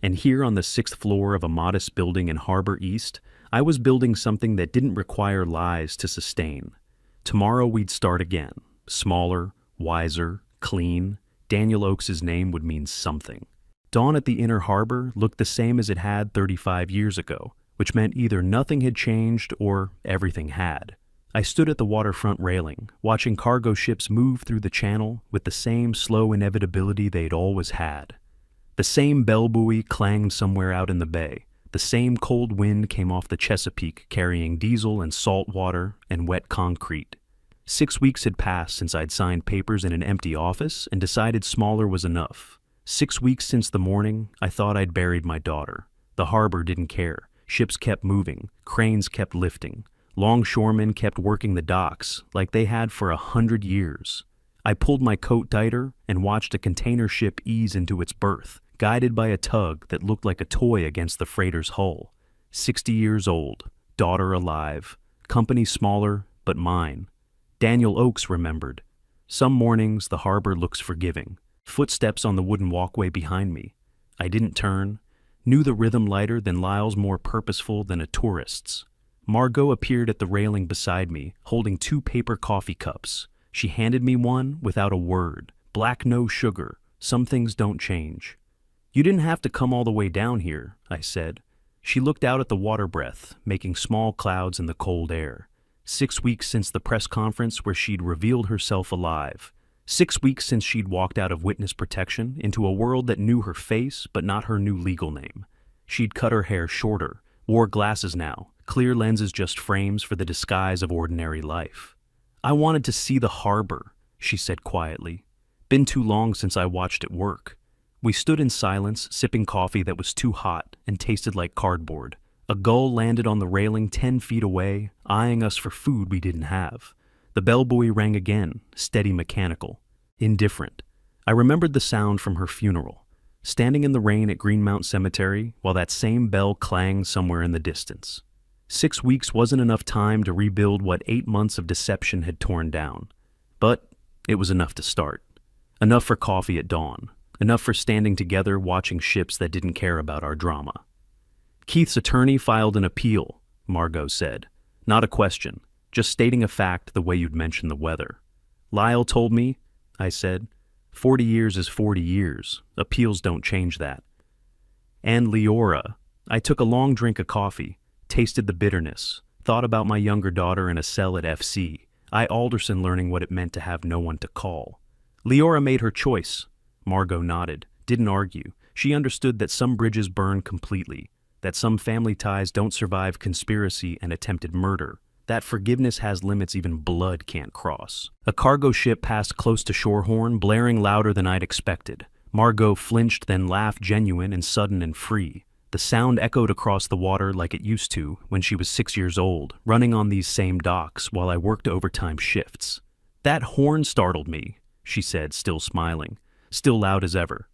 And here on the 6th floor of a modest building in Harbor East, I was building something that didn't require lies to sustain. Tomorrow we'd start again. Smaller, wiser, clean. Daniel Oakes' name would mean something. Dawn at the inner harbor looked the same as it had 35 years ago, which meant either nothing had changed or everything had. I stood at the waterfront railing, watching cargo ships move through the channel with the same slow inevitability they'd always had. The same bell buoy clanged somewhere out in the bay. The same cold wind came off the Chesapeake carrying diesel and salt water and wet concrete. 6 weeks had passed since I'd signed papers in an empty office and decided smaller was enough. 6 weeks since the morning I thought I'd buried my daughter. The harbor didn't care. Ships kept moving. Cranes kept lifting. Longshoremen kept working the docks like they had for 100 years. I pulled my coat tighter and watched a container ship ease into its berth, guided by a tug that looked like a toy against the freighter's hull. 60 years old, daughter alive, company smaller, but mine. Daniel Oakes remembered. Some mornings the harbor looks forgiving. Footsteps on the wooden walkway behind me. I didn't turn. Knew the rhythm lighter than Lyle's more purposeful than a tourist's. Margot appeared at the railing beside me, holding 2 paper coffee cups. She handed me one without a word. Black, no sugar. Some things don't change. You didn't have to come all the way down here, I said. She looked out at the water breath, making small clouds in the cold air. 6 weeks since the press conference where she'd revealed herself alive. 6 weeks since she'd walked out of witness protection into a world that knew her face but not her new legal name. She'd cut her hair shorter, wore glasses now, clear lenses just frames for the disguise of ordinary life. I wanted to see the harbor, she said quietly. Been too long since I watched it work. We stood in silence, sipping coffee that was too hot and tasted like cardboard. A gull landed on the railing 10 feet away, eyeing us for food we didn't have. The bell buoy rang again, steady mechanical, indifferent. I remembered the sound from her funeral, standing in the rain at Greenmount Cemetery while that same bell clanged somewhere in the distance. 6 weeks wasn't enough time to rebuild what 8 months of deception had torn down. But it was enough to start. Enough for coffee at dawn. Enough for standing together watching ships that didn't care about our drama. Keith's attorney filed an appeal, Margot said. Not a question, just stating a fact the way you'd mentioned the weather. Lyle told me, I said, 40 years is 40 years. Appeals don't change that. And Leora. I took a long drink of coffee, tasted the bitterness, thought about my younger daughter in a cell at FC, I Alderson learning what it meant to have no one to call. Leora made her choice. Margot nodded, didn't argue. She understood that some bridges burn completely, that some family ties don't survive conspiracy and attempted murder, that forgiveness has limits even blood can't cross. A cargo ship passed close to Shorehorn, blaring louder than I'd expected. Margot flinched, then laughed, genuine and sudden and free. The sound echoed across the water like it used to when she was 6 years old, running on these same docks while I worked overtime shifts. "That horn startled me," she said, still smiling, still loud as ever.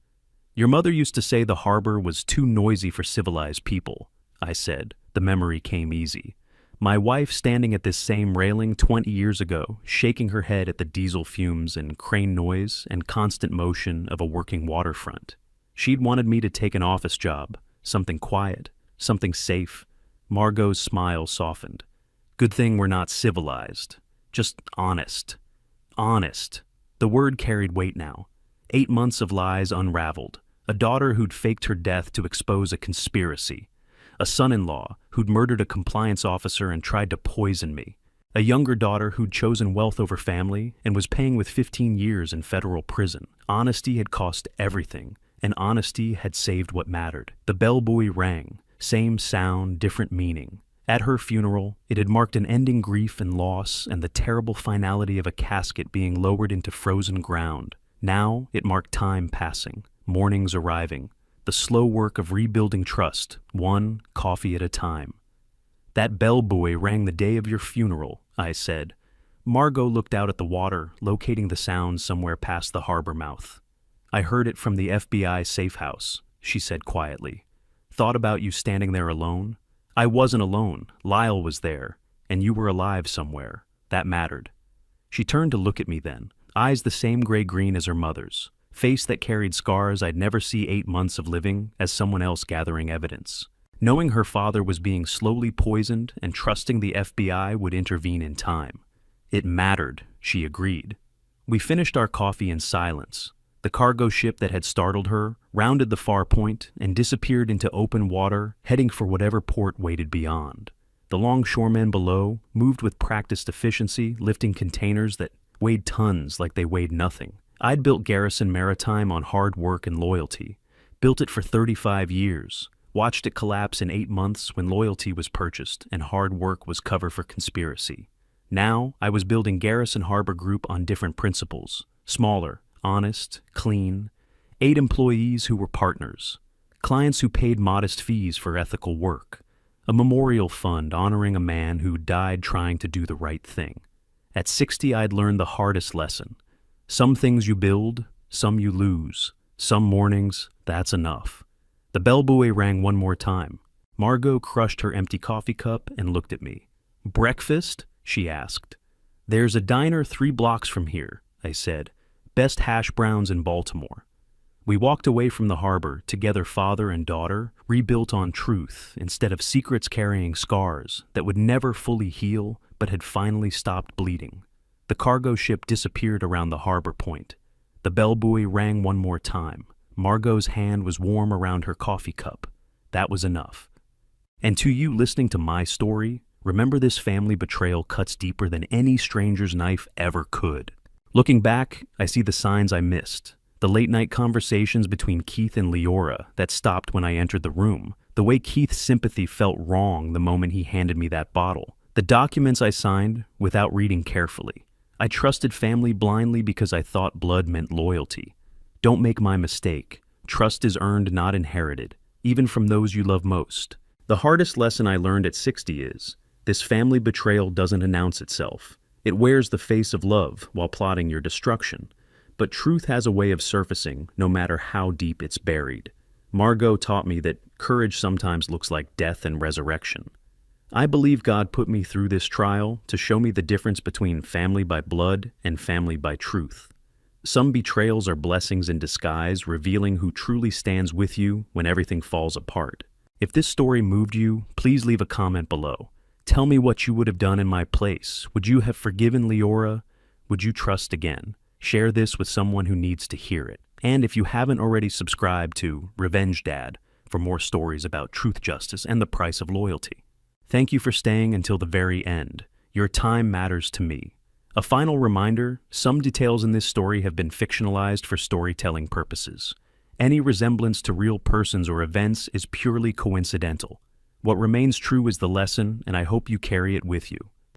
"Your mother used to say the harbor was too noisy for civilized people," I said. The memory came easy. My wife standing at this same railing 20 years ago, shaking her head at the diesel fumes and crane noise and constant motion of a working waterfront. She'd wanted me to take an office job, something quiet, something safe. Margot's smile softened. "Good thing we're not civilized. Just honest." Honest. The word carried weight now. 8 months of lies unraveled. A daughter who'd faked her death to expose a conspiracy. A son-in-law who'd murdered a compliance officer and tried to poison me. A younger daughter who'd chosen wealth over family and was paying with 15 years in federal prison. Honesty had cost everything, and honesty had saved what mattered. The bell buoy rang. Same sound, different meaning. At her funeral, it had marked an ending grief and loss and the terrible finality of a casket being lowered into frozen ground. Now it marked time passing, mornings arriving, the slow work of rebuilding trust, one coffee at a time. "That bell buoy rang the day of your funeral," I said. Margot looked out at the water, locating the sound somewhere past the harbor mouth. "I heard it from the FBI safe house," she said quietly. "Thought about you standing there alone. I wasn't alone. Lyle was there, and you were alive somewhere. That mattered." She turned to look at me then, eyes the same gray-green as her mother's, face that carried scars I'd never see 8 months of living as someone else gathering evidence. Knowing her father was being slowly poisoned and trusting the FBI would intervene in time. It mattered, she agreed. We finished our coffee in silence. The cargo ship that had startled her rounded the far point and disappeared into open water, heading for whatever port waited beyond. The longshoremen below moved with practiced efficiency, lifting containers that weighed tons like they weighed nothing. I'd built Garrison Maritime on hard work and loyalty. Built it for 35 years. Watched it collapse in 8 months when loyalty was purchased and hard work was cover for conspiracy. Now, I was building Garrison Harbor Group on different principles. Smaller, honest, clean. 8 employees who were partners. Clients who paid modest fees for ethical work. A memorial fund honoring a man who died trying to do the right thing. At 60, I'd learned the hardest lesson. Some things you build, some you lose. Some mornings, that's enough. The bell buoy rang one more time. Margot crushed her empty coffee cup and looked at me. "Breakfast?" she asked. "There's a diner 3 blocks from here," I said. "Best hash browns in Baltimore." We walked away from the harbor, together father and daughter, rebuilt on truth instead of secrets carrying scars that would never fully heal but had finally stopped bleeding. The cargo ship disappeared around the harbor point. The bell buoy rang one more time. Margot's hand was warm around her coffee cup. That was enough. And to you listening to my story, remember this family betrayal cuts deeper than any stranger's knife ever could. Looking back, I see the signs I missed. The late-night conversations between Keith and Leora that stopped when I entered the room. The way Keith's sympathy felt wrong the moment he handed me that bottle. The documents I signed without reading carefully. I trusted family blindly because I thought blood meant loyalty. Don't make my mistake. Trust is earned, not inherited, even from those you love most. The hardest lesson I learned at 60 is, this family betrayal doesn't announce itself. It wears the face of love while plotting your destruction. But truth has a way of surfacing, no matter how deep it's buried. Margot taught me that courage sometimes looks like death and resurrection. I believe God put me through this trial to show me the difference between family by blood and family by truth. Some betrayals are blessings in disguise, revealing who truly stands with you when everything falls apart. If this story moved you, please leave a comment below. Tell me what you would have done in my place. Would you have forgiven Leora? Would you trust again? Share this with someone who needs to hear it. And if you haven't already subscribed to Revenge Dad for more stories about truth, justice, and the price of loyalty. Thank you for staying until the very end. Your time matters to me. A final reminder, some details in this story have been fictionalized for storytelling purposes. Any resemblance to real persons or events is purely coincidental. What remains true is the lesson, and I hope you carry it with you.